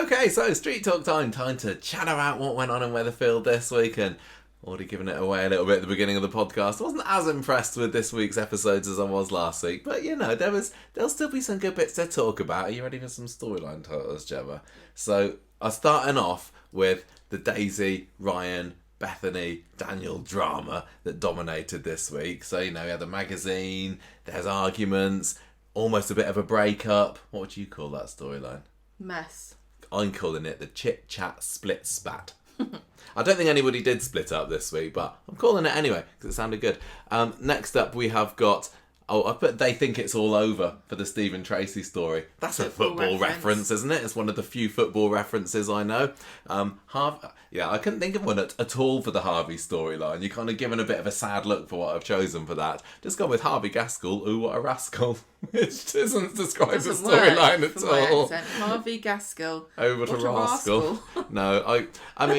Okay, so Street Talk time to chat about what went on in Weatherfield this week, and already giving it away a little bit at the beginning of the podcast. I wasn't as impressed with this week's episodes as I was last week, but there'll still be some good bits to talk about. Are you ready for some storyline titles, Gemma? So I'm starting off with the Daisy, Ryan, Bethany, Daniel drama that dominated this week. So, we had the magazine, there's arguments, almost a bit of a breakup. What would you call that storyline? Mess. I'm calling it the chit chat split spat. I don't think anybody did split up this week, but I'm calling it anyway because it sounded good. Next up, we have got. I put They Think It's All Over for the Stephen Tracy story. That's a football reference, isn't it? It's one of the few football references I know. I couldn't think of one at all for the Harvey storyline. You're kind of given a bit of a sad look for what I've chosen for that. Just gone with Harvey Gaskell, ooh, what a rascal. Which doesn't describe the storyline at all. Harvey Gaskell. Oh, what a rascal. No, I mean,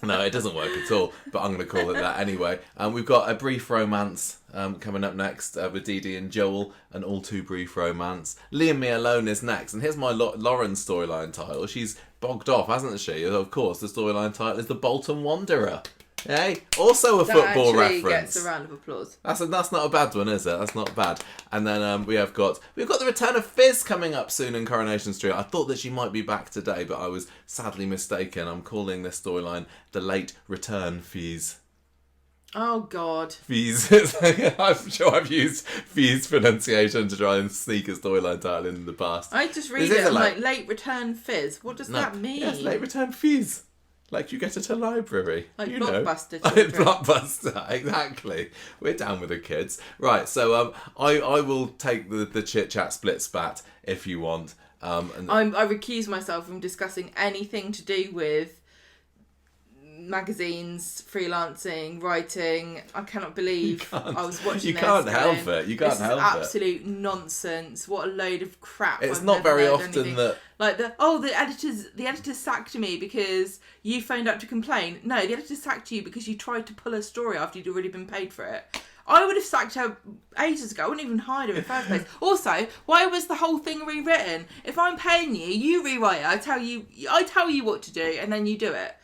no, it doesn't work at all, but I'm going to call it that anyway. We've got a brief romance coming up next with Dee-Dee and Joel, an all too brief romance. Leave Me Alone is next, and here's my Lauren storyline title. She's bogged off, hasn't she? Of course, the storyline title is The Bolton Wanderer. Hey, also a football reference. That gets a round of applause. That's not a bad one, is it? That's not bad. And then we've got the return of Fizz coming up soon in Coronation Street. I thought that she might be back today, but I was sadly mistaken. I'm calling this storyline The Late Return Fizz. Oh, God. Fizz. I'm sure I've used Fizz pronunciation to try and sneak a storyline title in the past. I just read it like Late Return Fizz. What does that mean? Yes, Late Return Fizz. Like you get at a library. Like Blockbuster. Blockbuster, exactly. We're down with the kids. Right, so I will take the chit-chat split spat if you want. I recuse myself from discussing anything to do with magazines, freelancing, writing. I cannot believe I was watching this. You can't help it. This is absolute nonsense. What a load of crap. It's not very often that... Like the editors sacked me because you phoned up to complain. No, the editor sacked you because you tried to pull a story after you'd already been paid for it. I would have sacked her ages ago. I wouldn't even hired her in the first place. Also, why was the whole thing rewritten? If I'm paying you, you rewrite it. I tell you what to do, and then you do it.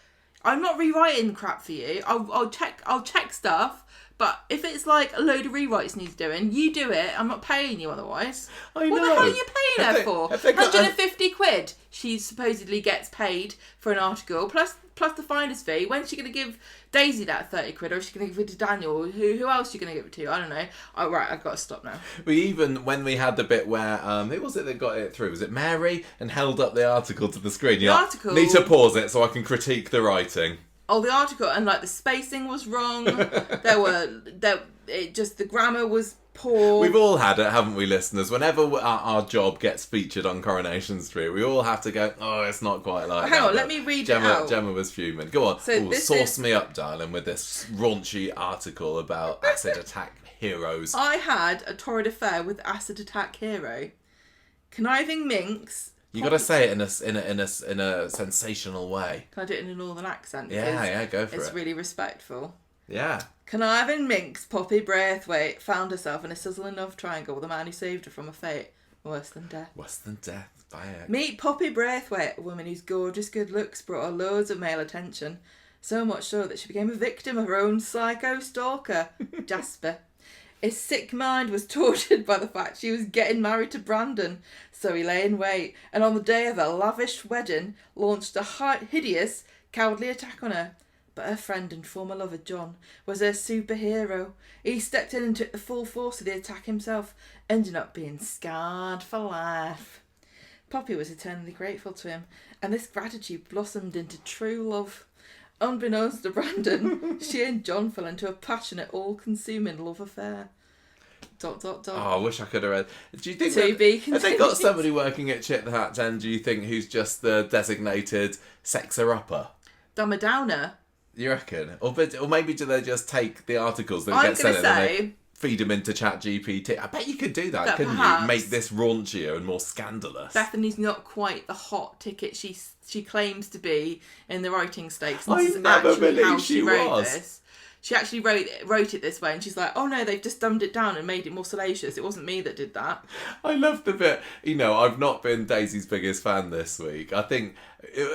I'm not rewriting crap for you. I'll check stuff. But if it's like a load of rewrites needs doing, you do it. I'm not paying you otherwise. I know. What the hell are you paying her for? 150 quid. She supposedly gets paid for an article, plus the finder's fee. When's she going to give Daisy that 30 quid? Or is she going to give it to Daniel? Who else are you going to give it to? I don't know. Oh, right, I've got to stop now. When we had the bit where, who was it that got it through? Was it Mary? And held up the article to the screen. Article? Need to pause it so I can critique the writing. Oh, the article, and the spacing was wrong. The grammar was poor. We've all had it, haven't we, listeners? Whenever our job gets featured on Coronation Street, we all have to go, oh, it's not quite like that. Hang on, let me read it out. Gemma was fuming. Go on, sauce me up, darling, with this raunchy article about acid attack heroes. I had a torrid affair with acid attack hero. Conniving minx... You got to say it in a sensational way. Can I do it in a northern accent? Yeah, go for it. It's really respectful. Yeah. Conniving minx Poppy Braithwaite found herself in a sizzling love triangle with a man who saved her from a fate worse than death. Worse than death. Meet Poppy Braithwaite, a woman whose gorgeous good looks brought her loads of male attention. So much so that she became a victim of her own psycho stalker, Jasper. His sick mind was tortured by the fact she was getting married to Brandon, so he lay in wait, and on the day of her lavish wedding, launched a hideous, cowardly attack on her. But her friend and former lover, John, was her superhero. He stepped in and took the full force of the attack himself, ending up being scarred for life. Poppy was eternally grateful to him, and this gratitude blossomed into true love. Unbeknownst to Brandon, she and John fell into a passionate, all-consuming love affair. ... Oh, I wish I could have read. Do you think have they got somebody working at Chit the Hat, and do you think who's just the designated sexer-upper? Dumb Downer. You reckon? Or maybe do they just take the articles that get sent in and they feed them into ChatGPT? I bet you could do that, couldn't you? Make this raunchier and more scandalous. Bethany's not quite the hot ticket she claims to be in the writing stakes. I never believed she wrote was. this. she actually wrote it this way, and she's like, oh no, they've just dumbed it down and made it more salacious. It wasn't me that did that. I love the bit, I've not been Daisy's biggest fan this week. I think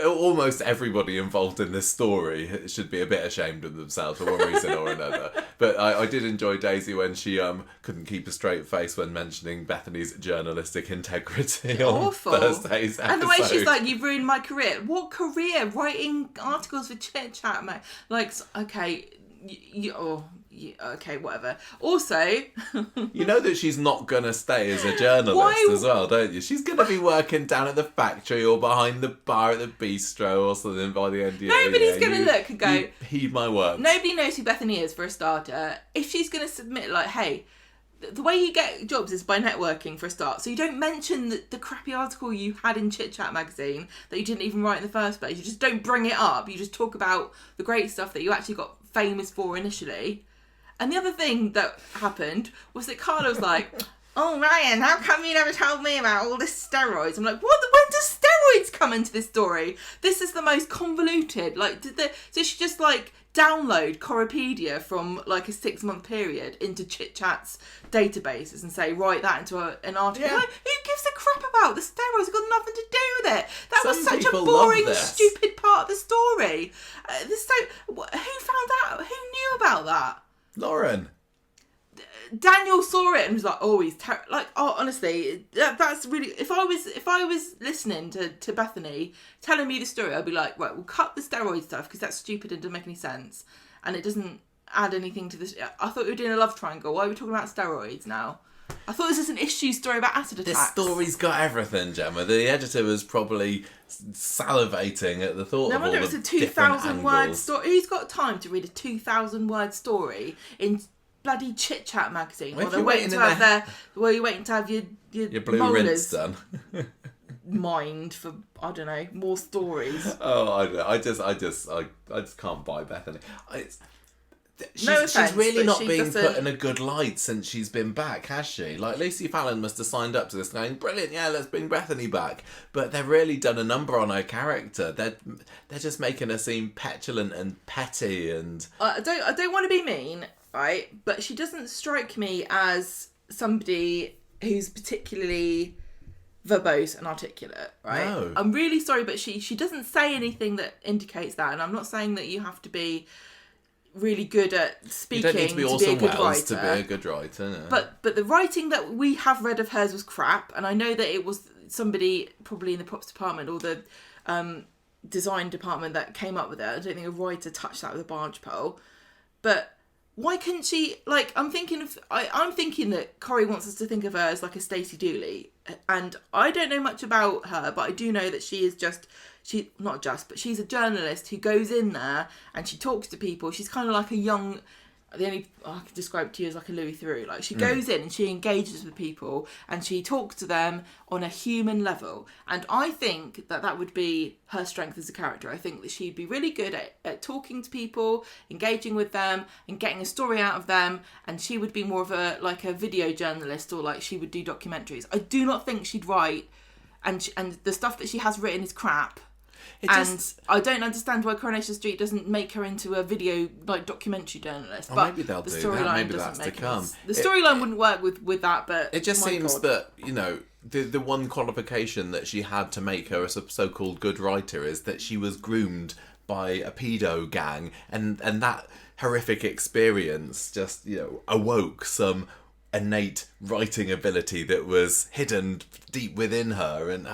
almost everybody involved in this story should be a bit ashamed of themselves for one reason or another. But I did enjoy Daisy when she couldn't keep a straight face when mentioning Bethany's journalistic integrity on Thursday's episode. And the way she's like, you've ruined my career. What career? Writing articles for Chit Chat, mate. Like, okay, okay, whatever. Also, you know that she's not going to stay as a journalist as well, don't you? She's going to be working down at the factory or behind the bar at the bistro or something by the end of the year. Nobody's going to look and go, heed my words. Nobody knows who Bethany is, for a starter. If she's going to submit, like, hey, the way you get jobs is by networking, for a start. So you don't mention the crappy article you had in Chit Chat magazine that you didn't even write in the first place. You just don't bring it up. You just talk about the great stuff that you actually got famous for initially. And the other thing that happened was that Carla was like, oh, Ryan, how come you never told me about all this steroids? I'm like, when does steroids come into this story? This is the most convoluted. Like, so she just, like, download Coropedia from, like, a 6-month period into Chit Chat's databases and say, write that into an article. Yeah. Like, who gives a crap about the steroids? It's got nothing to do with it. That was Some such a people boring, love this. stupid part of the story. Who found out? Who knew about that? Lauren. Daniel saw it and was like, "Oh, he's honestly, that's really." If I was listening to Bethany telling me the story, I'd be like, "Right, we'll cut the steroid stuff because that's stupid and doesn't make any sense, and it doesn't add anything to this." I thought we were doing a love triangle. Why are we talking about steroids now? I thought this was an issue story about acid attacks. This story's got everything, Gemma. The editor was probably salivating at the thought of all the different angles. No wonder it's a 2,000-word story. Who's got time to read a 2,000-word story in bloody Chit Chat magazine? Well, while you're waiting to have your blue molars rinse done. Mind for, I don't know, more stories. Oh, I just can't buy Bethany. She's offence, really but not she been doesn't- put in a good light since she's been back, has she? Like, Lucy Fallon must have signed up to this going, brilliant, yeah, let's bring Bethany back. But they've really done a number on her character. They're just making her seem petulant and petty and... I don't want to be mean, right? But she doesn't strike me as somebody who's particularly verbose and articulate, right? No. I'm really sorry, but she doesn't say anything that indicates that. And I'm not saying that you have to be really good at speaking You don't need to be Orson a good Welles writer. to be a good writer. No. But the writing that we have read of hers was crap, and I know that it was somebody probably in the props department or the design department that came up with it. I don't think a writer touched that with a barge pole. But why couldn't she? Like, I'm thinking that Corrie wants us to think of her as like a Stacey Dooley, and I don't know much about her, but I do know that she's a journalist who goes in there and she talks to people. She's kind of like a young, I can describe it to you as like a Louis Theroux. Like, she goes in and she engages with people and she talks to them on a human level. And I think that would be her strength as a character. I think that she'd be really good at talking to people, engaging with them and getting a story out of them. And she would be more of a video journalist, or like she would do documentaries. I do not think she'd write, and the stuff that she has written is crap. I don't understand why Coronation Street doesn't make her into a video, like, documentary journalist. But maybe they'll the do storyline that. Maybe doesn't that's to make come. The storyline wouldn't work with that, but it just my seems God. that, the one qualification that she had to make her a so-called good writer is that she was groomed by a pedo gang, and that horrific experience just, awoke some innate writing ability that was hidden deep within her, and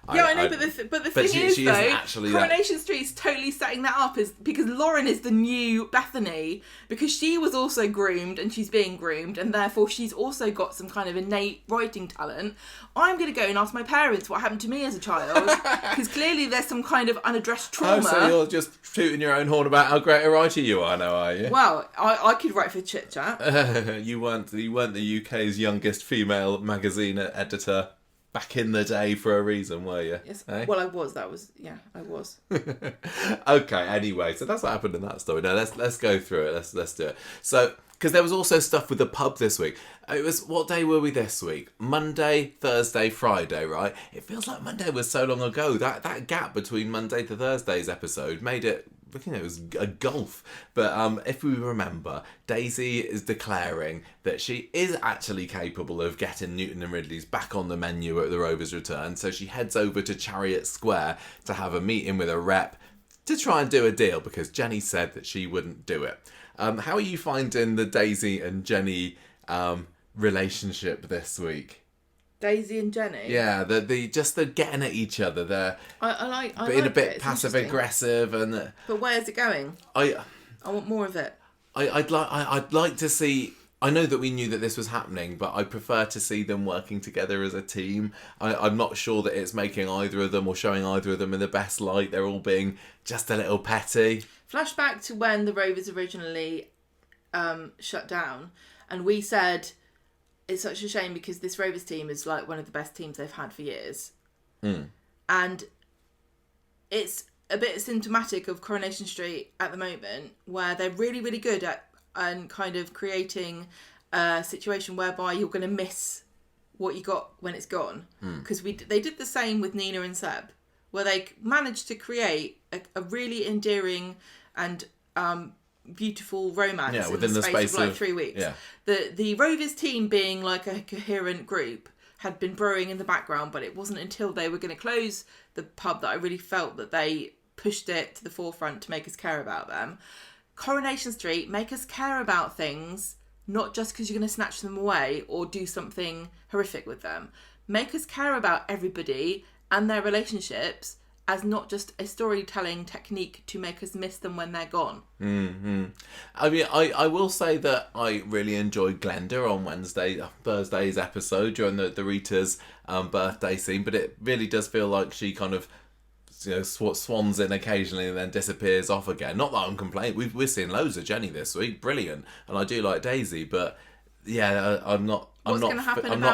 I know, but the thing is, though, Coronation Street's totally setting that up is because Lauren is the new Bethany, because she was also groomed and she's being groomed, and therefore she's also got some kind of innate writing talent. I'm going to go and ask my parents what happened to me as a child, because clearly there's some kind of unaddressed trauma. Oh, so you're just tooting your own horn about how great a writer you are now, are you? Well, I could write for Chit Chat. You weren't the UK's youngest female magazine editor back in the day for a reason, were you? Yes. Eh? Well, I was. I was. Okay. Anyway, so that's what happened in that story. Now let's go through it. Let's do it. So, because there was also stuff with the pub this week. It was, what day were we this week? Monday, Thursday, Friday, right? It feels like Monday was so long ago. That gap between Monday to Thursday's episode made it it was a gulf. But if we remember, Daisy is declaring that she is actually capable of getting Newton and Ridley's back on the menu at the Rovers' return. So she heads over to Chariot Square to have a meeting with a rep to try and do a deal, because Jenny said that she wouldn't do it. How are you finding the Daisy and Jenny relationship this week? Daisy and Jenny. Yeah, they're getting at each other. They're being a bit passive aggressive, and but where's it going? I want more of it. I'd like to see. I know that we knew that this was happening, but I prefer to see them working together as a team. I'm not sure that it's making either of them or showing either of them in the best light. They're all being just a little petty. Flashback to when the Rovers originally shut down, and we said, it's such a shame because this Rovers team is like one of the best teams they've had for years. And it's a bit symptomatic of Coronation Street at the moment, where they're really, really good at and kind of creating a situation whereby you're going to miss what you got when it's gone. Because they did the same with Nina and Seb, where they managed to create a really endearing and beautiful romance within the space of like 3 weeks. The Rovers team, being like a coherent group, had been brewing in the background, but it wasn't until they were going to close the pub that I really felt that they pushed it to the forefront to make us care about them. Coronation Street make us care about things, not just because you're going to snatch them away or do something horrific with them. Make us care about everybody and their relationships as not just a storytelling technique to make us miss them when they're gone. I mean, I will say that I really enjoyed Glenda on Thursday's episode during the Rita's birthday scene, but it really does feel like she kind of, you know, swans in occasionally and then disappears off again. Not that I'm complaining. We're seeing loads of Jenny this week, brilliant, and I do like Daisy, but yeah, I'm not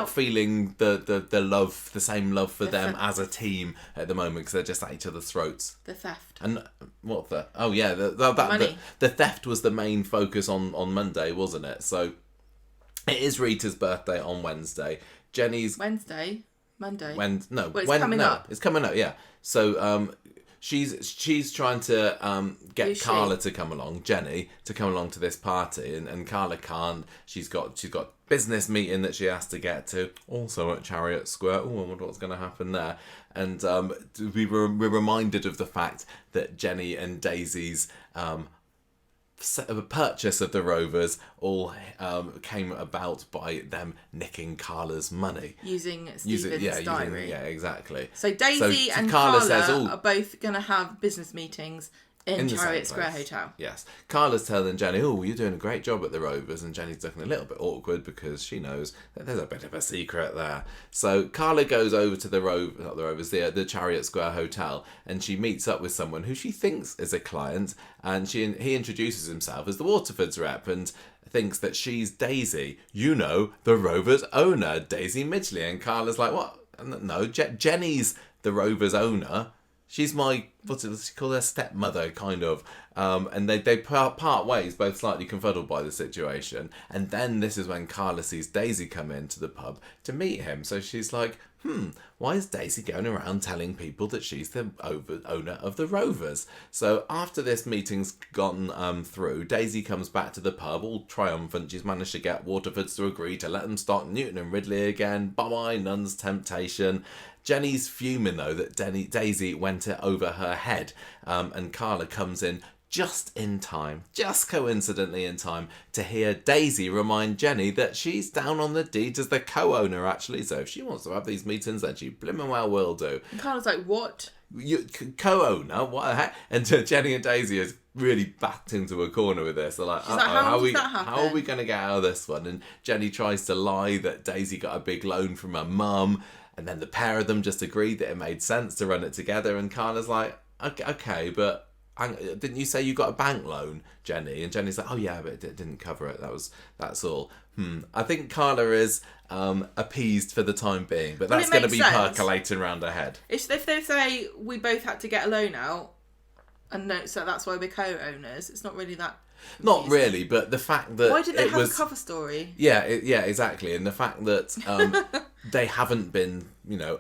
feeling the love, the same love for them as a team at the moment, because they're just at each other's throats. The theft. And what the? Oh yeah, the theft was the main focus on Monday, wasn't it? So it is Rita's birthday on Wednesday. Jenny's Monday. It's coming up. Yeah. So she's trying to get Carla to come along, Jenny, to come along to this party, and Carla can't. She's got business meeting that she has to get to, also at Chariot Square. Oh, I wonder what's going to happen there. And we're reminded of the fact that Jenny and Daisy's purchase of the Rovers all came about by them nicking Carla's money. Using Stephen's diary. Yeah, exactly. So Daisy and Carla are both going to have business meetings in Chariot Square Hotel. Yes. Carla's telling Jenny, oh, you're doing a great job at the Rovers, and Jenny's looking a little bit awkward because she knows that there's a bit of a secret there. So Carla goes over to the Chariot Square Hotel, and she meets up with someone who she thinks is a client, and he introduces himself as the Waterford's rep, and thinks that she's Daisy, the Rovers owner, Daisy Midgley. And Carla's like, what? No, Jenny's the Rovers owner. She's my, what's she call her, stepmother, kind of. And they part ways, both slightly confuddled by the situation. And then this is when Carla sees Daisy come into the pub to meet him. So she's like, why is Daisy going around telling people that she's the owner of the Rovers? So after this meeting's gone through, Daisy comes back to the pub, all triumphant. She's managed to get Waterfords to agree to let them stock Newton and Ridley again. Bye-bye, Nun's temptation. Jenny's fuming, though, that Daisy went it over her head, and Carla comes in just in time, just coincidentally in time, to hear Daisy remind Jenny that she's down on the deed as the co-owner, actually, so if she wants to have these meetings, then she blimmin' well will do. And Carla's like, what? You co-owner? What the heck? And Jenny and Daisy is really backed into a corner with this. They're like, how are we going to get out of this one? And Jenny tries to lie that Daisy got a big loan from her mum, and then the pair of them just agreed that it made sense to run it together. And Carla's like, okay, but didn't you say you got a bank loan, Jenny? And Jenny's like, oh yeah, but it didn't cover it. That's all. I think Carla is appeased for the time being, but that's going to be percolating around her head. If they say we both had to get a loan out, and so that's why we're co-owners, it's not really that. Not really, but the fact that why did they have a cover story? Yeah, exactly, and the fact that they haven't been,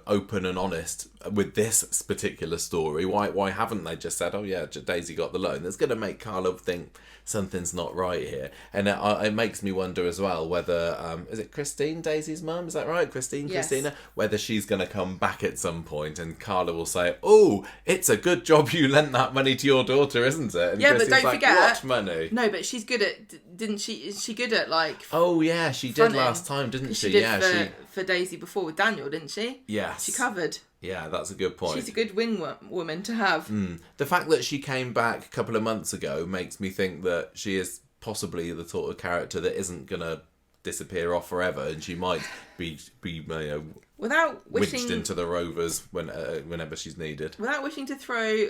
open and honest with this particular story. Why haven't they just said, oh yeah, Daisy got the loan? That's going to make Carla think something's not right here. And it makes me wonder as well whether, is it Christine, Daisy's mum? Is that right? Yes. Christina? Whether she's going to come back at some point and Carla will say, oh, it's a good job you lent that money to your daughter, isn't it? And Yeah, Christine's but don't like, forget... What money? No, but she's good at... Didn't she... Is she good at, like... Oh, yeah, she did last time, didn't she? She did for Daisy before with Daniel, didn't she? Yes. She covered. Yeah, that's a good point. She's a good woman to have. The fact that she came back a couple of months ago makes me think that she is possibly the sort of character that isn't going to disappear off forever, and she might be without wishing winched into the Rovers whenever she's needed. Without wishing to throw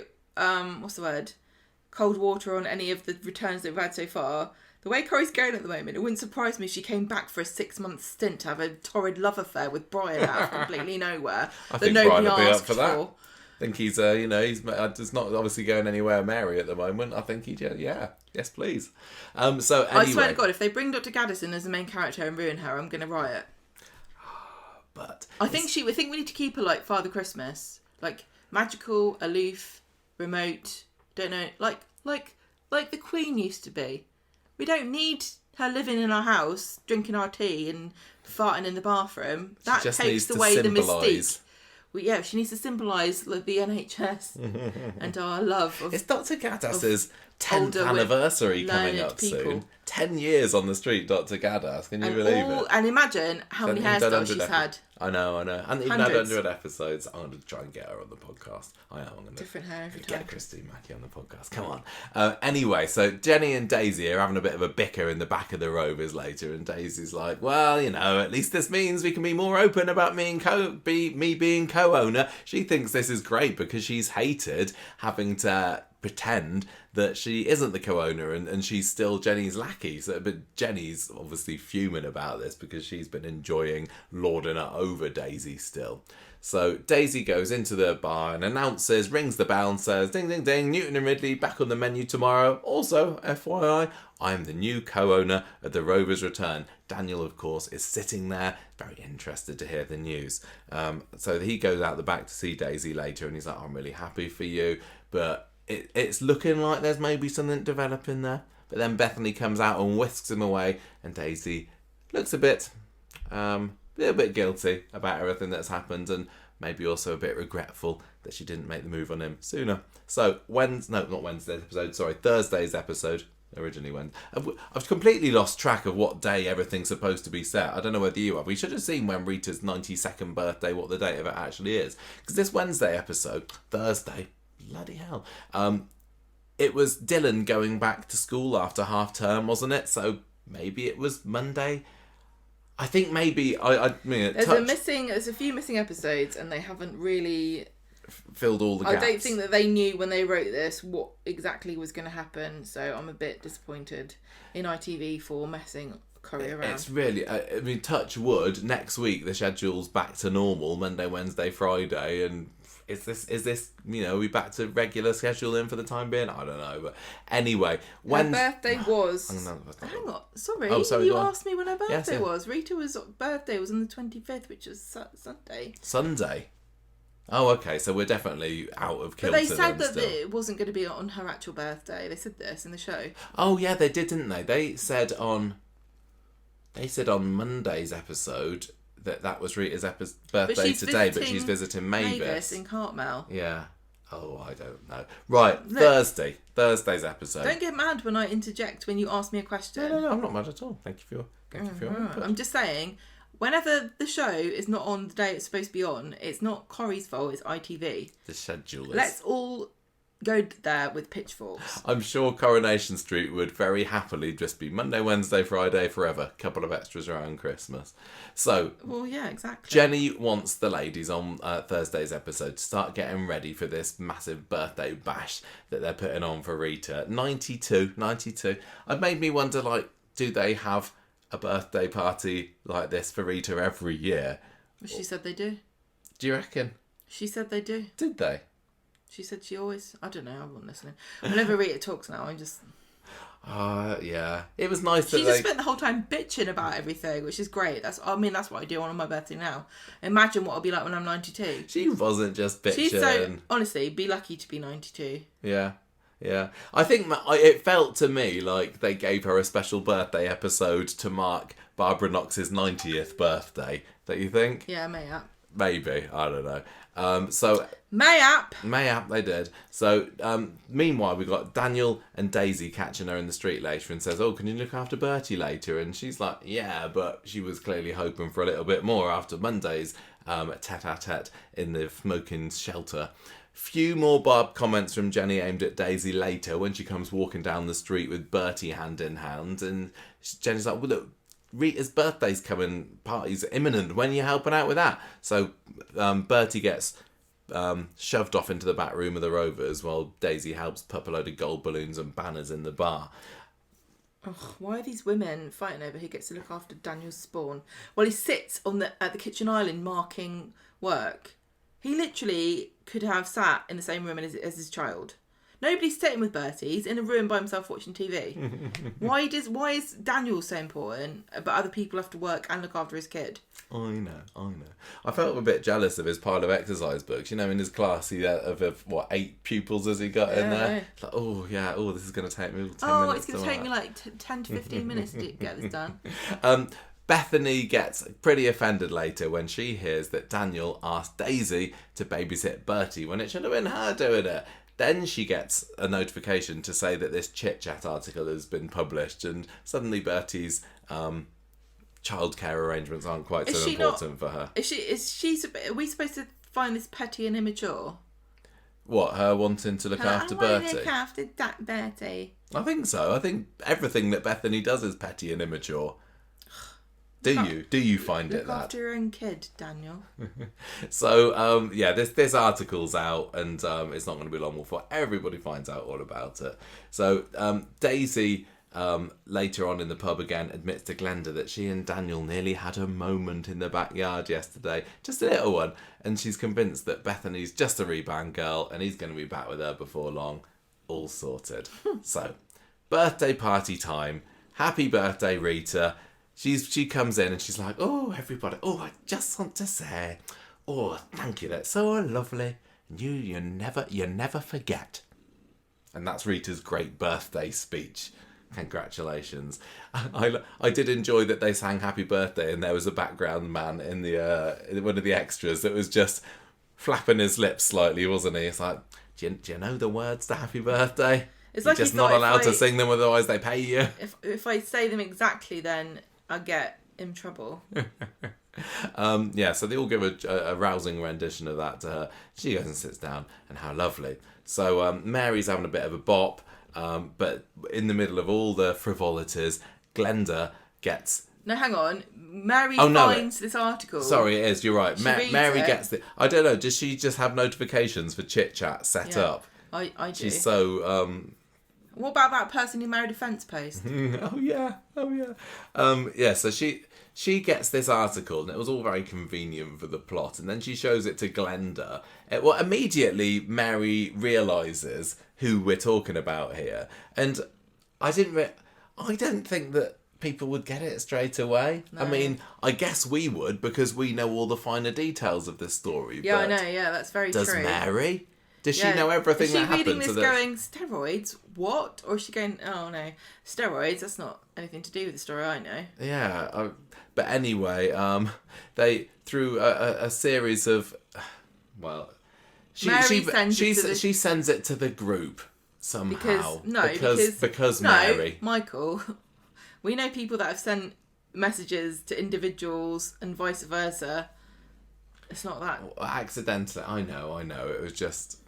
cold water on any of the returns that we've had so far. The way Corrie's going at the moment, it wouldn't surprise me if she came back for a 6-month stint to have a torrid love affair with Brian out of completely nowhere. I think Brian would be up for that. I think he's, he's not obviously going anywhere Mary at the moment. I think yes, please. So anyway, I swear to God, if they bring Dr. Gaddis in as the main character and ruin her, I'm going to riot. But I think we need to keep her like Father Christmas, like magical, aloof, remote. Don't know, like the Queen used to be. We don't need her living in our house, drinking our tea and farting in the bathroom. That takes away the mystique. She needs to symbolise the NHS and our love of... It's Dr. Gaddis's 10th anniversary coming up soon. 10 years on the street, Dr. Gaddis. Can you believe it? And imagine how many hairstyles she's had. I know. And even had 100 episodes. I'm going to try and get her on the podcast. I'm going to different hair every time. Get Christine Mackie on the podcast. Come on. Anyway, so Jenny and Daisy are having a bit of a bicker in the back of the Rovers later, and Daisy's like, well, at least this means we can be more open about me being co-owner. She thinks this is great because she's hated having to pretend that she isn't the co-owner and she's still Jenny's lackey. But Jenny's obviously fuming about this because she's been enjoying lording it over Daisy still. So Daisy goes into the bar and announces, rings the bell and says, ding, ding, ding, Newton and Ridley back on the menu tomorrow. Also, FYI, I am the new co-owner of the Rovers Return. Daniel, of course, is sitting there, very interested to hear the news. So he goes out the back to see Daisy later and he's like, I'm really happy for you, but it's looking like there's maybe something developing there. But then Bethany comes out and whisks him away, and Daisy looks a little bit guilty about everything that's happened, and maybe also a bit regretful that she didn't make the move on him sooner. So Thursday's episode. Originally went. I've completely lost track of what day everything's supposed to be set. I don't know whether you have. We should have seen when Rita's 92nd birthday, what the date of it actually is. Because this Wednesday episode, Thursday, bloody hell. It was Dylan going back to school after half term, wasn't it? So maybe it was Monday. I think maybe there's a few missing episodes, and they haven't really filled all the gaps. I don't think that they knew when they wrote this what exactly was going to happen. So I'm a bit disappointed in ITV for messing Corrie around. It's really, touch wood. Next week the schedule's back to normal, Monday, Wednesday, Friday, and. Is this we back to regular scheduling for the time being? I don't know, but anyway, when her birthday was. Hang on, sorry. You asked me when her birthday was. Rita's birthday was on the 25th, which was Sunday. Sunday. Oh, okay. So we're definitely out of kilter. But they said that it wasn't going to be on her actual birthday. They said this in the show. Oh yeah, they did, didn't they? They said on Monday's episode. That was Rita's birthday today, but she's visiting Mavis in Cartmel. Yeah. Oh, I don't know. Right, look, Thursday's episode. Don't get mad when I interject when you ask me a question. No, I'm not mad at all. Thank you for your input. I'm just saying, whenever the show is not on the day it's supposed to be on, it's not Corrie's fault, it's ITV. The schedulers. Let's all go there with pitchforks. I'm sure Coronation Street would very happily just be Monday, Wednesday, Friday forever. Couple of extras around Christmas. So, well, yeah, exactly. Jenny wants the ladies on Thursday's episode to start getting ready for this massive birthday bash that they're putting on for Rita. 92. It made me wonder, do they have a birthday party like this for Rita every year? Well, she said they do. Do you reckon? She said they do. Did they? She said she always... I don't know, I wasn't listening. Whenever Rita talks now, I'm just... Yeah. It was nice that She just spent the whole time bitching about everything, which is great. That's what I do on my birthday now. Imagine what I'll be like when I'm 92. She wasn't just bitching. She's so... Honestly, be lucky to be 92. Yeah. Yeah. I think it felt to me like they gave her a special birthday episode to mark Barbara Knox's 90th birthday. Don't you think? Yeah, mayhap. Maybe. I don't know. So Mayhap, they did. So, meanwhile, we got Daniel and Daisy catching her in the street later and says, "Oh, can you look after Bertie later?" And she's like, "Yeah," but she was clearly hoping for a little bit more after Monday's tete-a-tete in the smoking shelter. Few more Barb comments from Jenny aimed at Daisy later when she comes walking down the street with Bertie hand in hand, and Jenny's like, "Well, look, Rita's birthday's coming, party's imminent. When are you helping out with that?" So Bertie gets shoved off into the back room of the Rovers while Daisy helps pop a load of gold balloons and banners in the bar. Ugh, why are these women fighting over who gets to look after Daniel's spawn? Well, he sits at the kitchen island marking work. He literally could have sat in the same room as his child. Nobody's sitting with Bertie. He's in a room by himself watching TV. Why is Daniel so important, but other people have to work and look after his kid? I know. I felt a bit jealous of his pile of exercise books. You know, in his class, he had what 8 pupils has he got in there? It's like, this is going to take me 10 minutes. It's going to take me like 10 to 15 minutes to get this done. Bethany gets pretty offended later when she hears that Daniel asked Daisy to babysit Bertie when it should have been her doing it. Then she gets a notification to say that this chit-chat article has been published, and suddenly Bertie's childcare arrangements aren't quite so important for her. Are we supposed to find this petty and immature? What, her wanting to look after Bertie? Look after Bertie. I think so. I think everything that Bethany does is petty and immature. Do you find it that? Look after your own kid, Daniel. So, this article's out, and it's not going to be long before everybody finds out all about it. So, Daisy, later on in the pub again, admits to Glenda that she and Daniel nearly had a moment in the backyard yesterday. Just a little one. And she's convinced that Bethany's just a rebound girl, and he's going to be back with her before long. All sorted. So, birthday party time. Happy birthday, Rita. She comes in and she's like, "Oh, everybody, I just want to say, thank you, that's so lovely. You never forget." And that's Rita's great birthday speech. Congratulations. I did enjoy that they sang Happy Birthday and there was a background man in one of the extras that was just flapping his lips slightly, wasn't he? It's like, do you know the words to Happy Birthday? It's like you're just not allowed to sing them, otherwise they pay you. If I say them exactly, then I'll get in trouble. So they all give a rousing rendition of that to her. She goes and sits down, and how lovely. So Mary's having a bit of a bop, but in the middle of all the frivolities, Glenda gets... No, hang on. Mary finds this article. Sorry, it is. You're right. Mary gets it. I don't know. Does she just have notifications for chit chat set up? I do. She's so... What about that person who married a fence post? Oh yeah. So she gets this article, and it was all very convenient for the plot. And then she shows it to Glenda. Immediately Mary realises who we're talking about here, and I don't think that people would get it straight away. No. I mean, I guess we would because we know all the finer details of this story. Yeah, I know. Yeah, that's very true. Does Mary? Does she know everything that happened? Is she reading this going, steroids? What? Or is she going, oh no, steroids, that's not anything to do with the story I know. Yeah, but anyway, they, through a series of, she sends it to the group somehow. Because Mary. Michael, we know people that have sent messages to individuals and vice versa. It's not that. Accidentally, I know. It was just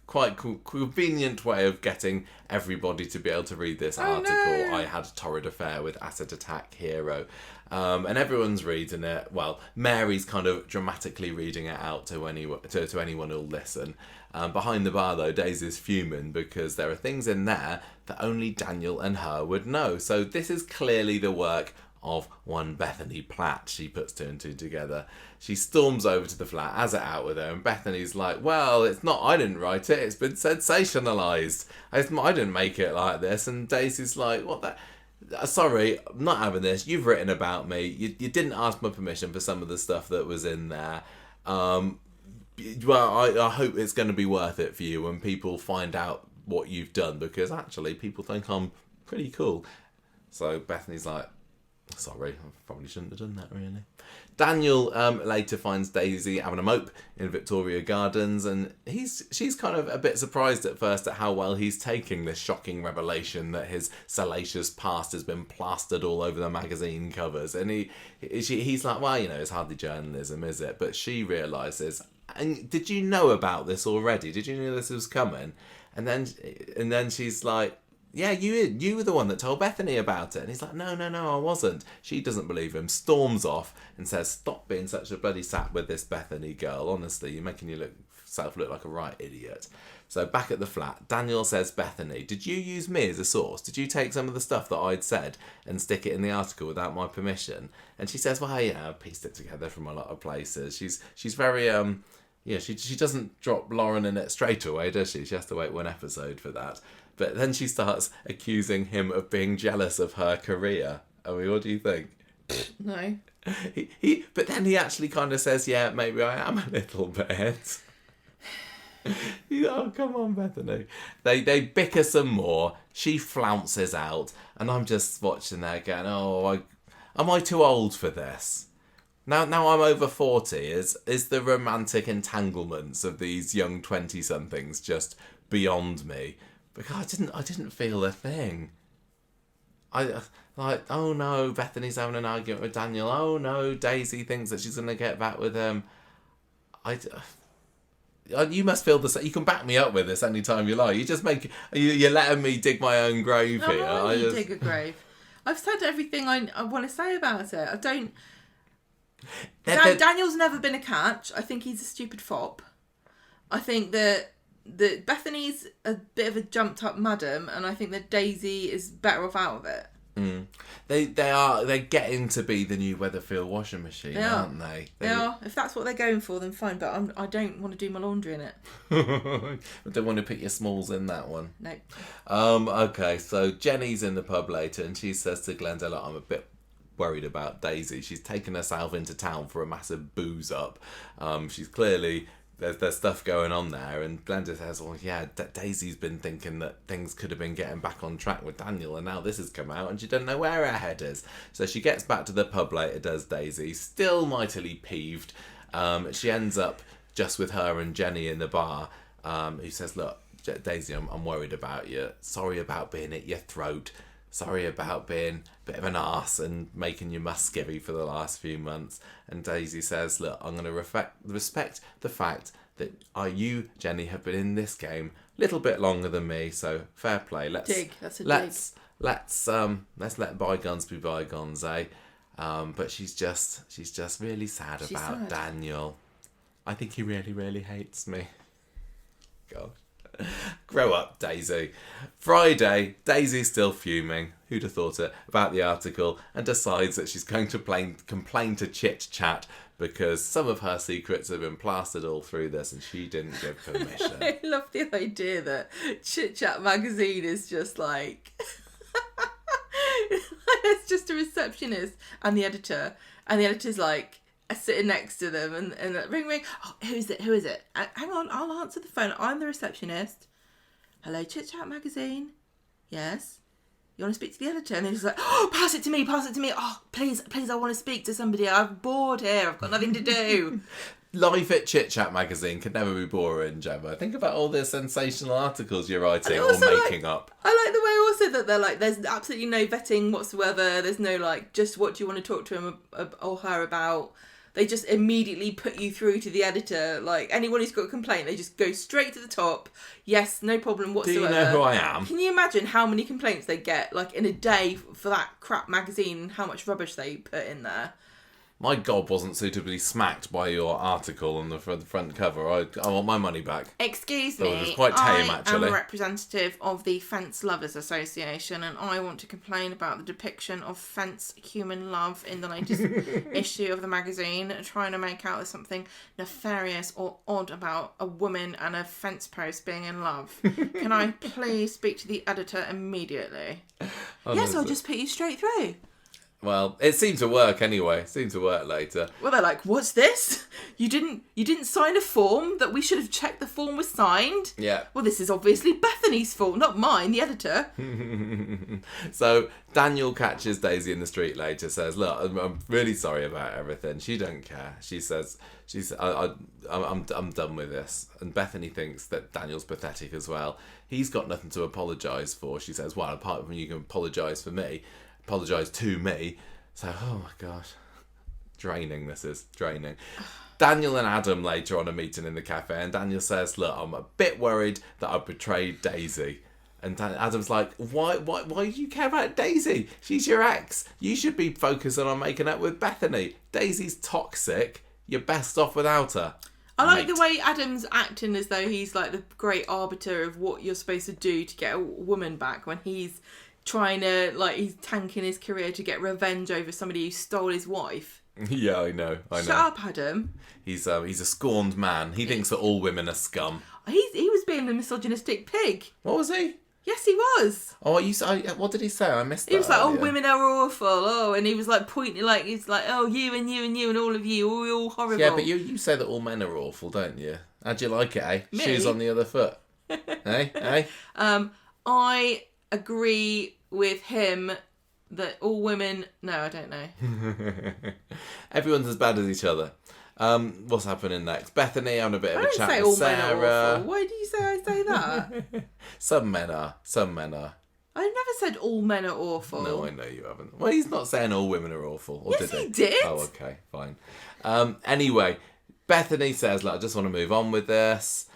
quite convenient way of getting everybody to be able to read this article. No. I had a torrid affair with acid attack hero. And everyone's reading it. Well, Mary's kind of dramatically reading it out to anyone who'll listen. Behind the bar, though, Daisy's fuming because there are things in there that only Daniel and her would know. So this is clearly the work of one Bethany Platt. She puts two and two together. She storms over to the flat, has it out with her, and Bethany's like, well, it's not, I didn't write it, it's been sensationalised. I didn't make it like this. And Daisy's like, what the... Sorry, I'm not having this. You've written about me. You didn't ask my permission for some of the stuff that was in there. Well, I hope it's going to be worth it for you when people find out what you've done, because actually people think I'm pretty cool. So Bethany's like, sorry, I probably shouldn't have done that, really. Daniel later finds Daisy having a mope in Victoria Gardens, and she's kind of a bit surprised at first at how well he's taking this shocking revelation that his salacious past has been plastered all over the magazine covers. And he's like, well, it's hardly journalism, is it? But she realises, and did you know about this already? Did you know this was coming? And then she's like, yeah, you were the one that told Bethany about it. And he's like, no, I wasn't. She doesn't believe him, storms off and says, stop being such a bloody sap with this Bethany girl. Honestly, you're making yourself look like a right idiot. So back at the flat, Daniel says, Bethany, did you use me as a source? Did you take some of the stuff that I'd said and stick it in the article without my permission? And she says, well, yeah, I pieced it together from a lot of places. She's very... she doesn't drop Lauren in it straight away, does she? She has to wait one episode for that. But then she starts accusing him of being jealous of her career. I mean, what do you think? No. But then he actually kind of says, yeah, maybe I am a little bit. Oh, come on, Bethany. They bicker some more. She flounces out. And I'm just watching that going, am I too old for this? Now I'm over 40. Is the romantic entanglements of these young 20-somethings just beyond me? Because I didn't feel a thing. I like, oh no, Bethany's having an argument with Daniel. Oh no, Daisy thinks that she's going to get back with him. You must feel the same. You can back me up with this anytime you like. You're letting me dig my own grave here. You dig a grave. I've said everything I want to say about it. I don't... Daniel's never been a catch. I think he's a stupid fop. I think that Bethany's a bit of a jumped up madam, and I think that Daisy is better off out of it. They're getting to be the new Weatherfield washing machine, aren't they? They are. If that's what they're going for, then fine. But I don't want to do my laundry in it. I don't want to put your smalls in that one. No. Okay, so Jenny's in the pub later, and she says to Glenda, I'm a bit worried about Daisy. She's taken herself into town for a massive booze up. She's clearly... There's stuff going on there, and Glenda says, well, yeah, Daisy's been thinking that things could have been getting back on track with Daniel, and now this has come out, and she doesn't know where her head is. So she gets back to the pub later, does Daisy, still mightily peeved. She ends up just with her and Jenny in the bar, who says, look, Daisy, I'm worried about you. Sorry about being at your throat. Sorry about being a bit of an arse and making you musky for the last few months. And Daisy says, look, I'm going to respect the fact that you, Jenny, have been in this game a little bit longer than me, so fair play. Let's let bygones be bygones, eh? But she's just really sad about Daniel. I think he really, really hates me. God. Grow up, Daisy. Friday, Daisy's still fuming, who'd have thought it, about the article, and decides that she's going to complain to Chit Chat because some of her secrets have been plastered all through this and she didn't give permission. I love the idea that Chit Chat magazine is just like... it's just a receptionist and the editor's like... sitting next to them and ring. Oh, who is it? Hang on, I'll answer the phone. I'm the receptionist. Hello, Chit Chat magazine. Yes. You want to speak to the editor? And then he's like, oh, pass it to me. Oh, please, I want to speak to somebody. I'm bored here. I've got nothing to do. Life at Chit Chat magazine can never be boring, Gemma. Think about all the sensational articles you're writing or making up. I like the way also that they're like, there's absolutely no vetting whatsoever. There's no like, just what do you want to talk to him or her about. They just immediately put you through to the editor. Like, anyone who's got a complaint, they just go straight to the top. Yes, no problem whatsoever. Do you know who I am? Can you imagine how many complaints they get, like, in a day for that crap magazine, how much rubbish they put in there? my gob wasn't suitably smacked by your article on the front cover. I want my money back. Excuse That me, was quite tame, I actually. am a representative of the Fence Lovers Association, and I want to complain about the depiction of fence human love in the latest issue of the magazine, trying to make out there's something nefarious or odd about a woman and a fence post being in love. Can I please speak to the editor immediately? Yes, I'll just put you straight through. Well, it seemed to work anyway. It seemed to work later. Well, they're like, what's this? You didn't sign a form that we should have checked the form was signed? Yeah. Well, this is obviously Bethany's fault, not mine, the editor. So Daniel catches Daisy in the street later, says, look, I'm really sorry about everything. She don't care. She says, I'm done with this. And Bethany thinks that Daniel's pathetic as well. He's got nothing to apologise for. She says, well, apart from you can apologise to me. So, oh my gosh, draining. Daniel and Adam later on are meeting in the cafe, and Daniel says, look, I'm a bit worried that I've betrayed Daisy. And Adam's like, why do you care about Daisy? She's your ex. You should be focusing on making up with Bethany. Daisy's toxic. You're best off without her. I like the way Adam's acting as though he's like the great arbiter of what you're supposed to do to get a woman back, when he's trying to, like, he's tanking his career to get revenge over somebody who stole his wife. Yeah, I know. Shut up, Adam. He's a scorned man. He thinks that all women are scum. He was being the misogynistic pig. What was he? Yes, he was. Oh, what did he say? I missed that. He was like, earlier. oh, women are awful. Oh, and he was like pointing, like, he's like, oh, you and you and you and all of you, all horrible. Yeah, but you say that all men are awful, don't you? How'd you like it, eh? Me? Shoes on the other foot. Eh? I agree with him that all women... No, I don't know. Everyone's as bad as each other. What's happening next? Bethany having a bit of a chat I with don't say all men are Sarah. awful. Why do you say I say that? Some men are. I never said all men are awful. No, I know you haven't. Well, he's not saying all women are awful. Or Yes, did he did. Oh, okay, fine. Anyway, Bethany says, look, I just want to move on with this.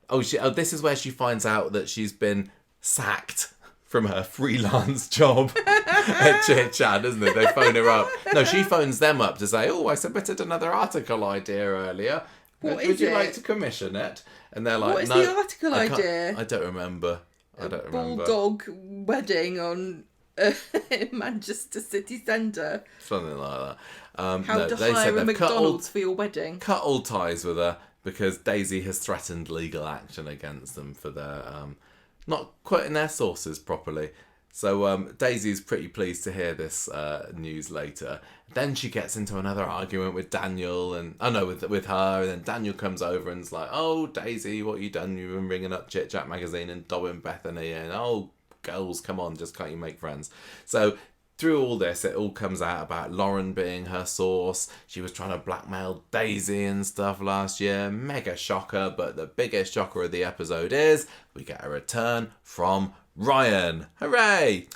This is where she finds out that she's been sacked from her freelance job at Chit Chat, isn't it? They phone her up. No, she phones them up to say, I submitted another article idea earlier. Would you like to commission it? And they're like, what is no. the article idea? I don't remember. Bulldog wedding on Manchester city centre. Something like that. How to hire a McDonald's for your wedding. Cut all ties with her because Daisy has threatened legal action against them for their not quoting their sources properly. So Daisy's pretty pleased to hear this news later. Then she gets into another argument with Daniel and with her, and then Daniel comes over and's like, "Oh, Daisy, what you done? You've been ringing up Chit Chat magazine and dobbing Bethany, and oh, girls, come on, just can't you make friends?" So through all this, it all comes out about Lauren being her source. She was trying to blackmail Daisy and stuff last year. Mega shocker, but the biggest shocker of the episode is we get a return from Ryan. Hooray!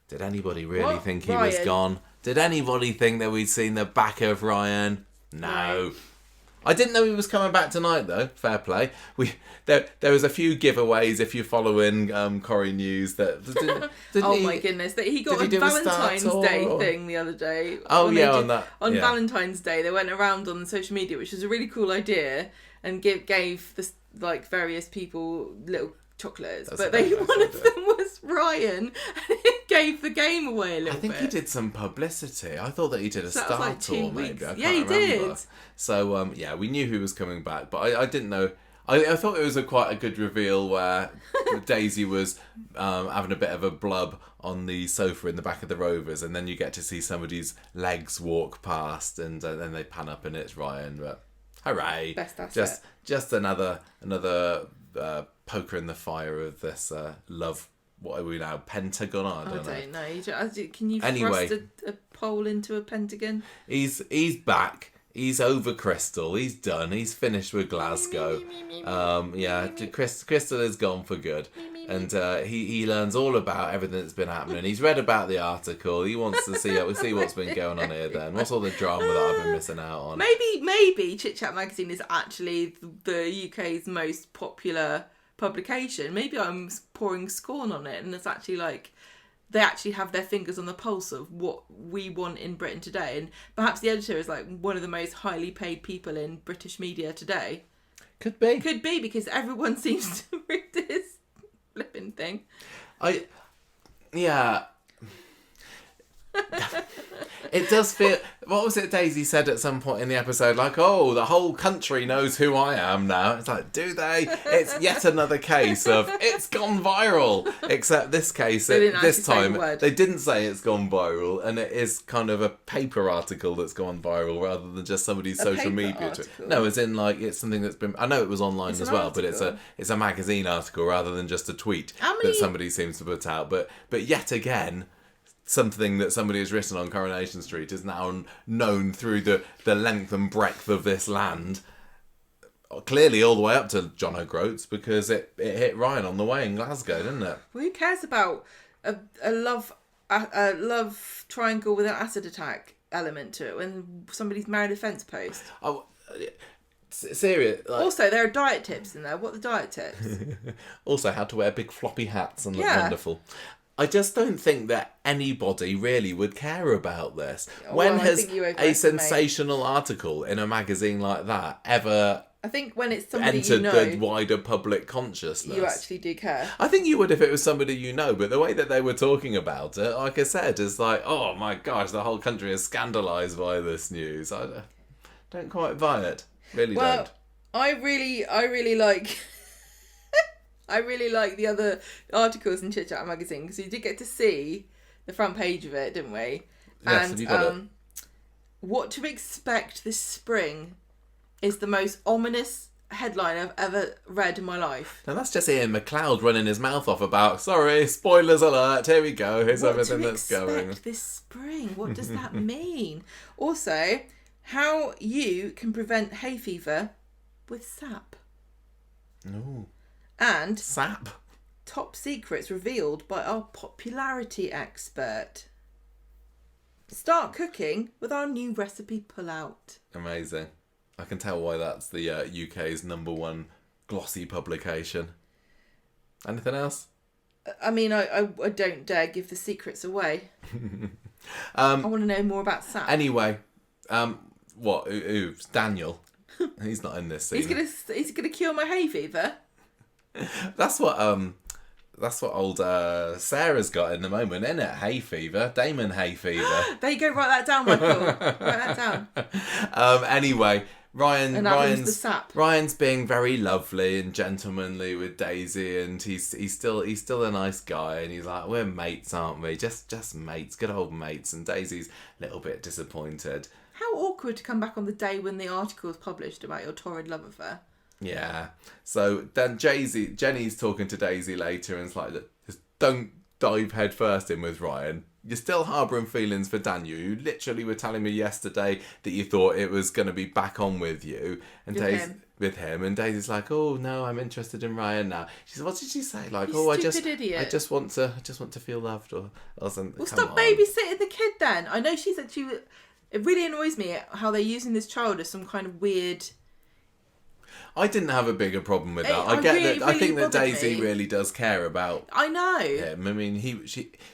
Did anybody really think he was gone? Did anybody think that we'd seen the back of Ryan? No. I didn't know he was coming back tonight, though. Fair play. There was a few giveaways if you're following Corrie News. My goodness! That he got a Valentine's Day thing the other day. Oh yeah, on Valentine's Day they went around on social media, which was a really cool idea, and gave this like various people little chocolates. One of them was Ryan, and he gave the game away a little bit. I think he did some publicity. I thought that he did a Star like Tour, maybe. Yeah, he did. So, we knew he was coming back, but I didn't know. I thought it was quite a good reveal where Daisy was having a bit of a blub on the sofa in the back of the Rovers, and then you get to see somebody's legs walk past, and then they pan up and it's Ryan. But hooray! Best asset. Just another poker in the fire of this love. What are we now? Pentagon? I don't know. Can you thrust a pole into a pentagon? He's back. He's over Crystal. He's done. He's finished with Glasgow. Crystal is gone for good. And he learns all about everything that's been happening. He's read about the article. He wants to see what's been going on here then. What's all the drama that I've been missing out on? Maybe Chit Chat magazine is actually the UK's most popular publication. Maybe I'm pouring scorn on it, and it's actually like they actually have their fingers on the pulse of what we want in Britain today. And perhaps the editor is like one of the most highly paid people in British media today. Could be. Could be, because everyone seems to read this flipping thing. Yeah. It does feel... What was it Daisy said at some point in the episode? Like, oh, the whole country knows who I am now. It's like, do they? It's yet another case of it's gone viral. Except this case, this time, they didn't say it's gone viral, and it is kind of a paper article that's gone viral rather than just somebody's social media. No, as in, like, it's something that's been... I know it was online as well, but it's a magazine article rather than just a tweet that somebody seems to put out. But yet again... something that somebody has written on Coronation Street is now known through the length and breadth of this land, clearly all the way up to John O'Groats, because it hit Ryan on the way in Glasgow, didn't it? Well, who cares about a love triangle with an acid attack element to it when somebody's married a fence post? Oh, serious. Like... Also, there are diet tips in there. What are the diet tips? Also, how to wear big floppy hats and look wonderful. I just don't think that anybody really would care about this. When has a sensational article in a magazine like that ever... I think when it's somebody entered the wider public consciousness. You actually do care. I think you would if it was somebody you know, but the way that they were talking about it, like I said, is like, oh my gosh, the whole country is scandalised by this news. I don't quite buy it. Really don't. I really like... I really like the other articles in Chit Chat magazine, because we did get to see the front page of it, didn't we? Yes, and you got it. What to expect this spring is the most ominous headline I've ever read in my life. Now that's just Ian McLeod running his mouth off about, sorry, spoilers alert, here we go, here's everything that's going. What to expect this spring? What does that mean? Also, how you can prevent hay fever with sap. No. And sap. Top secrets revealed by our popularity expert. Start cooking with our new recipe pull-out. Amazing. I can tell why that's the UK's #1 glossy publication. Anything else? I mean, I don't dare give the secrets away. I want to know more about sap. Anyway, what? Daniel. He's not in this scene. He's gonna cure my hay fever. That's what old Sarah's got in the moment, isn't it? Hay fever, Damon hay fever. There you go. Write that down, Michael. Write that down. Anyway, Ryan's being very lovely and gentlemanly with Daisy, and he's still a nice guy, and he's like, we're mates, aren't we? Just mates, good old mates. And Daisy's a little bit disappointed. How awkward to come back on the day when the article was published about your torrid love affair. Yeah. So then Jenny's talking to Daisy later, and it's like, look, just don't dive head first in with Ryan. You're still harbouring feelings for Daniel. You literally were telling me yesterday that you thought it was going to be back on with you. And with him. And Daisy's like, oh no, I'm interested in Ryan now. She said, what did she say? Like, I just want to feel loved or something. Well, stop babysitting the kid then. I know she said it really annoys me how they're using this child as some kind of weird... I didn't have a bigger problem with that. I think that Daisy really does care about. I know him. I mean,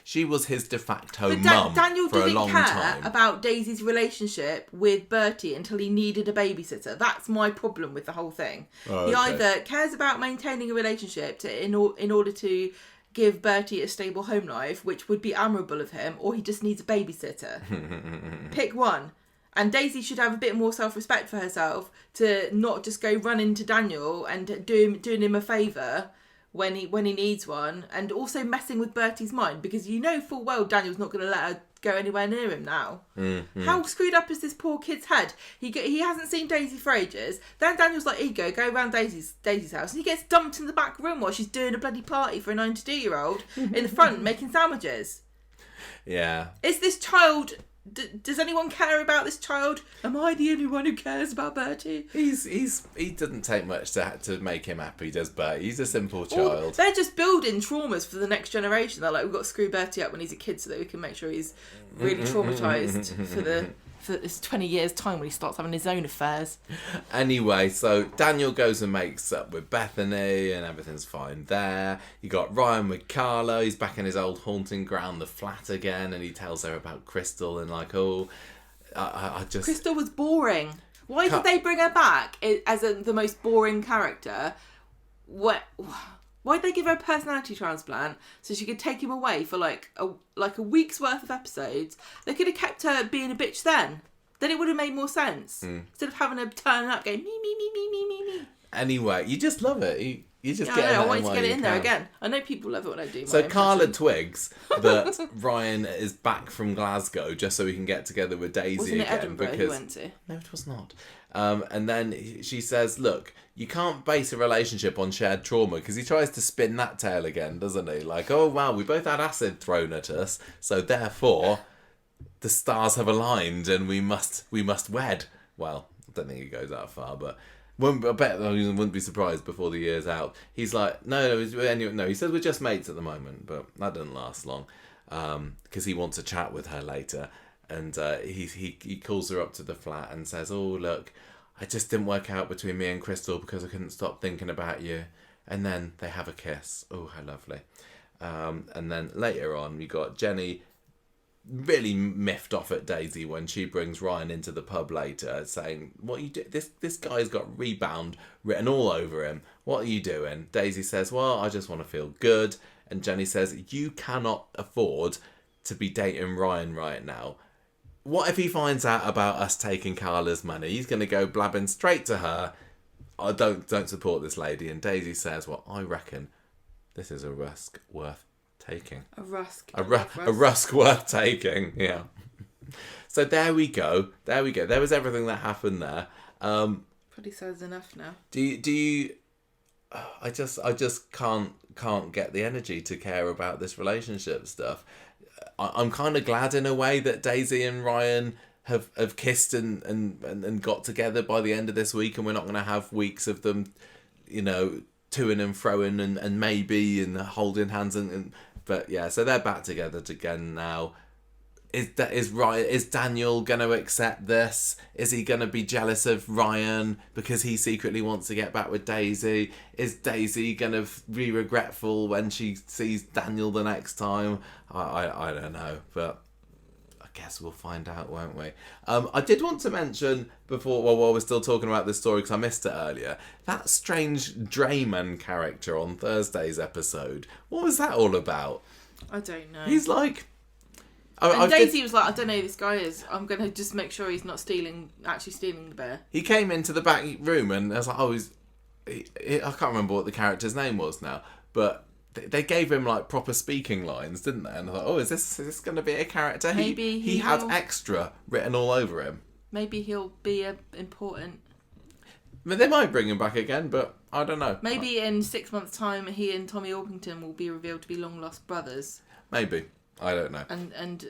she was his de facto mum Daniel for a long time. Daniel didn't care about Daisy's relationship with Bertie until he needed a babysitter. That's my problem with the whole thing. Oh, he either cares about maintaining a relationship in order to give Bertie a stable home life, which would be admirable of him, or he just needs a babysitter. Pick one. And Daisy should have a bit more self-respect for herself to not just go run into Daniel and doing him a favour when he needs one, and also messing with Bertie's mind, because you know full well Daniel's not going to let her go anywhere near him now. Mm-hmm. How screwed up is this poor kid's head? He hasn't seen Daisy for ages. Then Daniel's like, here you go around Daisy's house, and he gets dumped in the back room while she's doing a bloody party for a 92-year-old in the front making sandwiches. Yeah. Is this child... does anyone care about this child? Am I the only one who cares about Bertie? He doesn't take much to make him happy, does Bertie? He's a simple child. They're just building traumas for the next generation. They're like, we've got to screw Bertie up when he's a kid so that we can make sure he's really traumatised for this 20 years' time when he starts having his own affairs. Anyway, so Daniel goes and makes up with Bethany and everything's fine there. You got Ryan with Carla. He's back in his old haunting ground, the flat again, and he tells her about Crystal and like, I just... Crystal was boring. Why did they bring her back as the most boring character? Why'd they give her a personality transplant so she could take him away for like a week's worth of episodes? They could have kept her being a bitch then. Then it would have made more sense. Instead of having her turn up going me. Anyway, you just love it. You just get it. I wanted to get it in there again. I know people love it when I do. So Carla twigs that Ryan is back from Glasgow just so he can get together with Daisy Wasn't it again. Edinburgh because he went to? No, it was not. And then she says, "Look, you can't base a relationship on shared trauma," because he tries to spin that tale again, doesn't he? Like, oh wow, we both had acid thrown at us, so therefore the stars have aligned and we must wed. Well, I don't think he goes that far, but. I bet I wouldn't be surprised before the year's out. He's like, no, he says we're just mates at the moment, but that doesn't last long because he wants to chat with her later. And he calls her up to the flat and says, oh, look, I just didn't work out between me and Crystal because I couldn't stop thinking about you. And then they have a kiss. Oh, how lovely. And then later on, we got Jenny really miffed off at Daisy when she brings Ryan into the pub later saying, what you do? This guy's got Rebound written all over him. What are you doing? Daisy says, well, I just want to feel good. And Jenny says, you cannot afford to be dating Ryan right now. What if he finds out about us taking Carla's money? He's going to go blabbing straight to her. I don't support this lady. And Daisy says, well, I reckon this is a risk worth taking. A rusk worth taking. Yeah. So there we go. There was everything that happened there. Probably says enough now. Do you? I just can't get the energy to care about this relationship stuff. I'm kind of glad in a way that Daisy and Ryan have kissed and got together by the end of this week, and we're not going to have weeks of them, toing and froing and maybe and holding hands and. But yeah, so they're back together again now. Is Daniel going to accept this? Is he going to be jealous of Ryan because he secretly wants to get back with Daisy? Is Daisy going to be regretful when she sees Daniel the next time? I don't know, but I guess we'll find out, won't we? I did want to mention before, while we're still talking about this story, because I missed it earlier, that strange Drayman character on Thursday's episode. What was that all about? I don't know. He's like... Daisy was like, I don't know who this guy is. I'm going to just make sure he's not actually stealing the bear. He came into the back room and I was like, I can't remember what the character's name was now, but they gave him like proper speaking lines, didn't they? And I thought, is this going to be a character? Maybe he had extra written all over him. Maybe he'll be important. I mean, they might bring him back again, but I don't know. Maybe in 6 months' time, he and Tommy Orpington will be revealed to be long lost brothers. Maybe. I don't know. And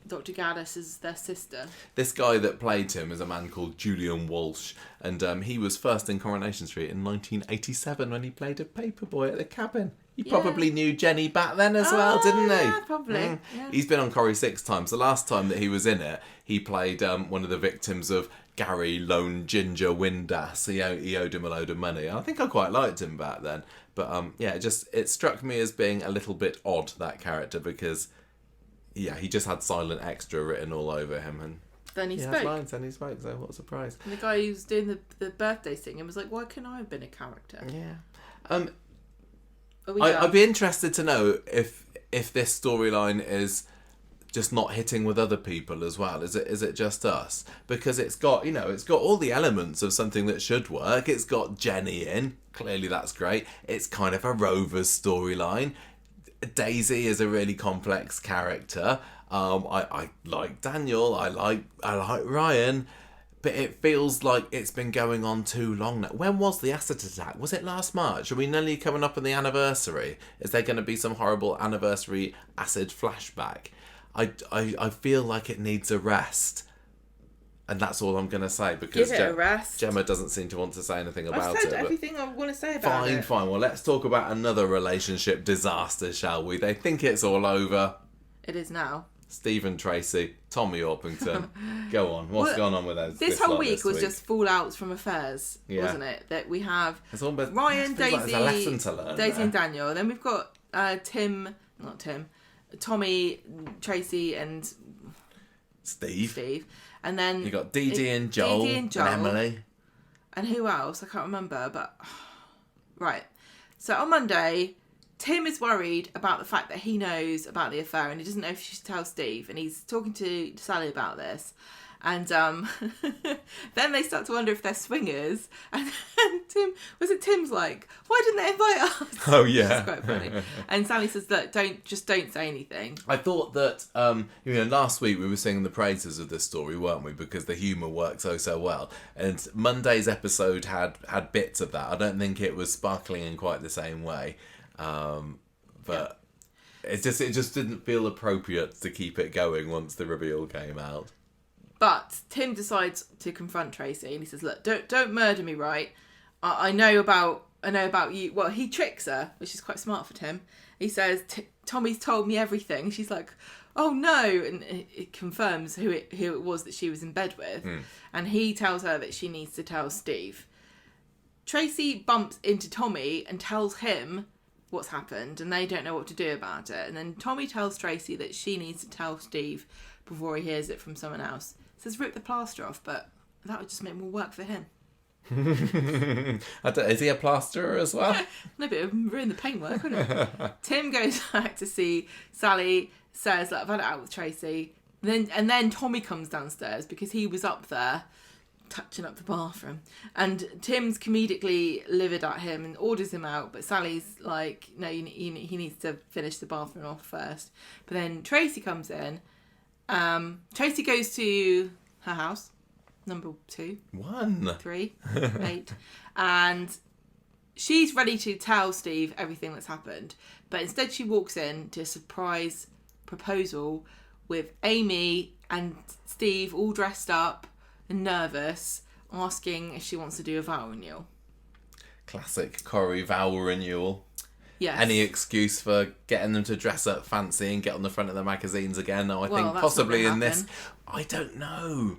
Dr. Gaddis is their sister. This guy that played him is a man called Julian Walsh, and he was first in Coronation Street in 1987 when he played a paperboy at the Cabin. He probably knew Jenny back then as well, didn't he? Yeah, probably. Yeah. He's been on Corrie 6 times. The last time that he was in it, he played one of the victims of Gary Lone Ginger Windass. He owed him a load of money. I think I quite liked him back then. But it struck me as being a little bit odd, that character, because he just had silent extra written all over him, and then he spoke. Had lines, and he spoke. So what a surprise! And the guy who was doing the birthday singing was like, "Why couldn't I have been a character?" Yeah. I'd be interested to know if this storyline is just not hitting with other people as well. Is it just us? Because it's got all the elements of something that should work. It's got Jenny in. Clearly that's great. It's kind of a Rovers storyline. Daisy is a really complex character. I like Daniel. I like Ryan. But it feels like it's been going on too long now. When was the acid attack? Was it last March? Are we nearly coming up on the anniversary? Is there going to be some horrible anniversary acid flashback? I feel like it needs a rest. And that's all I'm going to say, because give it a rest. Gemma doesn't seem to want to say anything about it. I've said everything I want to say about it. Fine. Well, let's talk about another relationship disaster, shall we? They think it's all over. It is now. Steve and Tracy, Tommy Orpington. Go on. What's gone on with those? This whole week was just fallouts from affairs, wasn't it? That we have Ryan, Daisy, like there's a lesson to learn Daisy there. and Daniel. And then we've got Tommy, Tracy and Steve. And then you got Dee-Dee and Joel, and Emily. And who else? I can't remember, but... Right. So on Monday, Tim is worried about the fact that he knows about the affair and he doesn't know if he should tell Steve. And he's talking to Sally about this. And then they start to wonder if they're swingers. And Tim's like, why didn't they invite us? Oh, yeah. It's quite funny. And Sally says, look, don't say anything. I thought that, last week we were singing the praises of this story, weren't we? Because the humour worked so well. And Monday's episode had bits of that. I don't think it was sparkling in quite the same way. But it just didn't feel appropriate to keep it going once the reveal came out. But Tim decides to confront Tracy and he says, look, don't murder me, right? I know about you. Well, he tricks her, which is quite smart for Tim. He says, Tommy's told me everything. She's like, oh no. And it confirms who it was that she was in bed with. And he tells her that she needs to tell Steve. Tracy bumps into Tommy and tells him what's happened and they don't know what to do about it. And then Tommy tells Tracy that she needs to tell Steve before he hears it from someone else. Says rip the plaster off, but that would just make more work for him. Is he a plasterer as well? No, but it would ruin the paintwork, wouldn't it? Tim goes back to see Sally, says, look, I've had it out with Tracy. And then Tommy comes downstairs because he was up there touching up the bathroom. And Tim's comedically livid at him and orders him out, but Sally's like, no, he needs to finish the bathroom off first. But then Tracy comes in. Tracy goes to her house, number 2, 1, 3, 8, and she's ready to tell Steve everything that's happened, but instead she walks in to a surprise proposal with Amy and Steve all dressed up and nervous, asking if she wants to do a vow renewal. Classic Corrie vow renewal. Yes. Any excuse for getting them to dress up fancy and get on the front of the magazines again? No, I think that's possibly not in gonna this. happen. I don't know.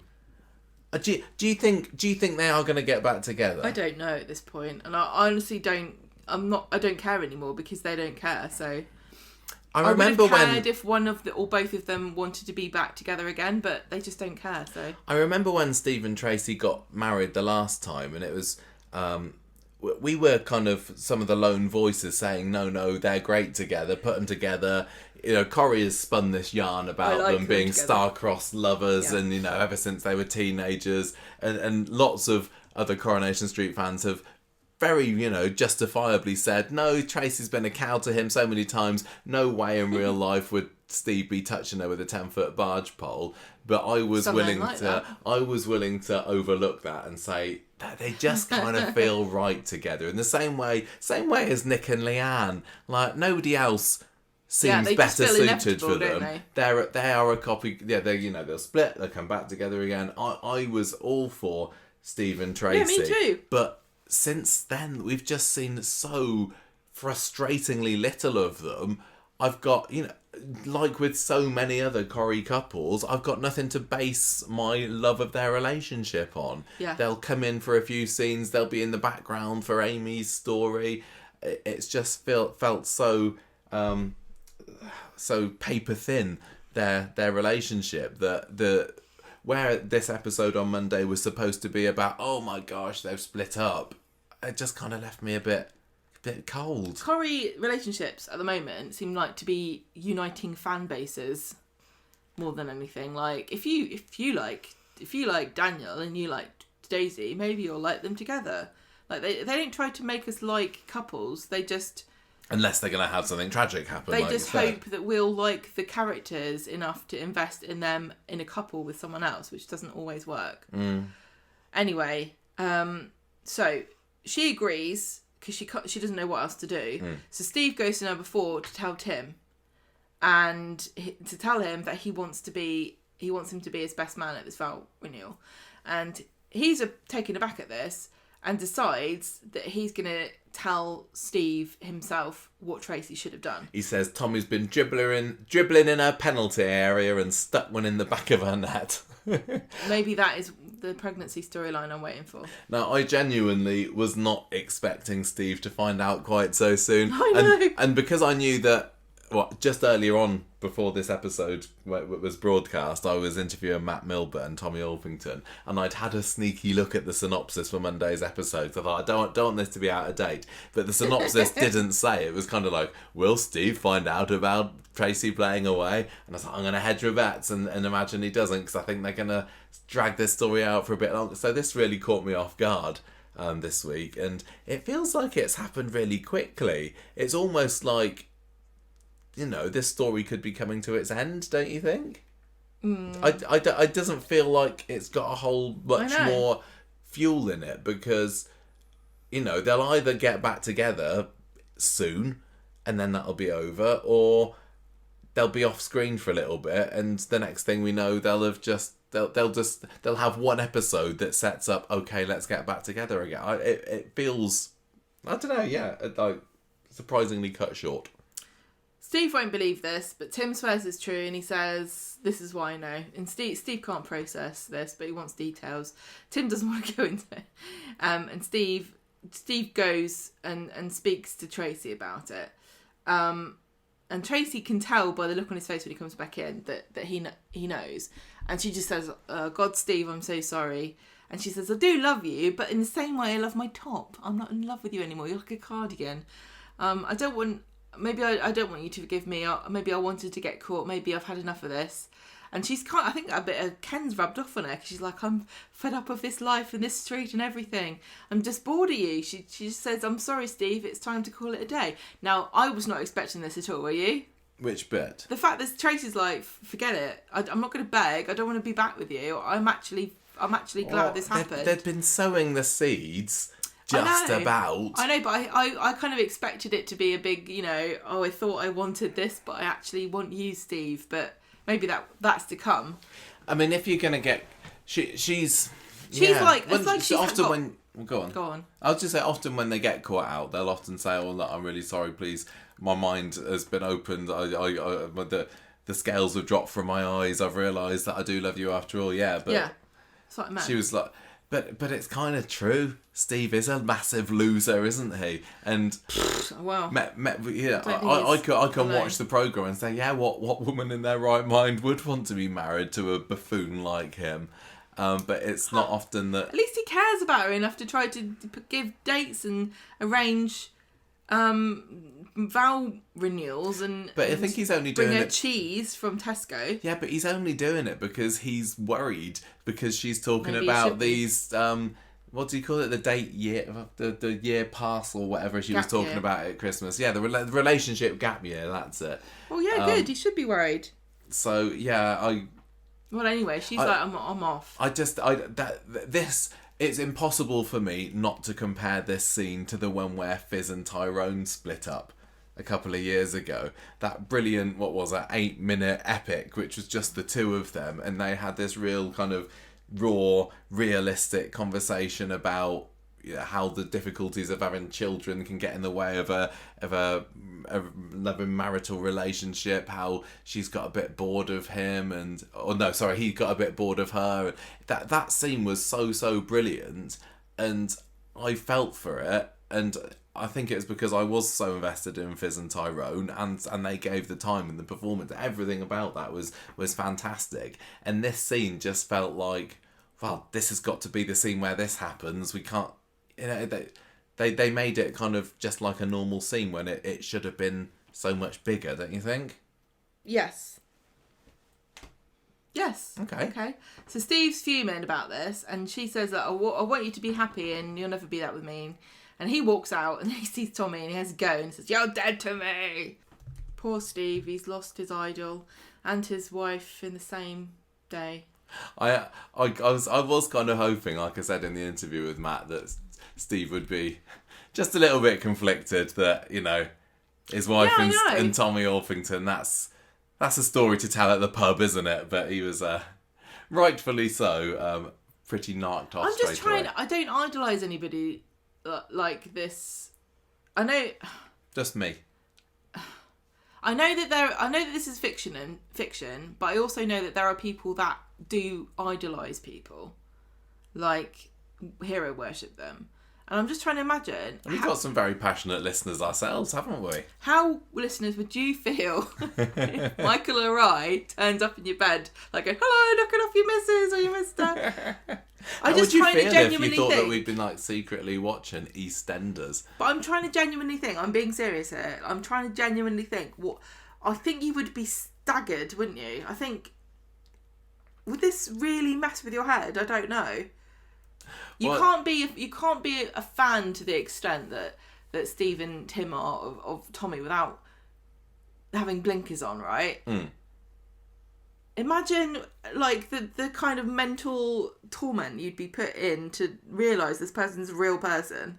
Do you think they are going to get back together? I don't know at this point, and I honestly don't. I don't care anymore because they don't care. So I remember would have when cared if one of or both of them wanted to be back together again, but they just don't care. So I remember when Steve and Tracy got married the last time, and it was. We were kind of some of the lone voices saying, no, they're great together, put them together. Corrie has spun this yarn about them being star-crossed lovers and, ever since they were teenagers. And lots of other Coronation Street fans have very, justifiably said, no, Tracy's been a cow to him so many times. No way in real life would Steve be touching her with a 10-foot barge pole. But I was willing to overlook that and say that they just kind of feel right together in the same way as Nick and Leanne. Like nobody else seems better suited for them. They are a copy. Yeah, they'll split. They'll come back together again. I was all for Steve and Tracy. Yeah, me too. But since then, we've just seen so frustratingly little of them. I've got, like with so many other Corrie couples, I've got nothing to base my love of their relationship on. Yeah. They'll come in for a few scenes, they'll be in the background for Amy's story. It's just felt so paper thin, their relationship, that where this episode on Monday was supposed to be about, oh my gosh, they've split up, it just kind of left me a bit cold. Corrie relationships at the moment seem like to be uniting fan bases more than anything. Like if you like Daniel and you like Daisy, maybe you'll like them together. Like they don't try to make us like couples. They just, unless they're going to have something tragic happen. They just hope that we'll like the characters enough to invest in them in a couple with someone else, which doesn't always work. Anyway, so she agrees because she doesn't know what else to do. So Steve goes to number 4 to tell Tim, and to tell him that he wants him to be his best man at this vow renewal, and he's taken aback at this, and decides that he's going to tell Steve himself what Tracy should have done. He says Tommy's been dribbling in her penalty area and stuck one in the back of her net. Maybe that is the pregnancy storyline I'm waiting for. Now, I genuinely was not expecting Steve to find out quite so soon. I know. And because I knew that, just earlier on, before this episode was broadcast, I was interviewing Matt Milburn and Tommy Orpington, and I'd had a sneaky look at the synopsis for Monday's episode. So I thought, I don't want this to be out of date. But the synopsis didn't say. It was kind of like, will Steve find out about Tracy playing away? And I was like, I'm going to hedge my bets and imagine he doesn't, because I think they're going to drag this story out for a bit longer. So this really caught me off guard this week, and it feels like it's happened really quickly. It's almost like, this story could be coming to its end, don't you think? It doesn't feel like it's got a whole much more fuel in it, because, they'll either get back together soon and then that'll be over, or they'll be off screen for a little bit, and the next thing we know, they'll have one episode that sets up, okay, let's get back together again. It feels, I don't know, like surprisingly cut short. Steve won't believe this, but Tim swears it's true, and he says, this is why I know. And Steve can't process this, but he wants details. Tim doesn't want to go into it. And Steve goes and speaks to Tracy about it. And Tracy can tell by the look on his face when he comes back in that he knows. And she just says, God, Steve, I'm so sorry. And she says, I do love you, but in the same way I love my top. I'm not in love with you anymore. You're like a cardigan. I don't want you to forgive me. Maybe I wanted to get caught. Maybe I've had enough of this. And I think a bit of Ken's rubbed off on her, because she's like, I'm fed up of this life and this street and everything. I'm just bored of you. She just says, I'm sorry, Steve, it's time to call it a day. Now, I was not expecting this at all, were you? Which bit? The fact that Tracy's like, forget it. I'm not going to beg. I don't want to be back with you. I'm actually glad this happened. They've been sowing the seeds. Just about. I know, but I kind of expected it to be a big, I thought I wanted this, but I actually want you, Steve. But maybe that's to come. I mean, if you're going to get... She's like... Go on. I was just say, often when they get caught out, they'll often say, oh, look, I'm really sorry, please. My mind has been opened. The scales have dropped from my eyes. I've realised that I do love you after all. Yeah, but... Yeah, that's what I meant. She was like... But it's kind of true. Steve is a massive loser, isn't he? And wow, I can watch the programme and say, yeah, what woman in their right mind would want to be married to a buffoon like him? But it's not often that. At least he cares about her enough to try to give dates and arrange vow renewals But I think he's only doing bring her it... cheese from Tesco. Yeah, but he's only doing it because he's worried, because she's talking about these what do you call it, the year pass or whatever she was talking about at Christmas. Yeah, the relationship gap year, that's it. Well, yeah, good, he should be worried. So yeah, well, anyway, she's like, I'm off. It's impossible for me not to compare this scene to the one where Fizz and Tyrone split up a couple of years ago. That brilliant, 8-minute epic, which was just the two of them, and they had this real kind of raw, realistic conversation about how the difficulties of having children can get in the way of a loving marital relationship, how she's got a bit bored of him, he got a bit bored of her. That scene was so brilliant, and I felt for it, and I think it's because I was so invested in Fizz and Tyrone, and they gave the time and the performance. Everything about that was fantastic, and this scene just felt like, well, this has got to be the scene where this happens. We can't, they made it kind of just like a normal scene when it should have been so much bigger, don't you think? Yes. Okay. So Steve's fuming about this, and she says that I want you to be happy, and you'll never be that with me. And he walks out, and he sees Tommy, and he has to go, and he says, "You're dead to me." Poor Steve, he's lost his idol and his wife in the same day. I was kind of hoping, like I said in the interview with Matt, that Steve would be just a little bit conflicted that, his wife and Tommy Orpington, that's a story to tell at the pub, isn't it? But he was rightfully so pretty knocked off. I'm just straight away. I don't idolise anybody like this. I know. Just me. I know that this is fiction, but I also know that there are people that do idolise people, like hero worship them. And I'm just trying to imagine. And we've got some very passionate listeners ourselves, haven't we? How, listeners, would you feel if Michael or I turned up in your bed, like, hello, knocking off your missus or your mister? I How just would you kind of feel genuinely if you thought think that we'd been like secretly watching EastEnders? But I'm trying to genuinely think. I'm being serious here. I'm trying to genuinely think. I think you would be staggered, wouldn't you? I think. Would this really mess with your head? I don't know. You can't be a fan to the extent that Steve and Tim are of Tommy without having blinkers on, right? Mm. Imagine like the kind of mental torment you'd be put in to realise this person's a real person.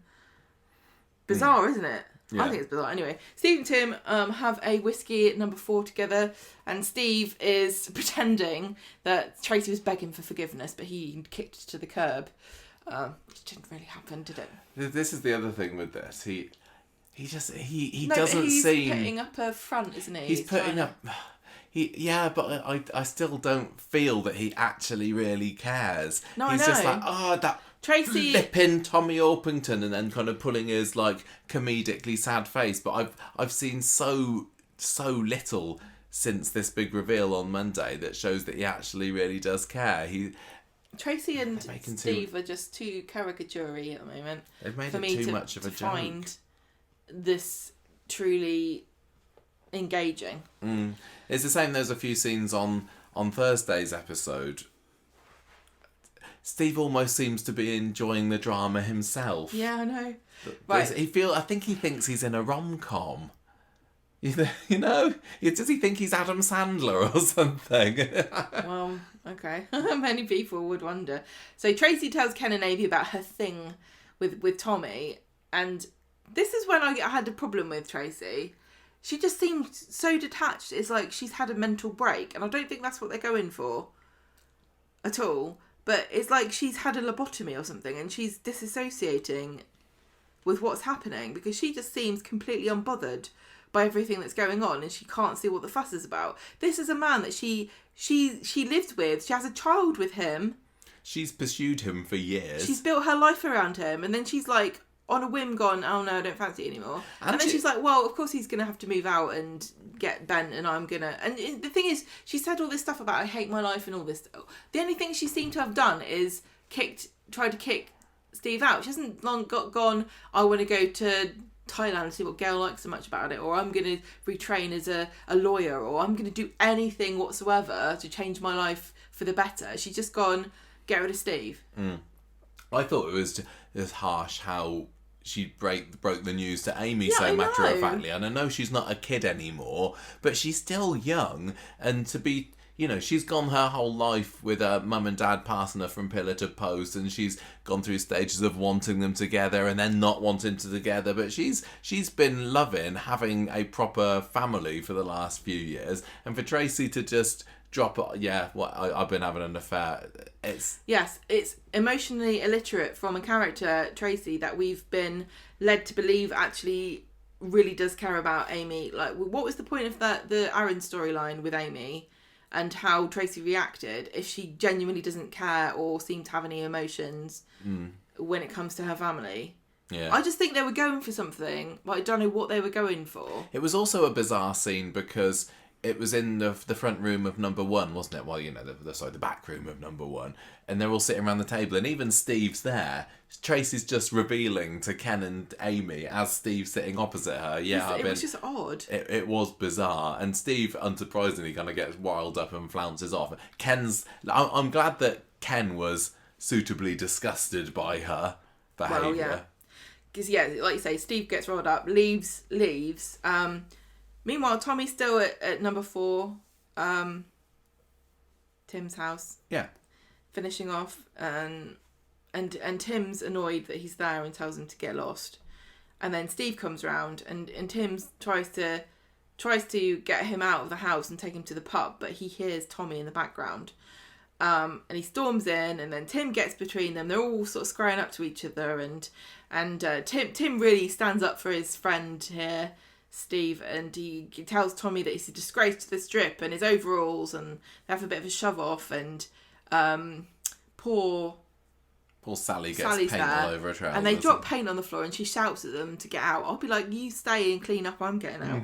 Bizarre, isn't it? Yeah. I think it's bizarre. Anyway, Steve and Tim have a whiskey at number 4 together, and Steve is pretending that Tracy was begging for forgiveness, but he kicked it to the curb. It didn't really happen, did it? This is the other thing with this. He doesn't he's seem. putting up a front, isn't he? He's putting up. But I still don't feel that he actually really cares. No, he's I know. just like, that Tracy flipping Tommy Orpington, and then kind of pulling his like comedically sad face. But I've seen so little since this big reveal on Monday that shows that he actually really does care. Tracy and Steve are just too caricature-y at the moment. They've made for it me too much of a joke. Find this truly engaging. It's the same. There's a few scenes on Thursday's episode. Steve almost seems to be enjoying the drama himself. Yeah, I know. Right. I think he thinks he's in a rom-com. You know? Does he think he's Adam Sandler or something? Well, okay. Many people would wonder. So Tracy tells Ken and Amy about her thing with Tommy, and this is when I had a problem with Tracy. She just seemed so detached. It's like she's had a mental break, and I don't think that's what they're going for at all. But it's like she's had a lobotomy or something, and she's disassociating with what's happening because she just seems completely unbothered by everything that's going on, and she can't see what the fuss is about. This is a man that she lives with. She has a child with him. She's pursued him for years. She's built her life around him, and then she's like, on a whim, gone, oh no, I don't fancy it anymore. And then she's like, well, of course he's going to have to move out and get bent, and I'm going to... And the thing is, she said all this stuff about I hate my life and all this. The only thing she seemed to have done is tried to kick Steve out. She hasn't gone, I want to go to Thailand and see what Gail likes so much about it, or I'm going to retrain as a lawyer, or I'm going to do anything whatsoever to change my life for the better. She's just gone, get rid of Steve. I thought it was harsh how she broke the news to Amy I matter-of-factly. And I know she's not a kid anymore, but she's still young, and to be... You know, she's gone her whole life with her mum and dad passing her from pillar to post, and she's gone through stages of wanting them together and then not wanting to together. But she's been loving having a proper family for the last few years. And for Tracy to just drop it, I've been having an affair. It's emotionally illiterate from a character, Tracy, that we've been led to believe actually really does care about Amy. Like, what was the point of the Aaron storyline with Amy? And how Tracy reacted if she genuinely doesn't care or seem to have any emotions when it comes to her family. Yeah. I just think they were going for something, but I don't know what they were going for. It was also a bizarre scene because it was in the front room of number 1, wasn't it? Well, you know, the back room of number 1. And they're all sitting around the table, and even Steve's there. Tracy's just revealing to Ken and Amy as Steve's sitting opposite her. Yeah, it was just odd. It was bizarre, and Steve, unsurprisingly, kind of gets wild up and flounces off. I'm glad that Ken was suitably disgusted by her behaviour. Well, yeah. Because, like you say, Steve gets rolled up, leaves. Meanwhile, Tommy's still at number 4, Tim's house. Yeah. Finishing off, and Tim's annoyed that he's there and tells him to get lost. And then Steve comes round, and Tim tries to get him out of the house and take him to the pub, but he hears Tommy in the background. And he storms in, and then Tim gets between them. They're all sort of squaring up to each other, and Tim really stands up for his friend here, Steve, and he tells Tommy that he's a disgrace to the strip and his overalls, and they have a bit of a shove off, and poor Sally gets Sally's paint there, all over her trousers. and they drop paint on the floor, and she shouts at them to get out. I'll be like, you stay and clean up, I'm getting out.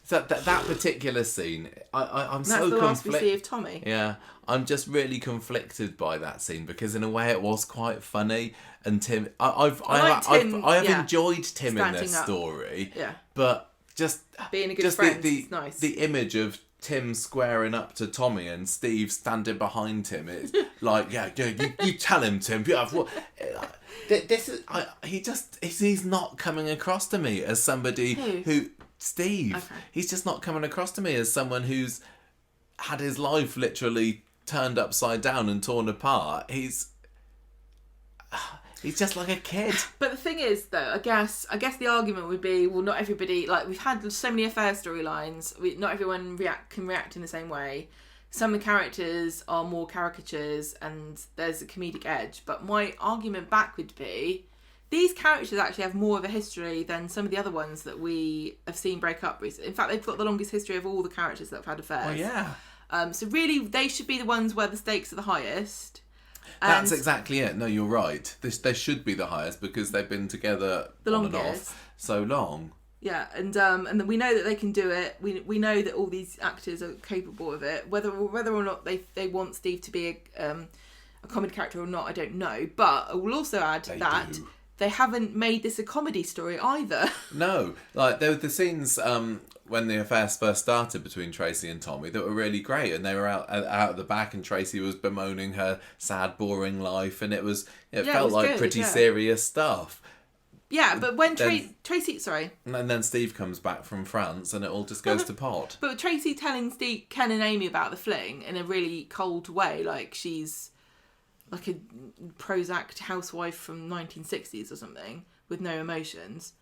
So that particular scene, I'm That's so the last we see conflicted. of Tommy. Yeah, I'm just really conflicted by that scene because in a way it was quite funny, and Tim, I've enjoyed Tim in this story. Yeah, but just being a good friend, the nice. The image of Tim squaring up to Tommy and Steve standing behind him. It's like, you tell him, Tim. This is he's not coming across to me as somebody who Steve. Okay. He's just not coming across to me as someone who's had his life literally turned upside down and torn apart. He's just like a kid. But the thing is, though, I guess the argument would be, well, not everybody, like, we've had so many affair storylines, not everyone can react in the same way. Some of the characters are more caricatures and there's a comedic edge. But my argument back would be, these characters actually have more of a history than some of the other ones that we have seen break up recently. In fact, they've got the longest history of all the characters that have had affairs. Oh, yeah. So really, they should be the ones where the stakes are the highest. That's exactly it. No, you're right. They should be the highest because they've been together the on longest. and off so long. Yeah, and we know that they can do it. We know that all these actors are capable of it. Whether or not they want Steve to be a comedy character or not, I don't know. But I will also add that they haven't made this a comedy story either. No, like there were the scenes when the affair first started between Tracy and Tommy that were really great, and they were out at the back, and Tracy was bemoaning her sad, boring life, and it felt like good, pretty serious stuff. Yeah, but when Tracy, sorry, and then Steve comes back from France, and it all just goes to pot. But Tracy telling Ken and Amy about the fling in a really cold way, like she's like a Prozac housewife from 1960s or something with no emotions.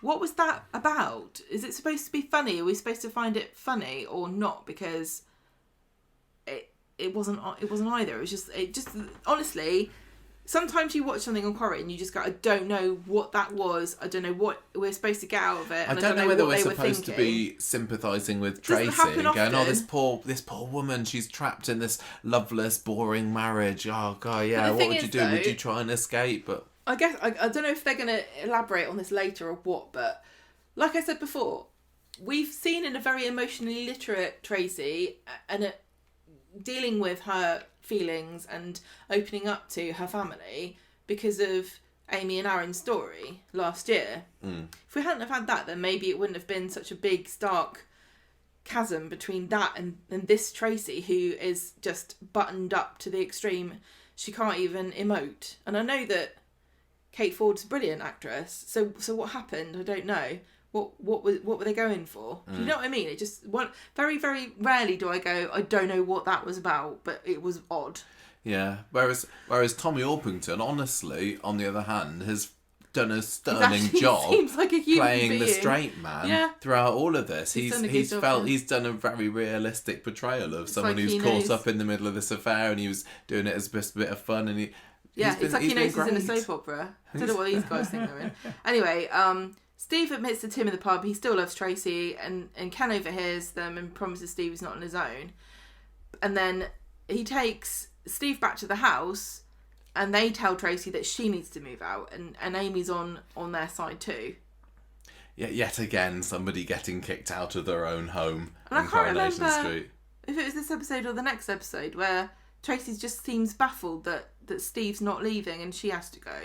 What was that about? Is it supposed to be funny? Are we supposed to find it funny or not? Because it wasn't either. It just honestly, sometimes you watch something on Coronation and you just go, I don't know what that was. I don't know what we're supposed to get out of it. And I don't know whether we're supposed to be sympathising with Tracy and going, oh, this poor woman, she's trapped in this loveless, boring marriage. Oh God, yeah. What would you do? Would you try and escape? But I guess I don't know if they're going to elaborate on this later or what. But like I said before, we've seen in a very emotionally literate Tracy and dealing with her feelings and opening up to her family because of Amy and Aaron's story last year. If we hadn't have had that, then maybe it wouldn't have been such a big, stark chasm between that and this Tracy, who is just buttoned up to the extreme. She can't even emote. And I know that Kate Ford's a brilliant actress, so what happened? I don't know. What were they going for? Do you know what I mean? It just very, very rarely do I go, I don't know what that was about, but it was odd. Yeah. Whereas Tommy Orpington, honestly, on the other hand, has done a sterling job seems like a human playing being. the straight man throughout all of this. He's done a very realistic portrayal of someone who's caught up in the middle of this affair, and he was doing it as just a bit of fun, and it's like he knows he's in a soap opera. I don't know what these guys think they're in. Anyway, Steve admits to Tim in the pub he still loves Tracy, and Ken overhears them and promises Steve he's not on his own. And then he takes Steve back to the house, and they tell Tracy that she needs to move out, and Amy's on their side too. Yeah, yet again, somebody getting kicked out of their own home in Coronation Street. If it was this episode or the next episode where Tracy just seems baffled that Steve's not leaving and she has to go.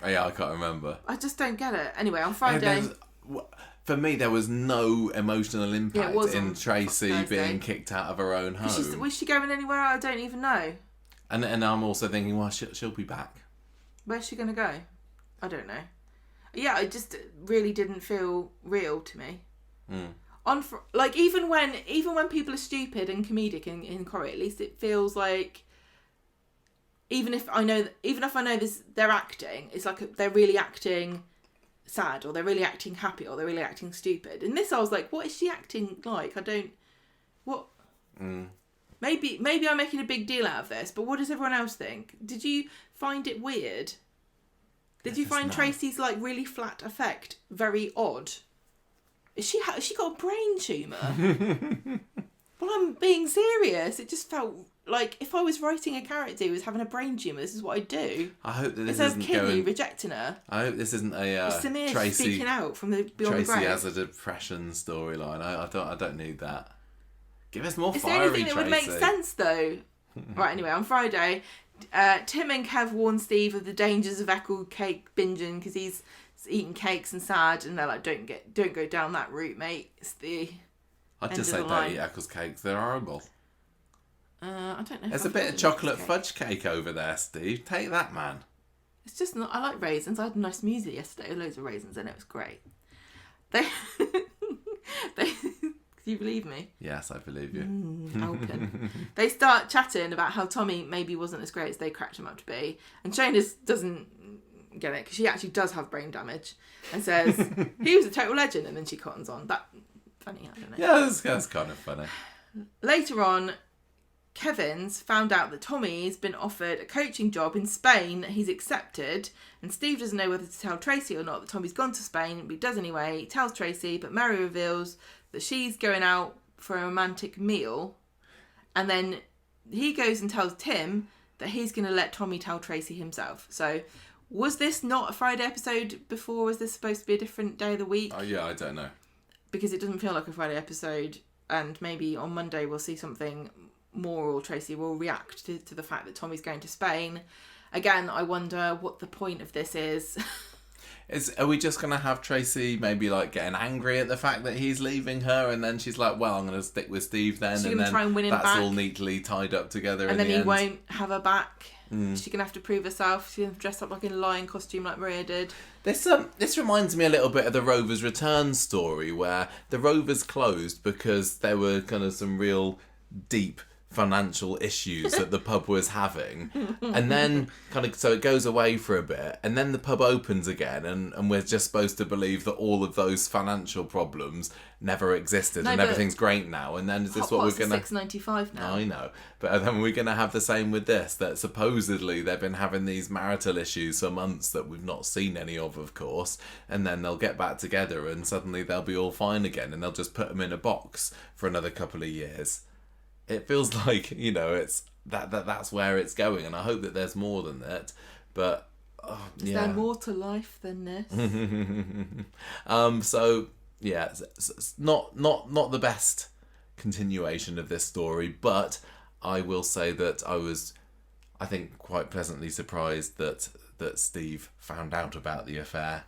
Yeah, I can't remember. I just don't get it. Anyway, on Friday... For me, there was no emotional impact in Tracy being kicked out of her own home. Was she going anywhere? I don't even know. And I'm also thinking, well, she'll be back. Where's she going to go? I don't know. Yeah, it just really didn't feel real to me. Even when people are stupid and comedic in Corrie, at least it feels like... Even if I know this, they're acting. It's like they're really acting sad, or they're really acting happy, or they're really acting stupid. In this, I was like, what is she acting like? I don't... What? maybe I'm making a big deal out of this, but what does everyone else think? Did you find it weird? Did you find Tracy's like really flat effect very odd? Has she got a brain tumour? Well, I'm being serious. It just felt like if I was writing a character who was having a brain tumour, this is what I'd do. I hope that this isn't isn't Kidney going... rejecting her. I hope this isn't a Samir Tracy speaking out from the beyond the Tracy grave. has a depression storyline. I don't need that. Give us more it's fiery the only thing that would make sense, though. Right, anyway, on Friday, Tim and Kev warn Steve of the dangers of Eccles cake binging because he's eating cakes and sad, and they're like, don't go down that route, mate. It's the I'd just say don't eat Eccles cakes. They're horrible. I don't know. There's a bit of chocolate fudge cake over there, Steve. Take that, man. It's just not. I like raisins. I had a nice muesli yesterday with loads of raisins in it. It was great. They. Do you believe me? Yes, I believe you. Open. They start chatting about how Tommy maybe wasn't as great as they cracked him up to be, and Shona doesn't get it because she actually does have brain damage, and says he was a total legend, and then she cottons on. That funny, I don't know. Yeah, that's kind of funny. Later on, Kevin's found out that Tommy's been offered a coaching job in Spain that he's accepted, and Steve doesn't know whether to tell Tracy or not that Tommy's gone to Spain, but he does anyway. He tells Tracy, but Mary reveals that she's going out for a romantic meal, and then he goes and tells Tim that he's going to let Tommy tell Tracy himself. So, was this not a Friday episode before? Was this supposed to be a different day of the week? Oh yeah, I don't know. Because it doesn't feel like a Friday episode, and maybe on Monday we'll see something more, or Tracy will react to the fact that Tommy's going to Spain. Again, I wonder what the point of this is. Are we just going to have Tracy maybe like getting angry at the fact that he's leaving her, and then she's like, well, I'm going to stick with Steve then, and then try and win him that's back. All neatly tied up together and in then the he end. won't have her back. She's going to have to prove herself. She's going to dress up like in a lion costume like Maria did. This reminds me a little bit of the Rovers return story, where the Rovers closed because there were kind of some real deep financial issues that the pub was having, and then so it goes away for a bit, and then the pub opens again, and we're just supposed to believe that all of those financial problems never existed, and everything's great now. And then is this what we're gonna $6.95 now? I know, but then we're gonna have the same with this, that supposedly they've been having these marital issues for months that we've not seen any of course, and then they'll get back together and suddenly they'll be all fine again, and they'll just put them in a box for another couple of years. It feels like, it's that's where it's going, and I hope that there's more than that. But is there more to life than this? So yeah, it's not the best continuation of this story, but I will say that I was, I think, quite pleasantly surprised that Steve found out about the affair,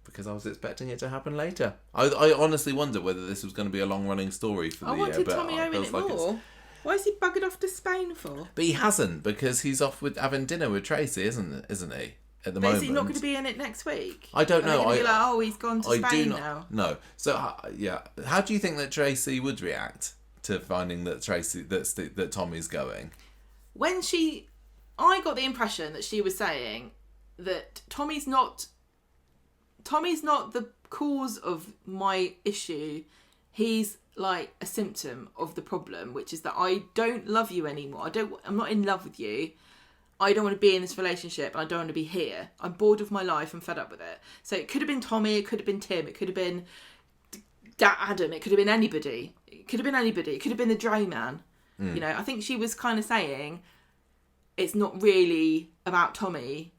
because I was expecting it to happen later. I honestly wonder whether this was going to be a long-running story for the year. I wanted Tommy owing it more. Why is he buggered off to Spain for? But he hasn't, because he's off with having dinner with Tracy, isn't he? At the moment. Is he not going to be in it next week? I don't know. He's gone to Spain now. No. So how do you think that Tracy would react to finding that that Tommy's going? I got the impression that she was saying that Tommy's not the cause of my issue. He's like a symptom of the problem, which is that I don't love you anymore. I'm not in love with you. I don't want to be in this relationship, and I don't want to be here. I'm bored of my life. I'm fed up with it. So it could have been Tommy. It could have been Tim. It could have been Adam. It could have been anybody. It could have been anybody. It could have been the dray man. I think she was kind of saying it's not really about Tommy.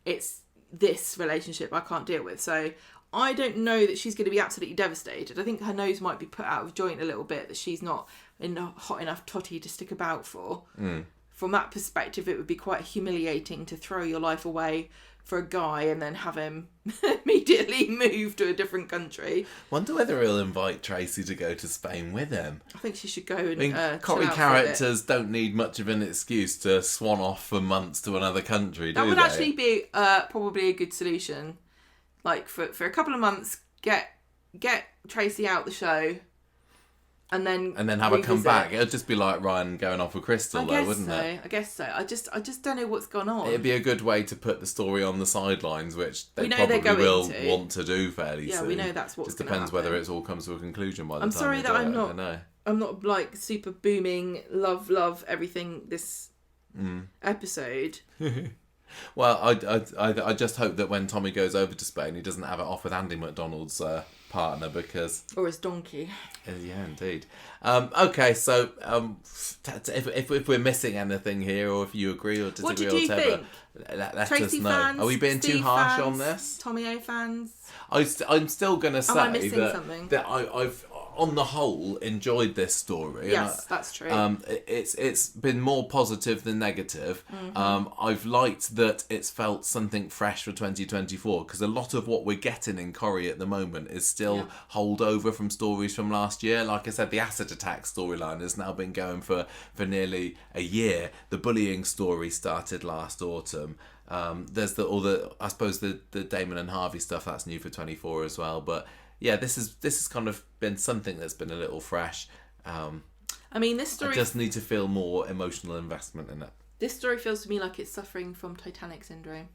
It's this relationship I can't deal with. So I don't know that she's going to be absolutely devastated. I think her nose might be put out of joint a little bit, that she's not in a hot enough totty to stick about for. From that perspective, it would be quite humiliating to throw your life away for a guy and then have him immediately move to a different country. Wonder whether he'll invite Tracy to go to Spain with him. I think she should go and Corrie characters don't need much of an excuse to swan off for months to another country, do they? That would actually be probably a good solution. Like, for a couple of months, get Tracy out the show, and then have her come revisit. back. It'll just be like Ryan going off with Crystal, though, wouldn't it? I guess so. I just don't know what's gone on. It'd be a good way to put the story on the sidelines, which they know probably they're going will to. want to do fairly soon. Yeah, we know that's what's just going depends to happen. whether it all comes to a conclusion by the I'm time sorry they that do I'm it. not- I don't know. I'm not like super booming love everything this episode. Well, I just hope that when Tommy goes over to Spain, he doesn't have it off with Andy McDonald's partner, because... Or his donkey. Yeah, indeed. Okay, so if we're missing anything here, or if you agree or disagree, What did or you whatever, think? let Tracy us know. fans, Are we being Steve too harsh fans, on this? Tommy O fans? I'm still going to say Am I missing something? that I've, on the whole, enjoyed this story. Yes, that's true. It's been more positive than negative. Mm-hmm. I've liked that it's felt something fresh for 2024, because a lot of what we're getting in Corrie at the moment is still holdover from stories from last year. Like I said, the acid attack storyline has now been going for nearly a year. The bullying story started last autumn. There's I suppose the Damon and Harvey stuff, that's new for 24 as well. But yeah, this has kind of been something that's been a little fresh. I mean, this story... I just need to feel more emotional investment in it. This story feels to me like it's suffering from Titanic syndrome.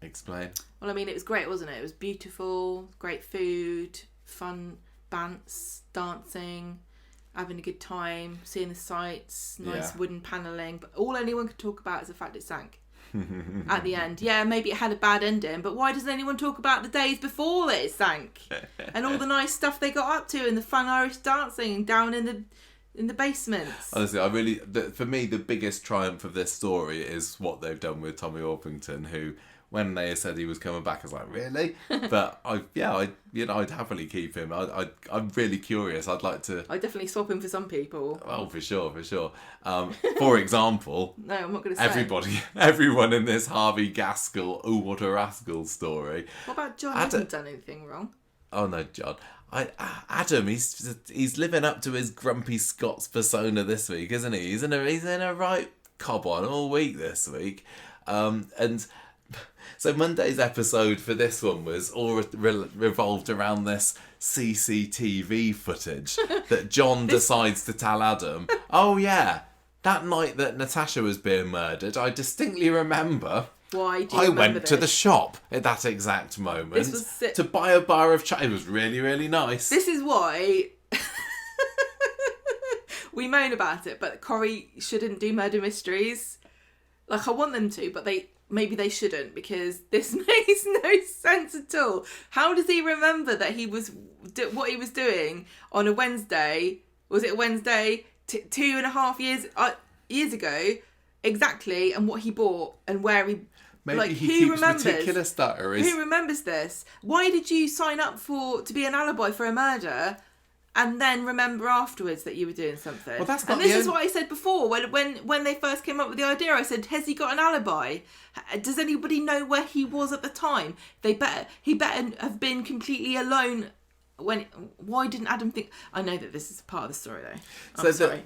Explain. Well, I mean, it was great, wasn't it? It was beautiful, great food, fun, bants, dancing, having a good time, seeing the sights, nice wooden panelling. But all anyone could talk about is the fact it sank. At the end. Yeah, maybe it had a bad ending, but why doesn't anyone talk about the days before that it sank? And all the nice stuff they got up to, and the fun Irish dancing down in the basements. Honestly, for me, the biggest triumph of this story is what they've done with Tommy Orpington, who, when they said he was coming back, I was like, really? But I'd happily keep him. I'm really curious. I'd like to. I'd definitely swap him for some people. Oh, for sure. For example, no, I'm not going to say. Everyone in this Harvey Gaskell, ooh, what a rascal story. What about John? He hasn't done anything wrong. Oh no, John. Adam, he's living up to his grumpy Scots persona this week, isn't he? He's in a right cob on all week this week, and so Monday's episode for this one was all revolved around this CCTV footage that John decides to tell Adam. Oh yeah, that night that Natasha was being murdered, I distinctly remember. Why do you remember went this? to the shop at that exact moment This was to buy a bar of chai. It was really, really nice. This is why we moan about it, but Corrie shouldn't do murder mysteries. Like, I want them to, but maybe they shouldn't, because this makes no sense at all. How does he remember that he was what he was doing on a Wednesday? Was it a Wednesday 2.5 years ago? Exactly, and what he bought and where he... Maybe he keeps meticulous data. Who remembers this? Why did you sign up to be an alibi for a murder and then remember afterwards that you were doing something? Well, that's not. And this is what I said before when they first came up with the idea. I said, "Has he got an alibi? Does anybody know where he was at the time? He better have been completely alone." Why didn't Adam think? I know that this is part of the story though. I'm sorry.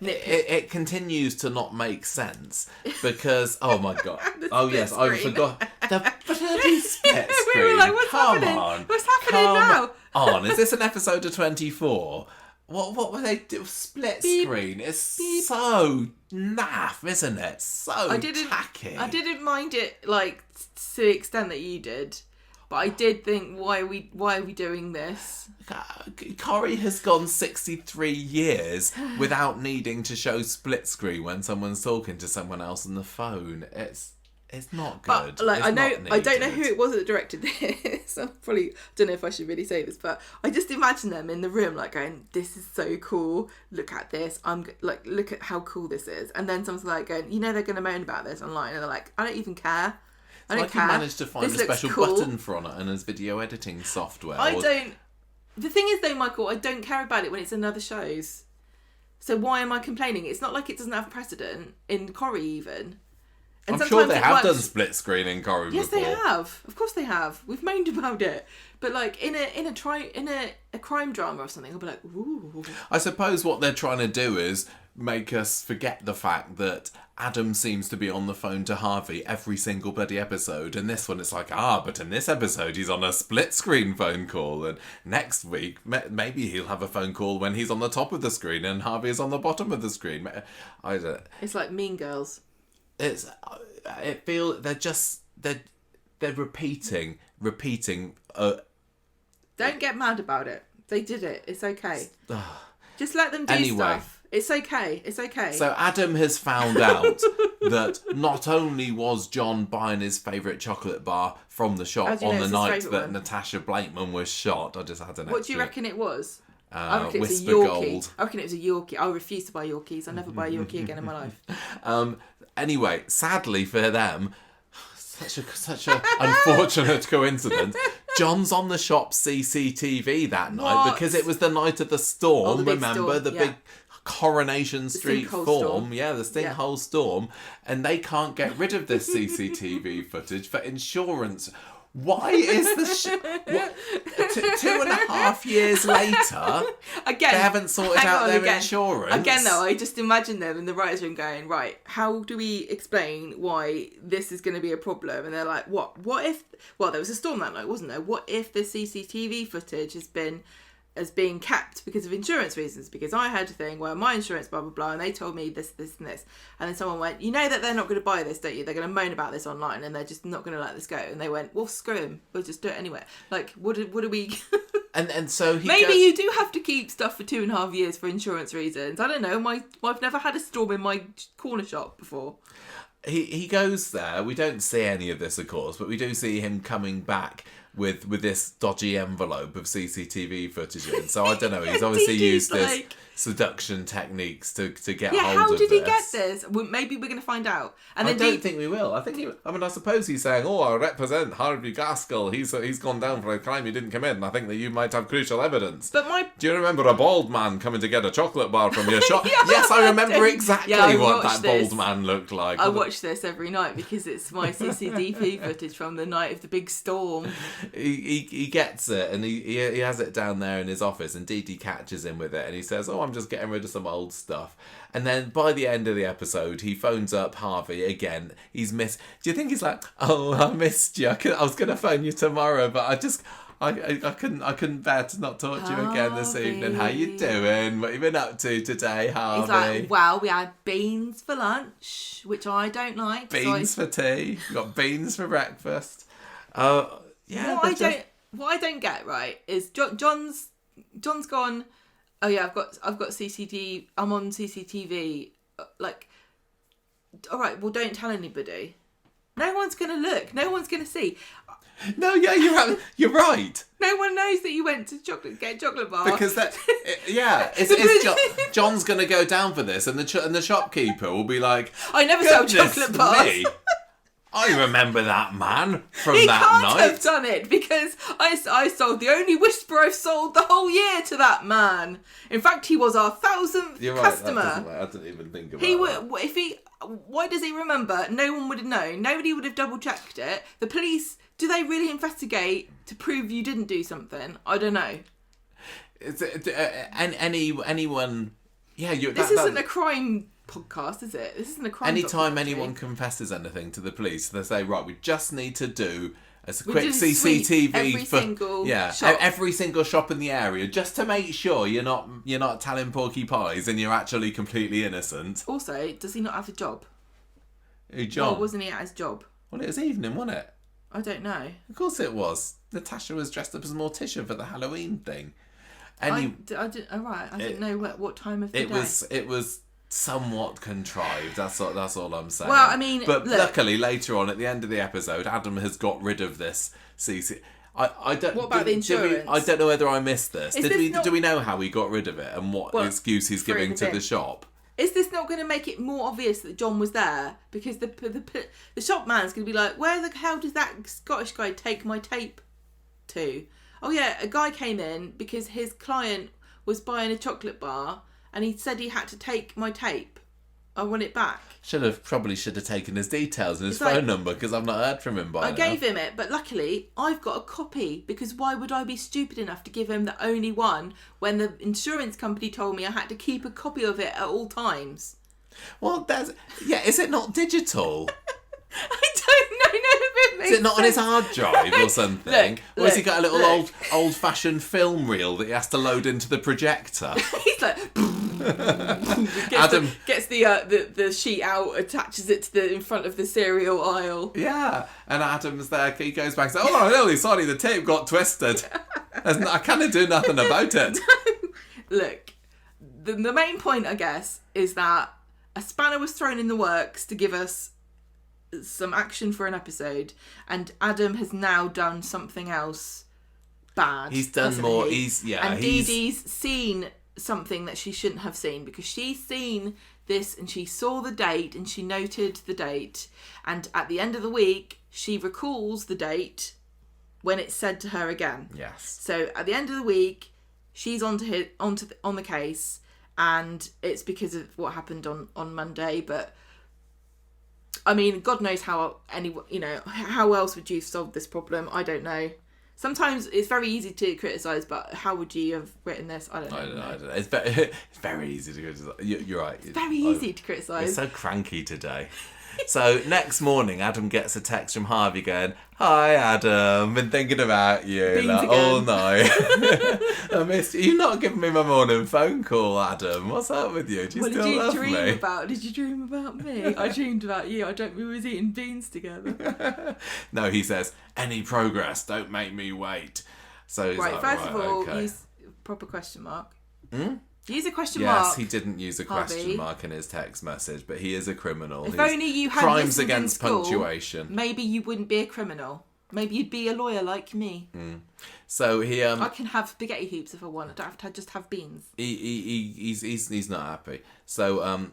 It continues to not make sense because oh my god! Oh yes, I forgot the bloody split screen. We were like, what's happening? What's happening now? On is this an episode of 24? What were they do? Split screen. It's so naff, isn't it? So tacky. I didn't mind it like to the extent that you did. But I did think, why are we doing this? Corrie has gone 63 years without needing to show split screen when someone's talking to someone else on the phone. It's not good. But, like, it's I don't know who it was that directed this. I probably don't know if I should really say this, but I just imagine them in the room like going, "This is so cool. Look at this. Look at how cool this is." And then someone's like going, "You know they're going to moan about this online," and they're like, "I don't even care. I don't care. He managed to find a special button for it in his video editing software. The thing is though, Michael, I don't care about it when it's in other shows. So why am I complaining? It's not like it doesn't have precedent in Corrie even. And I'm sure they have done split screen in Corrie before. Yes, they have. Of course they have. We've moaned about it. But like in a crime drama or something, I'll be like, ooh. I suppose what they're trying to do is make us forget the fact that Adam seems to be on the phone to Harvey every single bloody episode. And this one, it's like, but in this episode, he's on a split-screen phone call. And next week, maybe he'll have a phone call when he's on the top of the screen and Harvey is on the bottom of the screen. I don't. It's like Mean Girls. It feels they're repeating. Don't get mad about it. They did it. It's okay. Just let them do stuff. It's okay. It's okay. So Adam has found out that not only was John buying his favourite chocolate bar from the shop on the night that Natasha Blakeman was shot. I just had an. What do you reckon it was? I reckon it was a Yorkie. Gold. I reckon it was a Yorkie. I refuse to buy Yorkies. I'll never buy a Yorkie again in my life. Anyway, sadly for them, such a unfortunate coincidence. John's on the shop's CCTV that night because it was the night of the storm. Remember the big Coronation Street storm? Yeah, the sinkhole storm, and they can't get rid of this CCTV footage for insurance. Why is the 2.5 years later? Again, they haven't sorted out their insurance. Again, though, I just imagine them in the writers' room going, right, how do we explain why this is going to be a problem? And they're like, what if? Well, there was a storm that night, wasn't there? What if the CCTV footage has been kept because of insurance reasons? Because I had a thing where my insurance blah blah blah, and they told me this and this, and then someone went, you know that they're not going to buy this, don't you? They're going to moan about this online, and they're just not going to let this go. And they went, well, screw him, we'll just do it anyway. Like, what are we? and so you do have to keep stuff for 2.5 years for insurance reasons. I don't know. I've never had a storm in my corner shop before. He goes there. We don't see any of this, of course, but we do see him coming back with this dodgy envelope of CCTV footage in. So I don't know. He's obviously used this seduction techniques to get hold of this. Yeah, how did he get this? Well, maybe we're going to find out. And I don't think we will. I suppose he's saying, I represent Harvey Gaskell. He's gone down for a crime he didn't commit, and I think that you might have crucial evidence. But do you remember a bald man coming to get a chocolate bar from your shop? Yes, I remember exactly what that bald man looked like. I watch this every night because it's my CCTV footage from the night of the big storm. He gets it, and he has it down there in his office, and Dee-Dee catches him with it, and he says, I'm just getting rid of some old stuff. And then by the end of the episode, he phones up Harvey again. He's missed. Do you think he's like, I missed you. I was going to phone you tomorrow, but I couldn't bear to not talk to you again this evening. How you doing? What have you been up to today, Harvey? He's like, well, we had beans for lunch, which I don't like. Beans for tea. We got beans for breakfast. Yeah. What I don't get, right, is John's gone, oh yeah, I've got CCTV, I'm on CCTV, like, all right, well, don't tell anybody. No one's going to look. No one's going to see. No, yeah, you're right. No one knows that you went to get a chocolate bar. Because John's going to go down for this, and the shopkeeper will be like, I never sell chocolate bars. Me. I remember that man from he that can't night. have done it because I sold the only whisper I've sold the whole year to that man. In fact, he was our 1,000th customer. I didn't even think about that. Why does he remember? No one would have known. Nobody would have double checked it. The police, do they really investigate to prove you didn't do something? I don't know. Anyone? Yeah, this isn't a crime podcast, is it? This isn't a crime. Anytime anyone confesses anything to the police, they say, right, we just need to do a quick CCTV every single shop in the area, just to make sure you're not telling porky pies and you're actually completely innocent. Also, does he not have a job? Who, John? Well, wasn't he at his job? Well, it was evening, wasn't it? I don't know. Of course it was. Natasha was dressed up as Morticia for the Halloween thing. I didn't know what time of the day. It was somewhat contrived. That's all I'm saying. Well, I mean, but luckily later on at the end of the episode, Adam has got rid of this CC. I don't. What about the insurance? I don't know whether I missed this. Do we know how he got rid of it and what excuse he's giving to the shop? Is this not going to make it more obvious that John was there? Because the shop man's going to be like, where the hell does that Scottish guy take my tape to? Oh yeah, a guy came in because his client was buying a chocolate bar and he said he had to take my tape. I want it back. Probably should have taken his details and his It's phone number, because I've not heard from him by I now. gave him it, but luckily I've got a copy, because why would I be stupid enough to give him the only one when the insurance company told me I had to keep a copy of it at all times? Well, is it not digital? I don't know, none of it makes Is it not on his sense. hard drive or something? Or has he got a little look. old-fashioned film reel that he has to load into the projector? He's like... gets the sheet out, attaches it to in front of the cereal aisle. Yeah, and Adam's there. He goes back and says, "Oh, I'm really sorry, the tape got twisted. I can't do nothing about it." Look, the main point, I guess, is that a spanner was thrown in the works to give us some action for an episode, and Adam has now done something else bad. He's done more. And Dee-Dee's seen something that she shouldn't have seen, because she's seen this and she saw the date and she noted the date, and at the end of the week she recalls the date when it's said to her again. Yes. So at the end of the week she's on the case, and it's because of what happened on Monday. But I mean, God knows how how else would you solve this problem? I don't know. Sometimes it's very easy to criticise, but how would you have written this? I don't know. It's very easy to criticise. You're right. It's very easy to criticise. It's so cranky today. So next morning, Adam gets a text from Harvey going, "Hi Adam, been thinking about you all night. I missed you. You've not given me my morning phone call, Adam. What's up with you? Do you still love me?" Did you dream about me? I dreamed about you. We was eating beans together. No, he says, "Any progress? Don't make me wait." So he's like, first of all, okay. use proper question mark. Hmm? Use a question mark. Yes, he didn't use a question Harvey. mark in his text message, but he is a criminal. If only you had crimes listened in against school, punctuation. maybe you wouldn't be a criminal. Maybe you'd be a lawyer like me. So he I can have spaghetti hoops if I want. I don't have to just have beans. He's not happy. So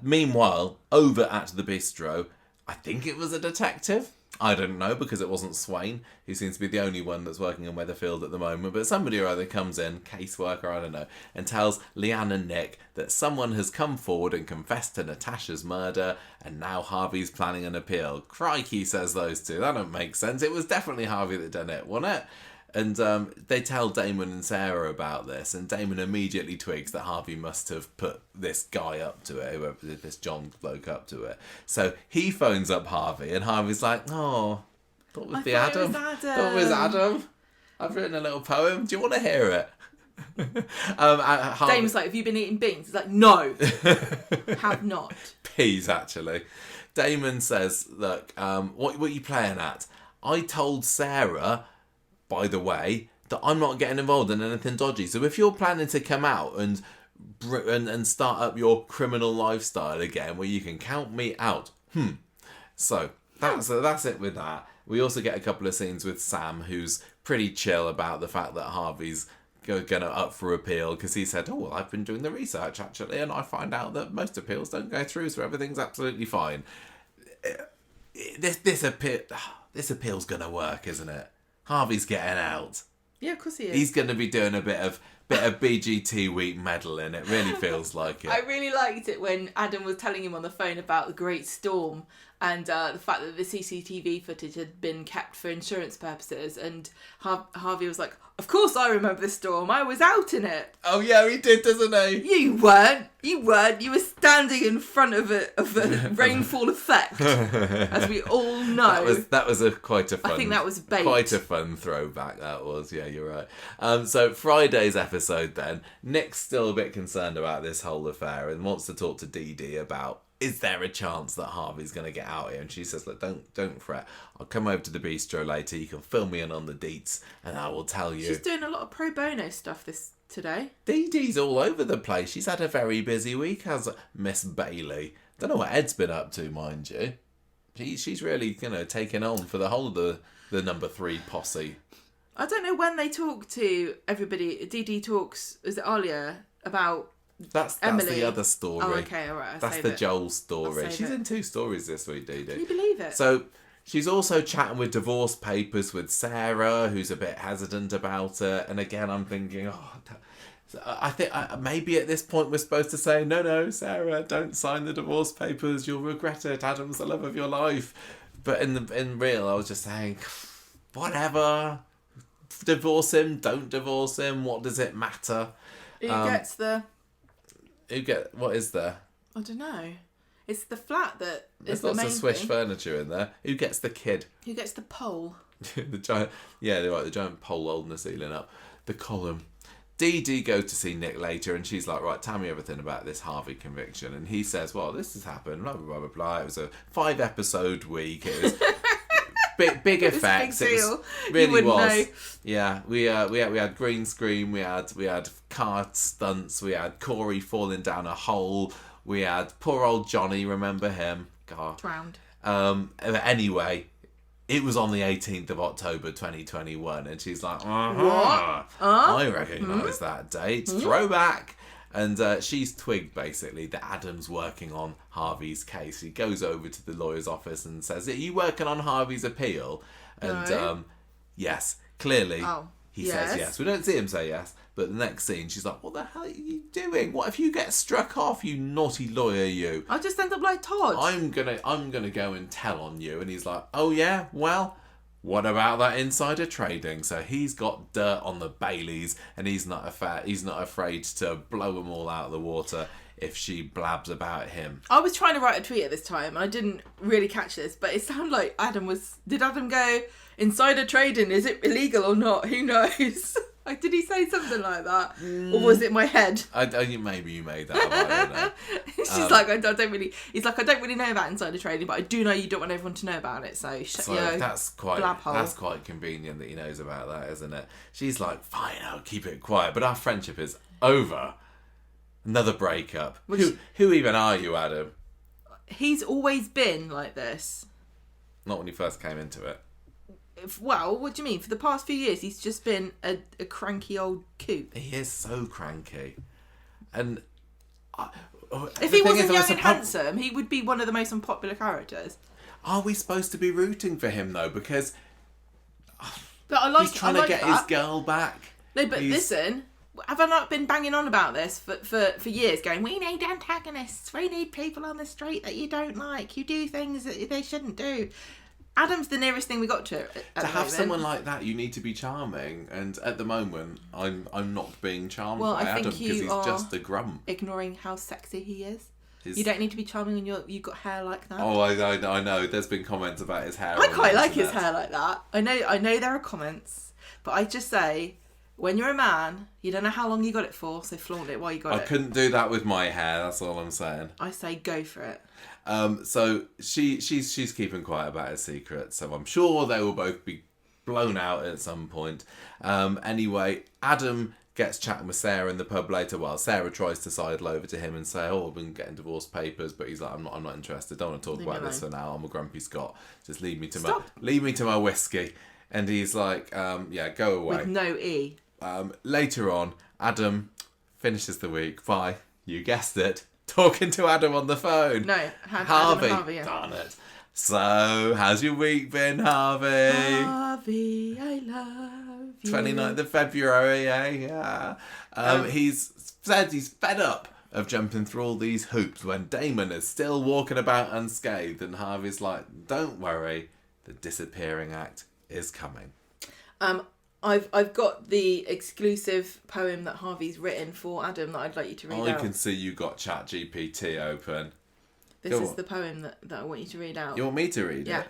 meanwhile, over at the bistro, I think it was a detective. I don't know, because it wasn't Swain, who seems to be the only one that's working in Weatherfield at the moment, but somebody or other comes in, caseworker, I don't know, and tells Leanne and Nick that someone has come forward and confessed to Natasha's murder, and now Harvey's planning an appeal. Crikey, says those two. That don't make sense. It was definitely Harvey that done it, wasn't it? And they tell Damon and Sarah about this, and Damon immediately twigs that Harvey must have put this guy up to it, whoever this John bloke up to it. So he phones up Harvey, and Harvey's like, "Oh, thought it was Adam. Thought it was Adam. I've written a little poem. Do you want to hear it?" Damon's like, "Have you been eating beans?" He's like, "No, have not." Peas, actually. Damon says, "Look, what are you playing at? I told Sarah, by the way, that I'm not getting involved in anything dodgy. So if you're planning to come out and start up your criminal lifestyle again, well, you can count me out." So that's it with that. We also get a couple of scenes with Sam, who's pretty chill about the fact that Harvey's going to up for appeal, because he said, "Oh, well, I've been doing the research actually, and I find out that most appeals don't go through, so everything's absolutely fine." This appeal's going to work, isn't it? Harvey's getting out. Yeah, of course he is. He's going to be doing a bit of BGT week meddling. It really feels like it. I really liked it when Adam was telling him on the phone about the Great Storm and the fact that the CCTV footage had been kept for insurance purposes, and Harvey was like, "Of course I remember the storm. I was out in it." Oh yeah, he did, doesn't he? You weren't. You were standing in front of a rainfall effect, as we all know. That was quite a fun. I think that was bait. Quite a fun throwback. That was. Yeah, you're right. So Friday's episode then. Nick's still a bit concerned about this whole affair and wants to talk to Dee-Dee about, is there a chance that Harvey's going to get out here? And she says, "Look, don't fret. I'll come over to the bistro later. You can fill me in on the deets, and I will tell you." She's doing a lot of pro bono stuff today. Dee-Dee's all over the place. She's had a very busy week, has Miss Bailey. Don't know what Ed's been up to, mind you. She's really, taken on for the whole of the number 3 posse. I don't know when they talk to everybody. Dee-Dee talks, is it Alia, about That's Emily. the other story. Oh, okay, all right. That's the Joel story. She's in 2 stories this week, Dee-Dee. Can you believe it? So she's also chatting with divorce papers with Sarah, who's a bit hesitant about it. And again, I'm thinking, I think maybe at this point we're supposed to say, no, Sarah, don't sign the divorce papers. You'll regret it. Adam's the love of your life. But in real, I was just saying, whatever. Divorce him, don't divorce him. What does it matter? What is there? I don't know. It's the flat that There's is the main lots of Swiss thing. furniture in there. Who gets the kid? Who gets the pole? The giant, the giant pole holding the ceiling up. The column. Dee-Dee goes to see Nick later, and she's like, right, tell me everything about this Harvey conviction. And he says, well, this has happened, blah, blah, blah, blah, blah. It was a 5-episode week. It was big effects. It was It a big deal. was, really You wouldn't was. know. Yeah, we had green screen, we had car stunts, we had Corey falling down a hole, we had poor old Johnny, remember him? God. Drowned. Anyway, it was on the 18th of October 2021, and she's like, What? I recognise that date. Throwback. And she's twigged, basically, that Adam's working on Harvey's case. He goes over to the lawyer's office and says, are you working on Harvey's appeal? And No. yes, clearly, he yes. says yes. We don't see him say yes, but the next scene, she's like, what the hell are you doing? What if you get struck off, you naughty lawyer, you? I just end up like Todd. I'm gonna go and tell on you. And he's like, oh yeah, well, what about that insider trading? So he's got dirt on the Baileys, and he's not afraid to blow them all out of the water if she blabs about him. I was trying to write a tweet at this time, and I didn't really catch this, but it sounded like Did Adam go, insider trading, is it illegal or not? Who knows? Like, did he say something like that? Or was it my head? Maybe you made that up, I don't know. She's like, I don't really know about insider trading, but I do know you don't want everyone to know about it, so that's quite convenient that he knows about that, isn't it? She's like, fine, I'll keep it quiet, but our friendship is over. Another breakup. Who even are you, Adam? He's always been like this. Not when you first came into it. Well, what do you mean? For the past few years, he's just been a cranky old coot. He is so cranky. And if he wasn't young and handsome, he would be one of the most unpopular characters. Are we supposed to be rooting for him, though? Because he's trying to get his girl back. No, but listen, have I not been banging on about this for years, going, we need antagonists, we need people on the street that you don't like, you do things that they shouldn't do. Adam's the nearest thing we got to it. To have someone like that, you need to be charming, and at the moment, I'm not being charmed by Adam because he's just a grump. Ignoring how sexy he is. You don't need to be charming when you've got hair like that. Oh, I know. There's been comments about his hair. I quite like his hair like that. I know there are comments, but I just say, when you're a man, you don't know how long you got it for, so flaunt it while you got it. I couldn't do that with my hair. That's all I'm saying. I say go for it. So she's keeping quiet about her secret, so I'm sure they will both be blown out at some point. Anyway, Adam gets chatting with Sarah in the pub later while Sarah tries to sidle over to him and say, oh, I've been getting divorce papers, but he's like, I'm not interested, don't want to talk about this for now, I'm a grumpy Scot, just leave me to my whiskey. And he's like, go away. With no E. Later on, Adam finishes the week by, you guessed it, talking to Adam on the phone. No, Harvey. Adam and Harvey, yeah. Darn it. So, how's your week been, Harvey? Harvey, I love you. 29th of February, yeah. He's said he's fed up of jumping through all these hoops when Damon is still walking about unscathed, and Harvey's like, don't worry, the disappearing act is coming. I've got the exclusive poem that Harvey's written for Adam that I'd like you to read out. I can see you got ChatGPT open. This is the poem that I want you to read out. You want me to read it?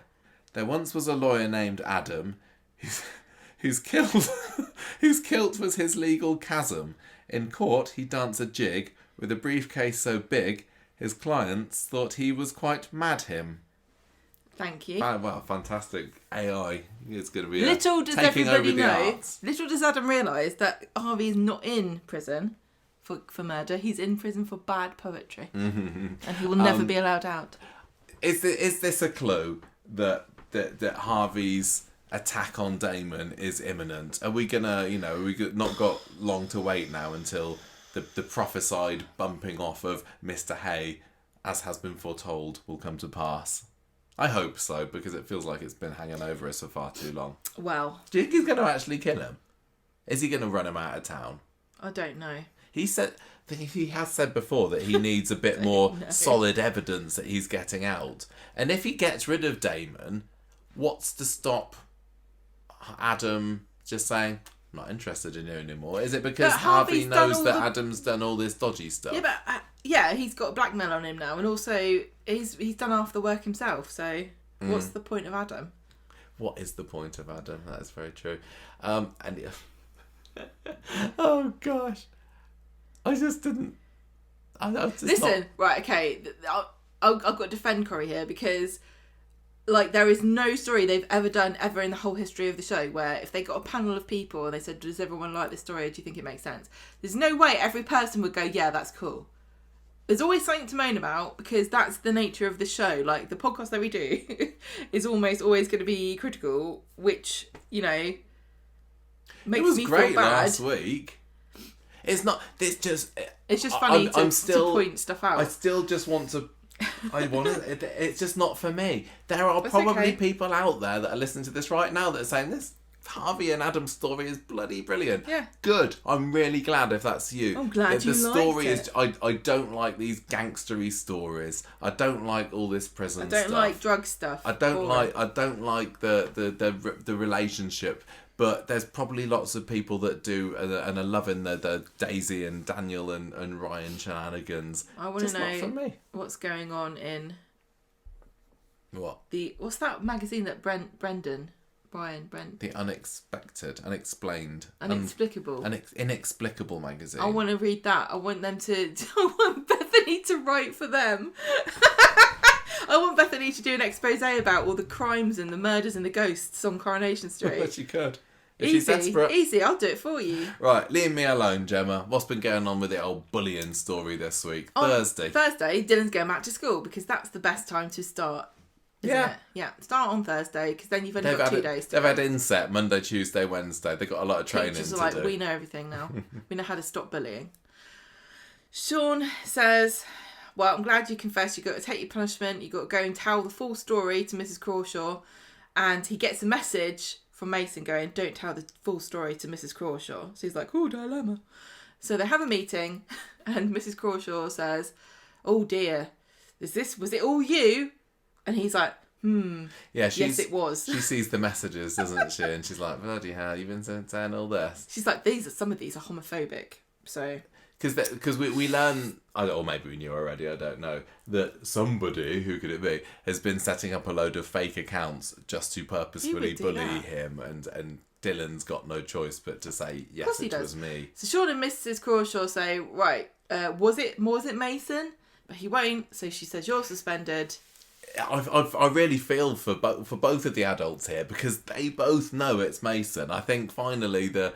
There once was a lawyer named Adam, whose kilt was his legal chasm. In court, he danced a jig with a briefcase so big, his clients thought he was quite mad him. Thank you. Well, fantastic AI. It's going to be little does taking everybody over the know. arts. Little does Adam realise that Harvey is not in prison for murder. He's in prison for bad poetry, and he will never be allowed out. Is this a clue that Harvey's attack on Damon is imminent? Are we gonna, we not got long to wait now until the prophesied bumping off of Mr. Hay, as has been foretold, will come to pass? I hope so, because it feels like it's been hanging over us for far too long. Well, do you think he's going to actually kill him? Is he going to run him out of town? I don't know. He has said before that he needs a bit more solid evidence that he's getting out. And if he gets rid of Damon, what's to stop Adam just saying, I'm not interested in you anymore? Is it because Harvey knows that Adam's done all this dodgy stuff? Yeah, but he's got blackmail on him now, and also he's done half the work himself. So what's the point of Adam? What is the point of Adam? That's very true. Oh gosh, I just didn't. Listen, right? Okay, I've got to defend Corey here because, like, there is no story they've ever done in the whole history of the show where if they got a panel of people and they said, "Does everyone like this story? Or do you think it makes sense?" There's no way every person would go, "Yeah, that's cool." There's always something to moan about because that's the nature of the show. Like, the podcast that we do is almost always going to be critical, which, you know, makes me feel bad. It was great last week. It's not. It's just funny to point stuff out. I still just want to. It's just not for me. There are probably people out there that are listening to this right now that are saying this Harvey and Adam story is bloody brilliant. Yeah. Good. I'm really glad if that's you. I'm glad the you story liked it. I don't like these gangstery stories. I don't like all this prison stuff. I don't like drug stuff. I don't like the relationship. But there's probably lots of people that do and are loving the Daisy and Daniel and Ryan shenanigans. I want to know what's going on in what's that magazine that Brian The Unexpected, Unexplained, Inexplicable, Inexplicable magazine. I want to read that. I want Bethany to write for them. I want Bethany to do an expose about all the crimes and the murders and the ghosts on Coronation Street. But she could. If she's desperate. Easy, I'll do it for you. Right, leave me alone, Gemma. What's been going on with the old bullying story this week? Thursday, Dylan's going back to school because that's the best time to start. Isn't it? Yeah. Start on Thursday because then you've only got 2 days. They've had inset Monday, Tuesday, Wednesday. They've got a lot of training Teachers to are like, do. we know everything now. We know how to stop bullying. Sean says, well, I'm glad you confessed. You've got to take your punishment. You've got to go and tell the full story to Mrs. Crawshaw. And he gets a message from Mason going, don't tell the full story to Mrs. Crawshaw. So he's like, oh, dilemma. So they have a meeting and Mrs. Crawshaw says, oh dear, was it all you? And he's like, yeah, yes, it was. She sees the messages, doesn't she? And she's like, bloody hell, you've been saying all this. She's like, some of these are homophobic. So... Because we learn, or maybe we knew already, I don't know, that somebody, who could it be, has been setting up a load of fake accounts just to purposefully bully him, and Dylan's got no choice but to say, yes, it was me. So Sean and Mrs. Crawshaw say, right, was it Mason? But he won't, so she says, you're suspended. I really feel for both of the adults here, because they both know it's Mason. I think finally the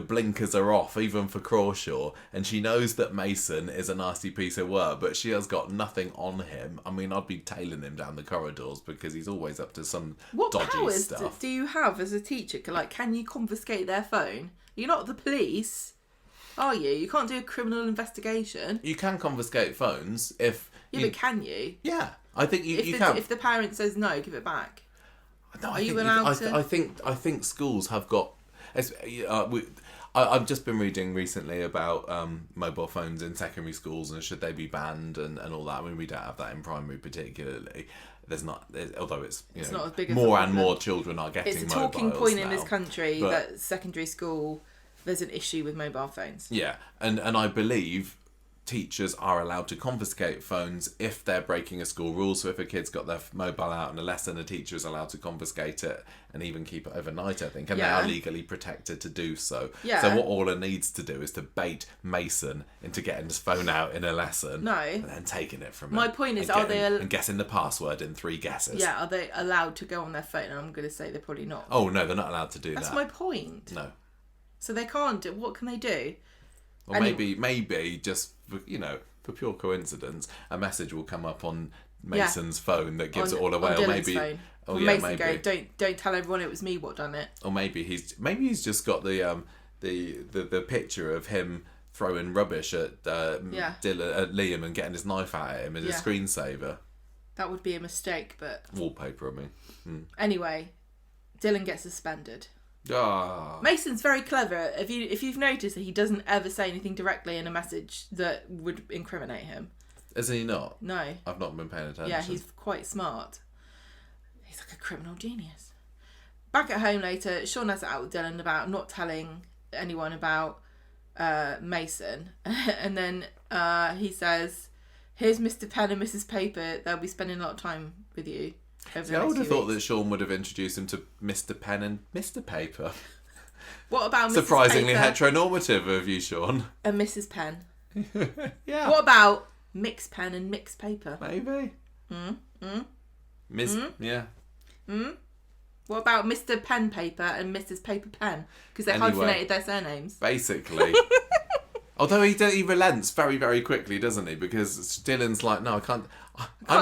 blinkers are off, even for Crawshaw, and she knows that Mason is a nasty piece of work, but she has got nothing on him. I mean, I'd be tailing him down the corridors because he's always up to some dodgy stuff. What powers do you have as a teacher? Like, can you confiscate their phone? You're not the police, are you? You can't do a criminal investigation. You can confiscate phones if... but can you? Yeah, I think you can. If the parent says no, give it back. No, I think schools have got... I've just been reading recently about mobile phones in secondary schools and should they be banned and all that. I mean, we don't have that in primary particularly. Although it's not as big as more and more children are getting mobiles. It's a talking point now, in this country that secondary school, there's an issue with mobile phones. Yeah, and I believe teachers are allowed to confiscate phones if they're breaking a school rule. So if a kid's got their mobile out in a lesson, a teacher is allowed to confiscate it and even keep it overnight, I think. And they are legally protected to do so. Yeah. So what Orla needs to do is to bait Mason into getting his phone out in a lesson. No. And then taking it from him. My point is, and guessing the password in 3 guesses. Yeah, are they allowed to go on their phone? And I'm going to say they're probably not. Oh, no, they're not allowed to do that. That's my point. No. So they can't do... What can they do? Or maybe just, for pure coincidence, a message will come up on Mason's phone that gives it all away. Or maybe phone. Oh, yeah, Mason maybe. Don't tell everyone it was me what done it. Or maybe he's just got the picture of him throwing rubbish at Liam and getting his knife out at him as a screensaver. That would be a mistake, but wallpaper. I mean, Anyway, Dylan gets suspended. Ah. Mason's very clever. If you've noticed that he doesn't ever say anything directly in a message that would incriminate him. Is he not? No. I've not been paying attention. Yeah, he's quite smart. He's like a criminal genius. Back at home later, Sean has it out with Dylan about not telling anyone about Mason. And then he says, here's Mr. Pen and Mrs. Paper. They'll be spending a lot of time with you. See, I would have thought that Sean would have introduced him to Mr. Pen and Mr. Paper. What about Mrs. Surprisingly Paper heteronormative of you, Sean. and Mrs. Pen? Yeah. What about Mixed Pen and Mixed Paper? Maybe. Yeah. What about Mr. Pen Paper and Mrs. Paper Pen? Because they Anyway. hyphenated their surnames. Basically. Although he relents very, very quickly, doesn't he? Because Dylan's like, no, I can't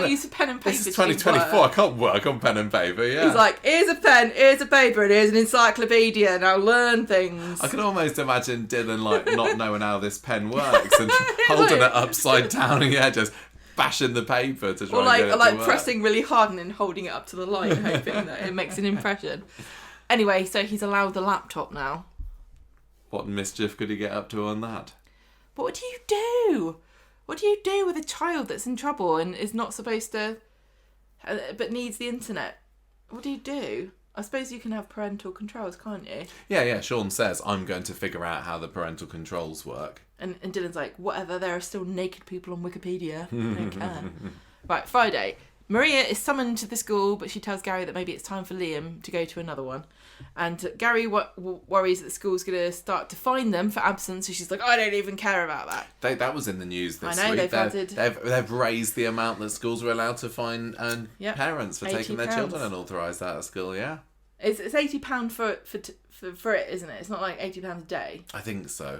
Use a pen and paper. This is 2024. I can't work on pen and paper. Yeah. He's like, here's a pen, here's a paper, and here's an encyclopedia. Now learn things. I can almost imagine Dylan like not knowing how this pen works and holding it upside down and just bashing the paper to try or and get it to work. pressing really hard and then holding it up to the light, hoping that it makes an impression. Anyway, so he's allowed the laptop now. What mischief could he get up to on that? But what do you do? What do you do with a child that's in trouble and is not supposed to, but needs the internet? What do you do? I suppose you can have parental controls, can't you? Yeah. Sean says, I'm going to figure out how the parental controls work. And Dylan's like, whatever, there are still naked people on Wikipedia. I don't care. Right, Friday. Maria is summoned to the school, but she tells Gary that maybe it's time for Liam to go to another one. And Gary worries that the school's going to start to fine them for absence, so she's like, I don't even care about that. That was in the news this I know, week. they've raised the amount that schools were allowed to fine parents for taking their £80. children unauthorised out of school, yeah? It's £80 for it, isn't it? It's not like £80 a day. I think so.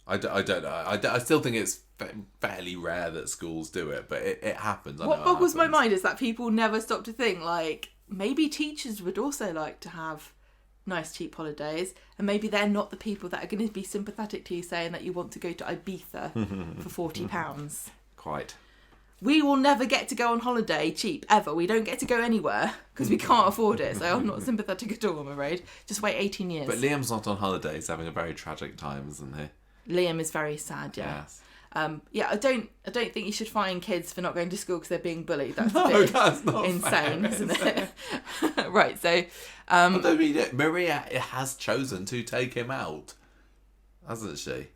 I don't know. I still think it's fairly rare that schools do it, but it happens. What boggles my mind is that people never stop to think, like, maybe teachers would also like to have nice cheap holidays, and maybe they're not the people that are going to be sympathetic to you saying that you want to go to Ibiza for £40. Quite. We will never get to go on holiday cheap, ever. We don't get to go anywhere because we can't afford it, so I'm not sympathetic at all, I'm afraid. Just wait 18 years. But Liam's not on holiday. He's having a very tragic time, isn't he? Liam is very sad, yeah. Yes. I don't think you should fine kids for not going to school because they're being bullied. That's that's not insane, fair, isn't it? Right, so although Maria has chosen to take him out, hasn't she?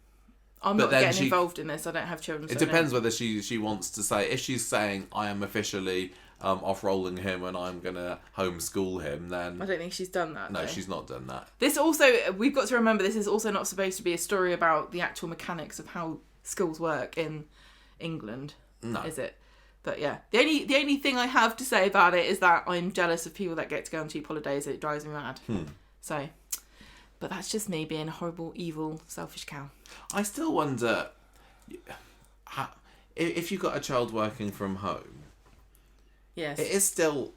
I'm not getting involved in this. I don't have children. It depends whether she wants to say, if she's saying I am officially off-rolling him and I'm going to homeschool him, then... I don't think she's done that. No, she's not done that. This also, we've got to remember, this is also not supposed to be a story about the actual mechanics of how schools work in England, is it? But yeah, the only thing I have to say about it is that I'm jealous of people that get to go on cheap holidays. It drives me mad. So, but that's just me being a horrible, evil, selfish cow. I still wonder, if you've got a child working from home, yes, it is still...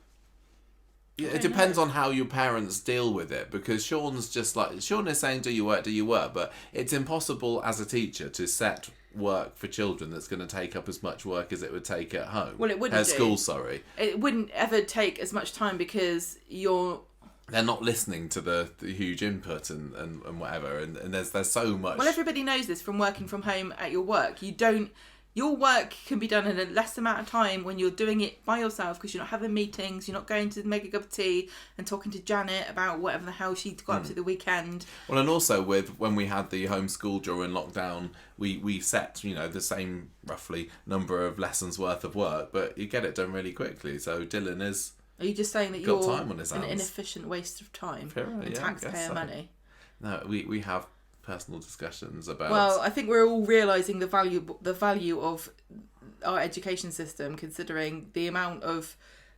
It depends on how your parents deal with it, because Sean is saying, do you work? But it's impossible as a teacher to set work for children that's going to take up as much work as it would take at home. Well, it wouldn't at school, sorry. It wouldn't ever take as much time because they're not listening to the huge input and whatever, and there's so much. Well, everybody knows this from working from home at your work. Your work can be done in a less amount of time when you're doing it by yourself because you're not having meetings, you're not going to make a cup of tea and talking to Janet about whatever the hell she got up to the weekend. Well, and also when we had the homeschool during lockdown, we set, the same roughly number of lessons worth of work, but you get it done really quickly. So Dylan is... Are you just saying that you're time on his hands. An inefficient waste of time and taxpayer money? No, we have personal discussions about... Well, I think we're all realising the value of our education system, considering the amount of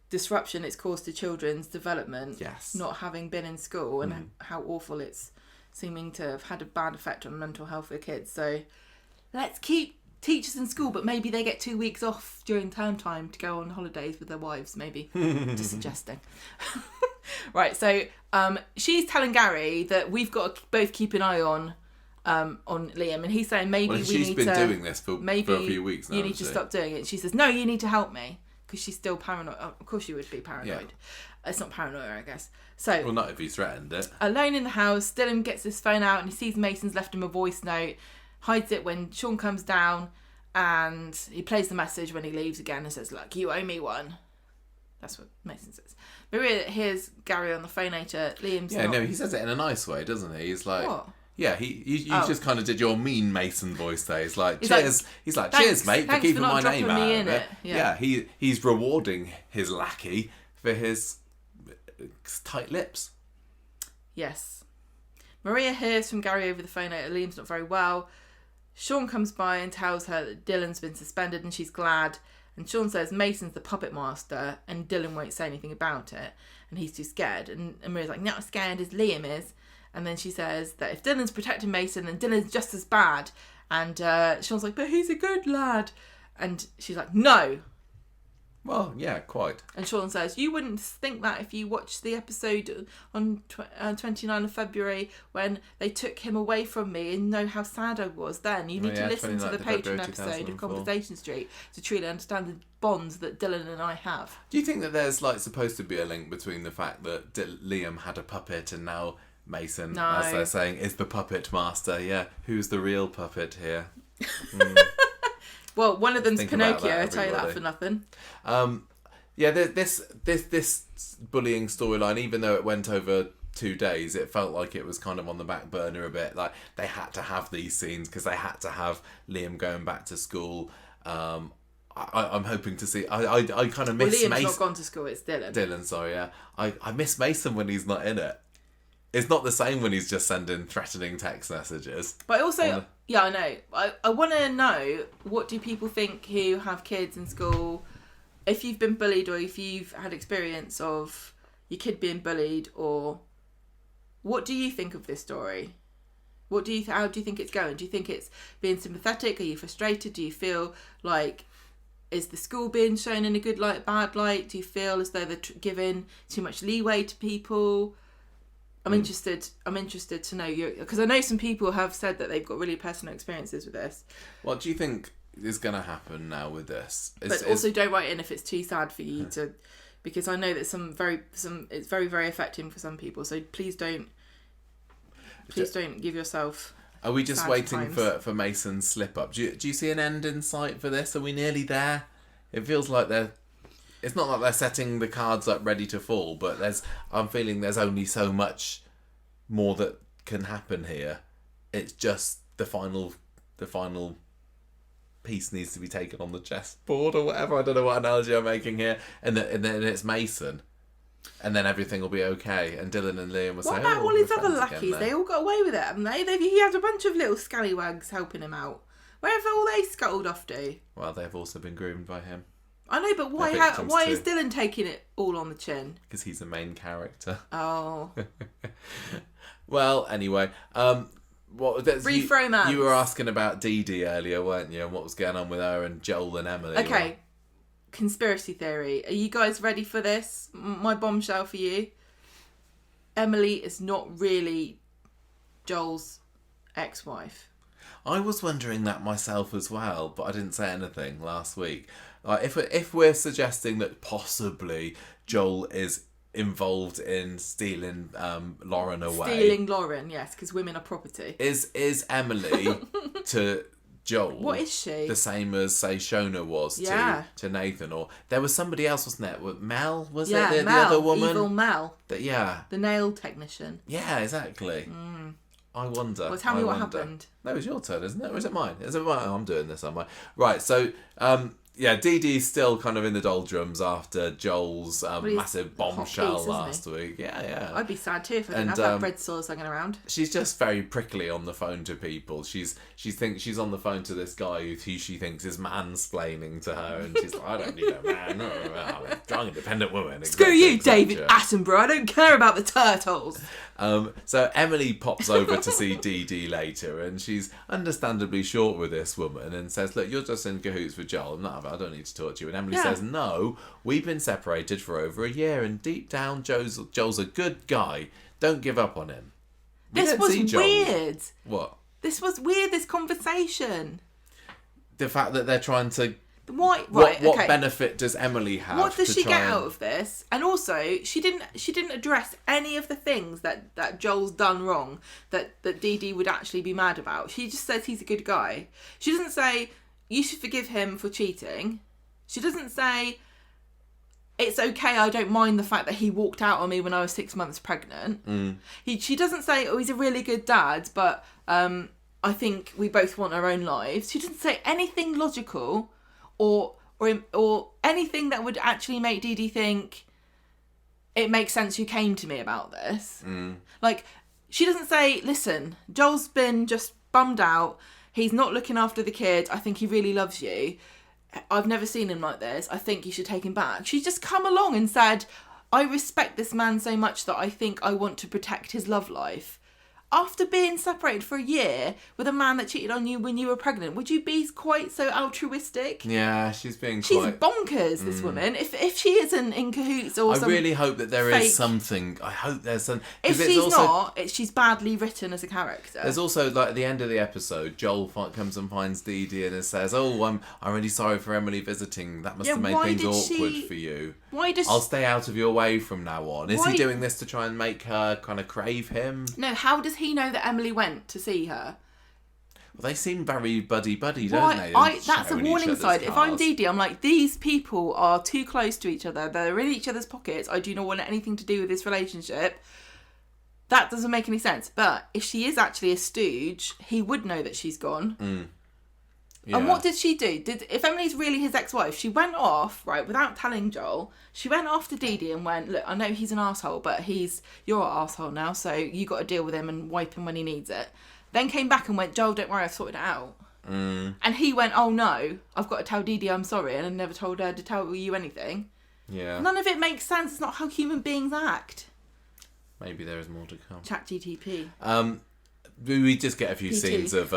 disruption it's caused to children's development, not having been in school, and how awful it's seeming to have had a bad effect on mental health for kids. So let's keep teachers in school, but maybe they get 2 weeks off during term time to go on holidays with their wives, maybe. Just suggesting. Right, so she's telling Gary that we've got to both keep an eye on Liam, and he's saying maybe she's been doing this for a few weeks now. You need to stop doing it. She says, no, you need to help me, because she's still paranoid. Of course she would be paranoid. It's not paranoia, I guess. So, Well, not if he's threatened it. alone in the house, Dylan gets his phone out and he sees Mason's left him a voice note, hides it when Sean comes down, and he plays the message when he leaves again and says, look, you owe me one. That's what Mason says. Maria hears Gary on the phonator. Liam's Yeah, not. no, he says it in a nice way, doesn't he? He's like... What? Yeah, you just kind of did your mean Mason voice there. He's like, He's cheers. He's like, cheers, mate, for keeping my name out of it. Yeah. He's rewarding his lackey for his tight lips. Yes. Maria hears from Gary over the phone that Liam's not very well. Sean comes by and tells her that Dylan's been suspended and she's glad. And Sean says Mason's the puppet master and Dylan won't say anything about it. And he's too scared. And Maria's like, not as scared as Liam is. And then she says that if Dylan's protecting Mason, then Dylan's just as bad. And Sean's like, but he's a good lad. And she's like, no. Well, yeah, quite. And Sean says, you wouldn't think that if you watched the episode on 29th of February when they took him away from me and know how sad I was then. You need to listen to the Patreon episode of Conversation Street to truly understand the bonds that Dylan and I have. Do you think that there's like supposed to be a link between the fact that Liam had a puppet and now Mason, as they're saying, is the puppet master? Yeah, who's the real puppet here? Well, one of them's Think Pinocchio, about that, I'll tell you that everybody. for nothing. Yeah, this bullying storyline, even though it went over 2 days, it felt like it was kind of on the back burner a bit. Like they had to have these scenes because they had to have Liam going back to school. I'm hoping to see. I kind of miss Liam's Mason. not gone to school. It's Dylan. Dylan, sorry, yeah. I miss Mason when he's not in it. It's not the same when he's just sending threatening text messages. But also, yeah, I know. I want to know, what do people think who have kids in school, if you've been bullied or if you've had experience of your kid being bullied, or what do you think of this story? How do you think it's going? Do you think it's being sympathetic? Are you frustrated? Do you feel like, is the school being shown in a good light, bad light? Do you feel as though they're giving too much leeway to people? I'm interested to know because I know some people have said that they've got really personal experiences with this. What do you think is going to happen now with this? Also don't write in if it's too sad for you to, because I know that it's very, very affecting for some people. So please don't give yourself. Are we just waiting times. for Mason's slip up? Do you see an end in sight for this? Are we nearly there? It feels like it's not like they're setting the cards up ready to fall, but I'm feeling there's only so much more that can happen here. It's just the final piece needs to be taken on the chessboard or whatever. I don't know what analogy I'm making here. And then it's Mason. And then everything will be okay. And Dylan and Liam will say, what about all his other friends lackeys? again They all got away with it, haven't they? He had a bunch of little scallywags helping him out. Where have all they scuttled off to? Well, they've also been groomed by him. I know, but why is Dylan taking it all on the chin? Because he's the main character. Oh. Well, anyway, Brief-romance. You were asking about Dee-Dee earlier, weren't you? And what was going on with her and Joel and Emily. Okay. Conspiracy theory. Are you guys ready for this? My bombshell for you. Emily is not really Joel's ex-wife. I was wondering that myself as well, but I didn't say anything last week. Like, if we're suggesting that possibly Joel is involved in stealing Lauren away. Stealing Lauren, yes, because women are property. Is Emily to Joel? What is she? The same as, say, Shona was to Nathan. Or there was somebody else, wasn't there? Mel, was it? The other woman? Evil Mel. Yeah. The nail technician. Yeah, exactly. I wonder. Well, tell me what happened. No, it's your turn, isn't it? Or is it mine? Is it mine? Oh, I'm doing this, am I? Right, so... Dee-Dee's still kind of in the doldrums after Joel's massive bombshell last week. Yeah. I'd be sad too if I didn't have that bread sauce hanging around. She's just very prickly on the phone to people. She thinks she's on the phone to this guy who she thinks is mansplaining to her, and she's like, I don't need a man. I'm a strong, independent woman. Screw you, David Attenborough. I don't care about the turtles. So Emily pops over to see Dee-Dee later, and she's understandably short with this woman and says, look, you're just in cahoots with Joel. I don't need to talk to you. And Emily says, no, we've been separated for over a year, and deep down Joel's a good guy. Don't give up on him. This was weird. What? This was weird, this conversation. The fact that they're trying to Why? Right. What okay. benefit does Emily have? What does to she try get and... out of this? And also, she didn't address any of the things that Joel's done wrong that Dee-Dee would actually be mad about. She just says he's a good guy. She doesn't say you should forgive him for cheating. She doesn't say it's okay, I don't mind the fact that he walked out on me when I was 6 months pregnant. She doesn't say, oh, he's a really good dad, but I think we both want our own lives. She doesn't say anything logical or anything that would actually make Dee-Dee think it makes sense you came to me about this. Like, she doesn't say, listen, Joel's been just bummed out. He's not looking after the kid. I think he really loves you. I've never seen him like this. I think you should take him back. She's just come along and said, I respect this man so much that I think I want to protect his love life. After being separated for a year with a man that cheated on you when you were pregnant, would you be quite so altruistic? Yeah, she's being She's quite... bonkers, this woman. If she isn't in cahoots or something... I really hope that there is something. I hope there's some... If she's not, she's badly written as a character. There's also, like, at the end of the episode, Joel comes and finds Dee-Dee and says, oh, I'm really sorry for Emily visiting. That must have made things awkward for you. I'll stay out of your way from now on. Is he doing this to try and make her kind of crave him? No, how does he know that Emily went to see her? Well, they seem very buddy-buddy, don't they? That's a warning sign. If I'm Dee-Dee, I'm like, these people are too close to each other. They're in each other's pockets. I do not want anything to do with this relationship. That doesn't make any sense. But if she is actually a stooge, he would know that she's gone. Yeah. And what did she do? If Emily's really his ex-wife, she went off, right, without telling Joel, she went off to Dee-Dee and went, look, I know he's an arsehole, but you're an arsehole now, so you got to deal with him and wipe him when he needs it. Then came back and went, Joel, don't worry, I've sorted it out. And he went, oh no, I've got to tell Dee-Dee I'm sorry, and I never told her to tell you anything. Yeah. None of it makes sense. It's not how human beings act. Maybe there is more to come. ChatGTP. We just get a few scenes of...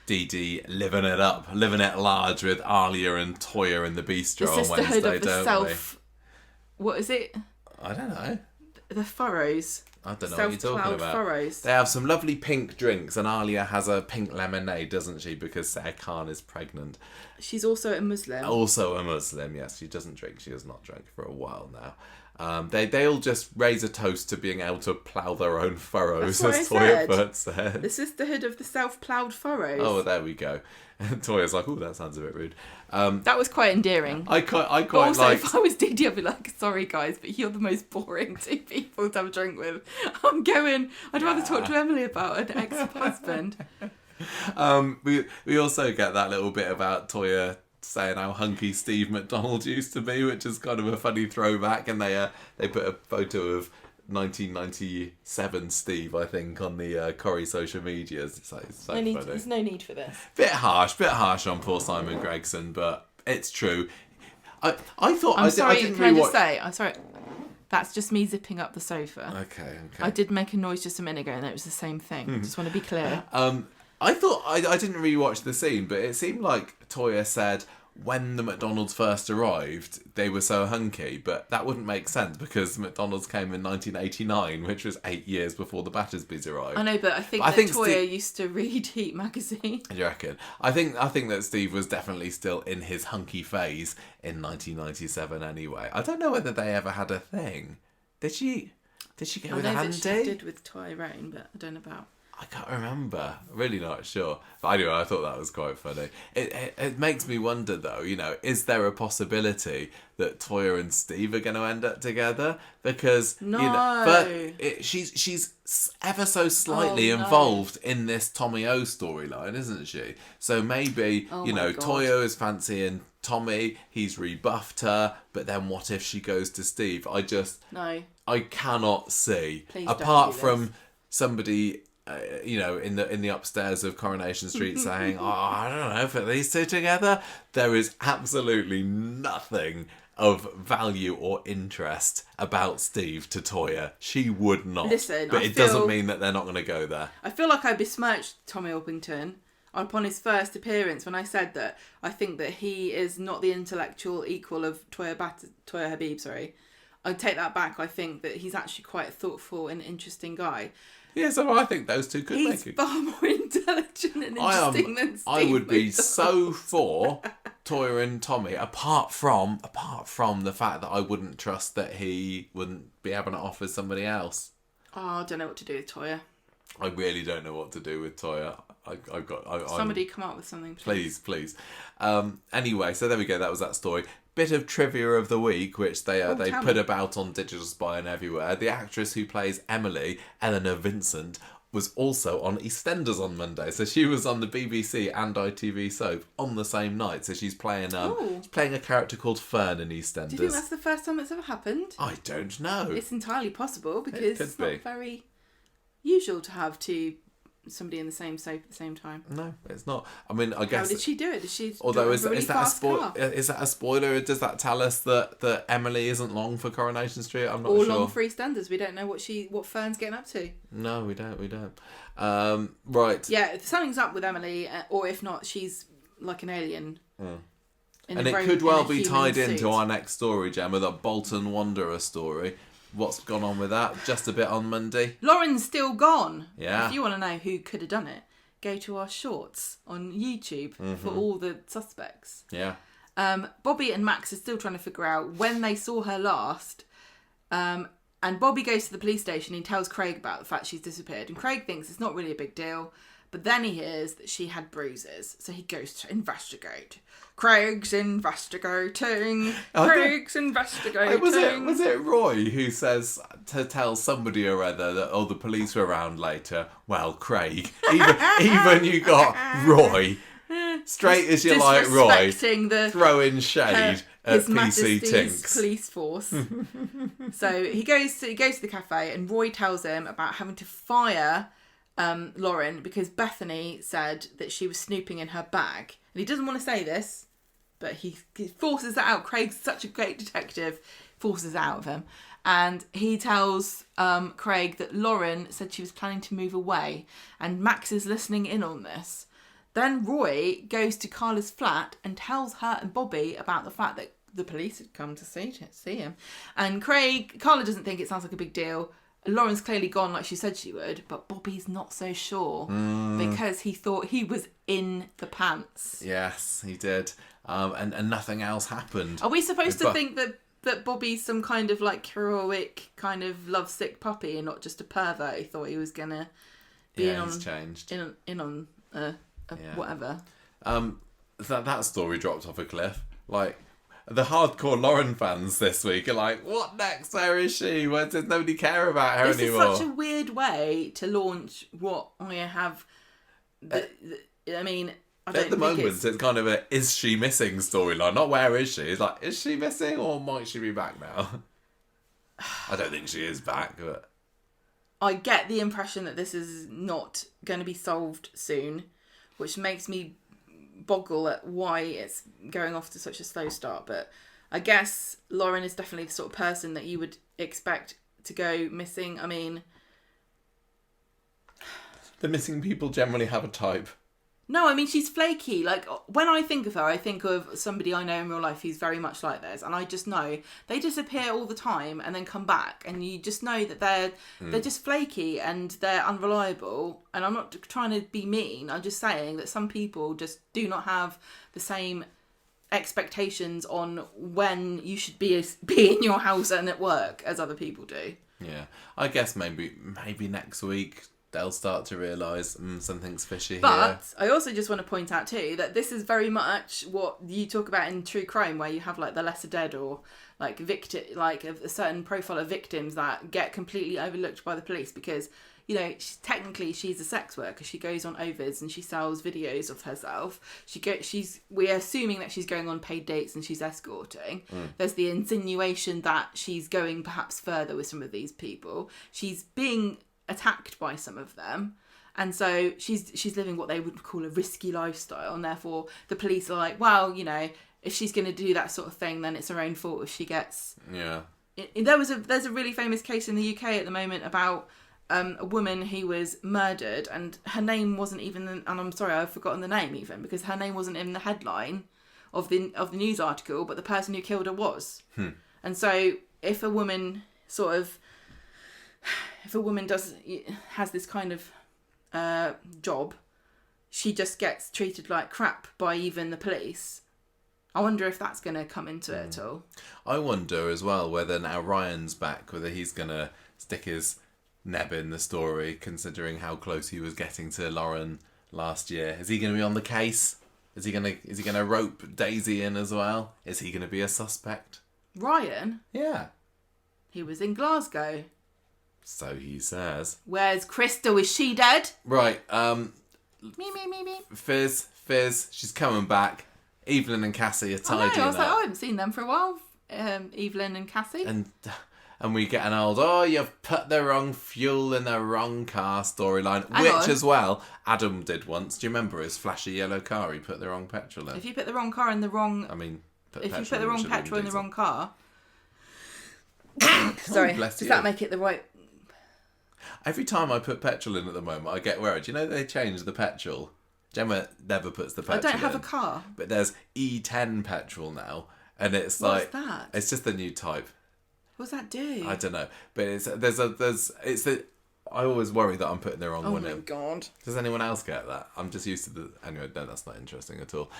Dee-Dee living it up, living it large with Alia and Toya in the bistro on Wednesday, of the self... What is it? I don't know. The furrows. I don't know what you're talking about. Furrows. They have some lovely pink drinks, and Alia has a pink lemonade, doesn't she? Because Sarah Khan is pregnant. She's also a Muslim. Also a Muslim, yes. She doesn't drink. She has not drank for a while now. They all just raise a toast to being able to plough their own furrows, as Toya said. The sisterhood of the self-ploughed furrows. Oh, there we go. And Toya's like, oh, that sounds a bit rude. That was quite endearing. I quite also, like... if I was Dee-Dee, I'd be like, sorry guys, but you're the most boring two people to have a drink with. I'd rather talk to Emily about an ex-husband. We also get that little bit about Toya saying how hunky Steve McDonald used to be, which is kind of a funny throwback, and they put a photo of 1997 Steve, I think, on the Corrie social medias. It's so funny. There's no need for this. Bit harsh on poor Simon Gregson, but it's true. I thought I'm sorry. That's just me zipping up the sofa. Okay. I did make a noise just a minute ago, and it was the same thing. Just want to be clear. I thought I didn't rewatch the scene, but it seemed like Toya said when the McDonald's first arrived, they were so hunky, but that wouldn't make sense because McDonald's came in 1989, which was 8 years before the Battersbys arrived. I know, but I think Toya used to read Heat magazine. Do you reckon? I think that Steve was definitely still in his hunky phase in 1997 anyway. I don't know whether they ever had a thing. Did she get with Andy? She did with Tyrone, but I don't know about... I can't remember. Really not sure. But anyway, I thought that was quite funny. It makes me wonder, though, is there a possibility that Toya and Steve are going to end up together? Because, she's ever so slightly involved in this Tommy O storyline, isn't she? So maybe, Toya is fancying Tommy, he's rebuffed her, but then what if she goes to Steve? I cannot see. Please apart from somebody... in the upstairs of Coronation Street saying, I don't know, put these two together. There is absolutely nothing of value or interest about Steve to Toya. She would not. Listen, but it doesn't mean that they're not going to go there. I feel like I besmirched Tommy Orpington upon his first appearance when I said that I think that he is not the intellectual equal of Toya Habib, I take that back. I think that he's actually quite a thoughtful and interesting guy. Yeah, so I think those two could make it. He's far more intelligent and interesting than Steve. I would be so for Toya and Tommy, apart from the fact that I wouldn't trust that he wouldn't be having it off with somebody else. Oh, I don't know what to do with Toya. I really don't know what to do with Toya. Somebody come up with something, please. Anyway, so there we go. That was that story. Bit of trivia of the week, which they put about on Digital Spy and everywhere. The actress who plays Emily, Eleanor Vincent, was also on EastEnders on Monday. So she was on the BBC and ITV soap on the same night. So she's playing a character called Fern in EastEnders. Do you think that's the first time it's ever happened? I don't know. It's entirely possible because it's not very usual to have somebody in the same soap at the same time. No, it's not. I mean, I guess. How did she do it? Did she? Although is that a spoiler? Does that tell us that Emily isn't long for Coronation Street? I'm not sure. Or long for EastEnders. We don't know what Fern's getting up to. No, we don't. Right. Yeah, something's up with Emily, or if not, she's like an alien. And it could well be tied into our next story, Gemma, that Bolton Wanderer story. What's gone on with that? Just a bit on Monday. Lauren's still gone. Yeah. If you want to know who could have done it, go to our shorts on YouTube for all the suspects. Yeah. Bobby and Max are still trying to figure out when they saw her last. And Bobby goes to the police station and he tells Craig about the fact she's disappeared. And Craig thinks it's not really a big deal. But then he hears that she had bruises. So he goes to investigate. Craig's investigating. Was it Roy who says to tell somebody or other that the police were around later? Well, Craig, even you got Roy, straight as you like Roy, throwing shade at His PC Majesty's Tinks. police force. So he goes to the cafe and Roy tells him about having to fire Lauren because Bethany said that she was snooping in her bag. And he doesn't want to say this, but he forces it out. Craig's such a great detective, forces it out of him. And he tells Craig that Lauren said she was planning to move away. And Max is listening in on this. Then Roy goes to Carla's flat and tells her and Bobby about the fact that the police had come to see him. And Carla doesn't think it sounds like a big deal. Lauren's clearly gone like she said she would, but Bobby's not so sure because he thought he was in the pants. Yes, he did. And nothing else happened. Are we supposed to think that Bobby's some kind of like heroic kind of lovesick puppy and not just a pervert who thought he was going to be in on whatever? That story dropped off a cliff. Like, the hardcore Lauren fans this week are like, what next? Where is she? Why does nobody care about her anymore? This is such a weird way to launch what I have. I mean, I don't at the moment, it's kind of a is she missing storyline. Not where is she? It's like, is she missing or might she be back now? I don't think she is back, but I get the impression that this is not going to be solved soon, which makes me boggle at why it's going off to such a slow start. But I guess Lauren is definitely the sort of person that you would expect to go missing. I mean, the missing people generally have a type. No, I mean, she's flaky. Like, when I think of her, I think of somebody I know in real life who's very much like this. And I just know they disappear all the time and then come back. And you just know that they're just flaky and they're unreliable. And I'm not trying to be mean. I'm just saying that some people just do not have the same expectations on when you should be in your house and at work as other people do. Yeah. I guess maybe next week they'll start to realise something's fishy but here. But I also just want to point out too that this is very much what you talk about in true crime, where you have like the lesser dead or like a certain profile of victims that get completely overlooked by the police because, you know, she's a sex worker. She goes on Rovers and she sells videos of herself. We're assuming that she's going on paid dates and she's escorting. There's the insinuation that she's going perhaps further with some of these people. She's being attacked by some of them, and so she's living what they would call a risky lifestyle, and therefore the police are like, well, you know, if she's going to do that sort of thing, then it's her own fault if she gets. Yeah. There's a really famous case in the UK at the moment about a woman who was murdered, and her name wasn't even, and I'm sorry, I've forgotten the name even, because her name wasn't in the headline of the news article, but the person who killed her was. And so if a woman has this kind of job, she just gets treated like crap by even the police. I wonder if that's going to come into it at all. I wonder as well whether now Ryan's back, whether he's going to stick his neb in the story, considering how close he was getting to Lauren last year. Is he going to be on the case? Is he going to rope Daisy in as well? Is he going to be a suspect? Ryan? Yeah. He was in Glasgow. So he says. Where's Crystal? Is she dead? Right. Me. Fizz, she's coming back. Evelyn and Cassie are tidying I was up. like, I haven't seen them for a while. Evelyn and Cassie. And we get an old, you've put the wrong fuel in the wrong car storyline. Hang Which, on. as well, Adam did once. Do you remember his flashy yellow car? He put the wrong petrol in. If you put the wrong car in the wrong... If you put the wrong petrol in the wrong car... Sorry, does that make it the right... Every time I put petrol in at the moment, I get worried. You know they changed the petrol? Gemma never puts the petrol in. I don't have a car. But there's E10 petrol now. And it's What's that? It's just the new type. What's that do? I don't know. But I always worry that I'm putting the wrong one in. Oh my god. Does anyone else get that? I'm just used to the... Anyway, no, that's not interesting at all.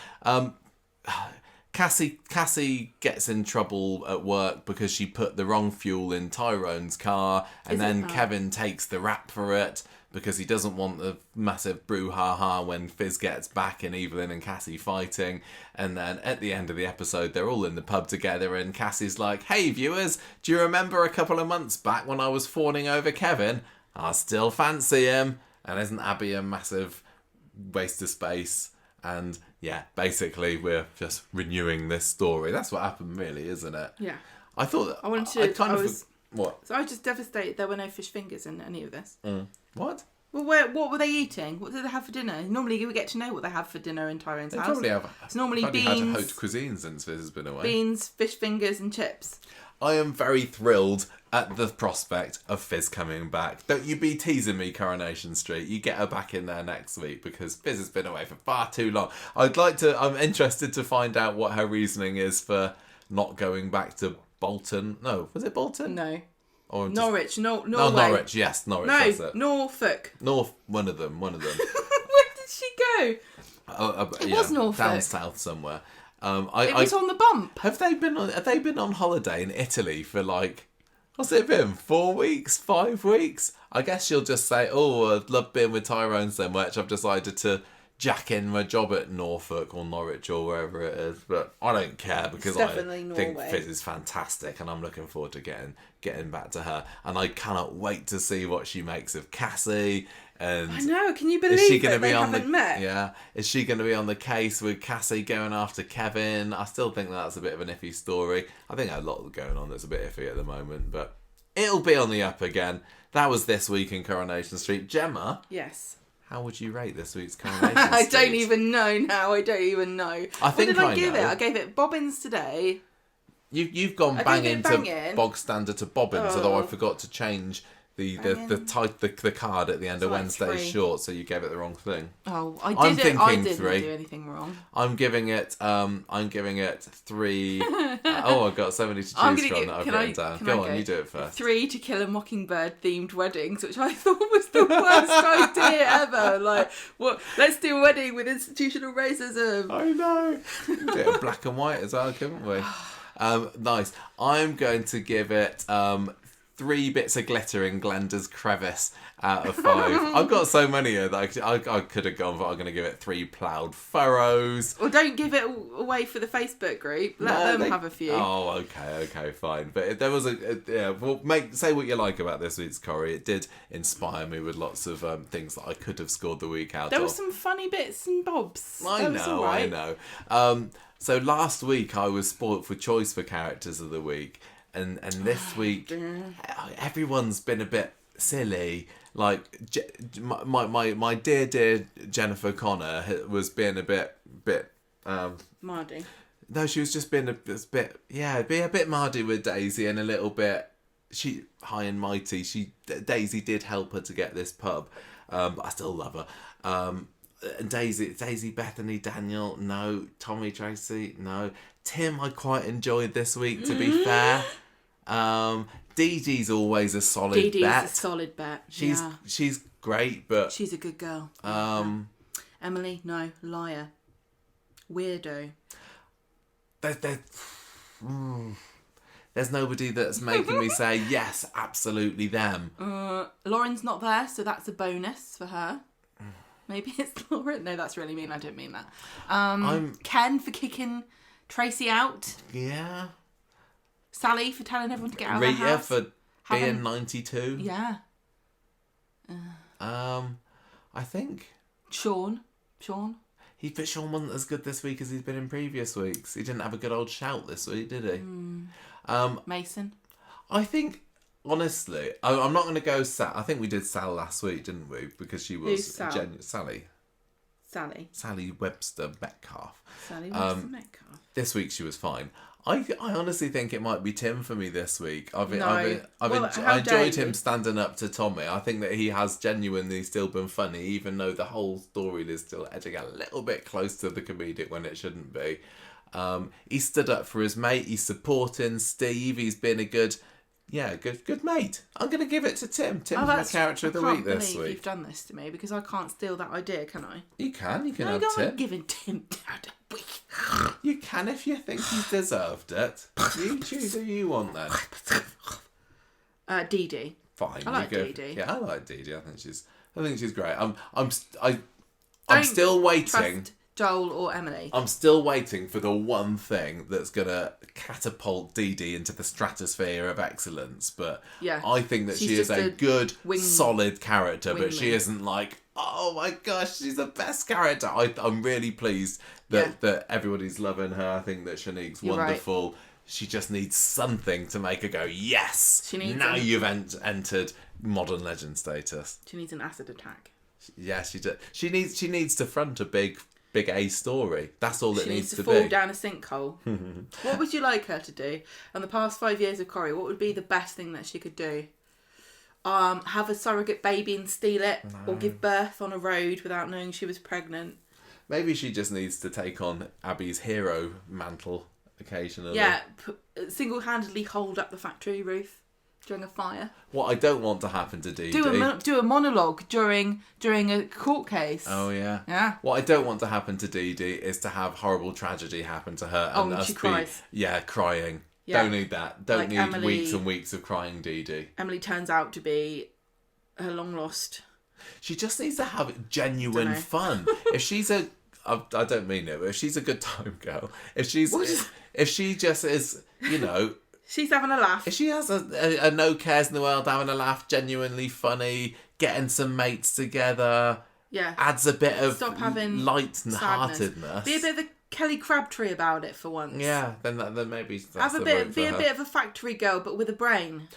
Cassie gets in trouble at work because she put the wrong fuel in Tyrone's car, and then Kevin takes the rap for it because he doesn't want the massive brouhaha when Fizz gets back and Evelyn and Cassie fighting. And then at the end of the episode, they're all in the pub together, and Cassie's like, "Hey viewers, do you remember a couple of months back when I was fawning over Kevin? I still fancy him." And isn't Abby a massive waste of space? And yeah, basically we're just renewing this story. That's what happened, really, isn't it? Yeah. I thought I wanted to... What? So I was just devastated there were no fish fingers in any of this. What? Well, what were they eating? What did they have for dinner? Normally we get to know what they have for dinner in Tyrone's house. They probably have. It's normally had beans... haute cuisine since Fizz has been away. Beans, fish fingers and chips. I am very thrilled at the prospect of Fizz coming back. Don't you be teasing me, Coronation Street. You get her back in there next week because Fizz has been away for far too long. I'm interested to find out what her reasoning is for not going back to Bolton. No, was it Bolton? No. Or Norwich, Norway. Oh, Norwich, yes, Norwich, that's it. Norfolk. One of them. Where did she go? It was Norfolk. Down south somewhere. It was on the bump. Have they been on holiday in Italy for what's it been? 4 weeks? 5 weeks? I guess she'll just say, I love being with Tyrone so much, I've decided to jack in my job at Norfolk or Norwich or wherever it is. But I don't care because I think Fizz is fantastic and I'm looking forward to getting back to her. And I cannot wait to see what she makes of Cassie. And I know, can you believe that they haven't met? Yeah. Is she going to be on the case with Cassie going after Kevin? I still think that's a bit of an iffy story. I think a lot going on that's a bit iffy at the moment, but it'll be on the up again. That was this week in Coronation Street. Gemma? Yes. How would you rate this week's Coronation Street? I don't even know now. I don't even know. What did I give it? I gave it bobbins today. You've gone banging to bog standard to bobbins, although I forgot to change the card at the end of Wednesday's short, so you gave it the wrong thing. Oh, I didn't do anything wrong. I'm giving it 3. I've got so many to choose from that I've written down. Go on, you do it first. 3 To Kill a Mockingbird themed weddings, which I thought was the worst idea ever. Let's do a wedding with institutional racism. I know. Do it in black and white as well, couldn't we? Nice. I'm going to give it 3 bits of glitter in Glenda's crevice out of 5. I've got so many here that I could have gone, but I'm going to give it 3 ploughed furrows. Well, don't give it away for the Facebook group. Let them have a few. Oh, okay, fine. But there was say what you like about this week's Corrie. It did inspire me with lots of things that I could have scored the week out There of. were some funny bits and bobs. I know. So last week I was spoilt for choice for characters of the week. And this week, everyone's been a bit silly. Like my dear Jennifer Connor was being a bit Mardy. No, she was just being a bit mardy with Daisy and a little bit high and mighty. Daisy did help her to get this pub, but I still love her. And Daisy, Bethany, Daniel, no. Tommy, Tracy, no. Tim, I quite enjoyed this week, to be fair. Dee-Dee's always a solid bet. Dee-Dee's a solid bet. She's great, but she's a good girl. Emily, no. Liar. Weirdo. there's nobody that's making me say, yes, absolutely them. Lauren's not there, so that's a bonus for her. Maybe it's Lauren. No, that's really mean. I don't mean that. Ken for kicking Tracy out. Yeah. Sally for telling everyone to get out of the Rita house. for being 92. Yeah. I think... Sean. But Sean wasn't as good this week as he's been in previous weeks. He didn't have a good old shout this week, did he? Mason. I think, honestly, I'm not going to go Sal. I think we did Sal last week, didn't we? Because she was... Who's Sal? Sally Webster Metcalf. Sally Webster Metcalf. This week she was fine. I honestly think it might be Tim for me this week. I enjoyed him standing up to Tommy. I think that he has genuinely still been funny, even though the whole story is still edging a little bit close to the comedic when it shouldn't be. He stood up for his mate. He's supporting Steve. He's been a good mate. I'm going to give it to Tim. Tim's my character of the week this week. I can't believe you've done this to me because I can't steal that idea, can I? You can have Tim. I'm giving Tim Dad a week. You can if you think he's deserved it. You choose who you want then. Dee-Dee. Fine. I like Dee-Dee. Yeah, I like Dee-Dee. I think she's great. I'm still waiting. Trust Joel or Emily. I'm still waiting for the one thing that's gonna catapult Dee-Dee into the stratosphere of excellence. But yeah, I think that she is a good, solid character. But she wingman. isn't like, oh my gosh, she's the best character. I'm really pleased that everybody's loving her. I think that Shanique's wonderful. Right. She just needs something to make her go, yes, you've entered modern legend status. She needs an acid attack. Yeah, she does. She needs to front a big A story. That's all it needs to be. She needs to fall down a sinkhole. What would you like her to do? In the past 5 years of Corrie, what would be the best thing that she could do? Have a surrogate baby and steal it, or give birth on a road without knowing she was pregnant. Maybe she just needs to take on Abby's hero mantle occasionally. Yeah, single-handedly hold up the factory roof during a fire. What I don't want to happen to Dee-Dee... Do a monologue during a court case. Oh, yeah. Yeah. What I don't want to happen to Dee-Dee is to have horrible tragedy happen to her. And she cries. Crying. Yeah. Don't need that. Don't need Emily, weeks and weeks of crying Dee-Dee. Emily turns out to be her long-lost... She just needs to have genuine fun. If she's a... I don't mean it, but if she's a good time girl, if she just is, she's having a laugh. If she has a no cares in the world, having a laugh, genuinely funny, getting some mates together, adds a bit of light-heartedness. Be a bit of a Kelly Crabtree about it for once. Yeah, then maybe that's be a bit of a factory girl, but with a brain.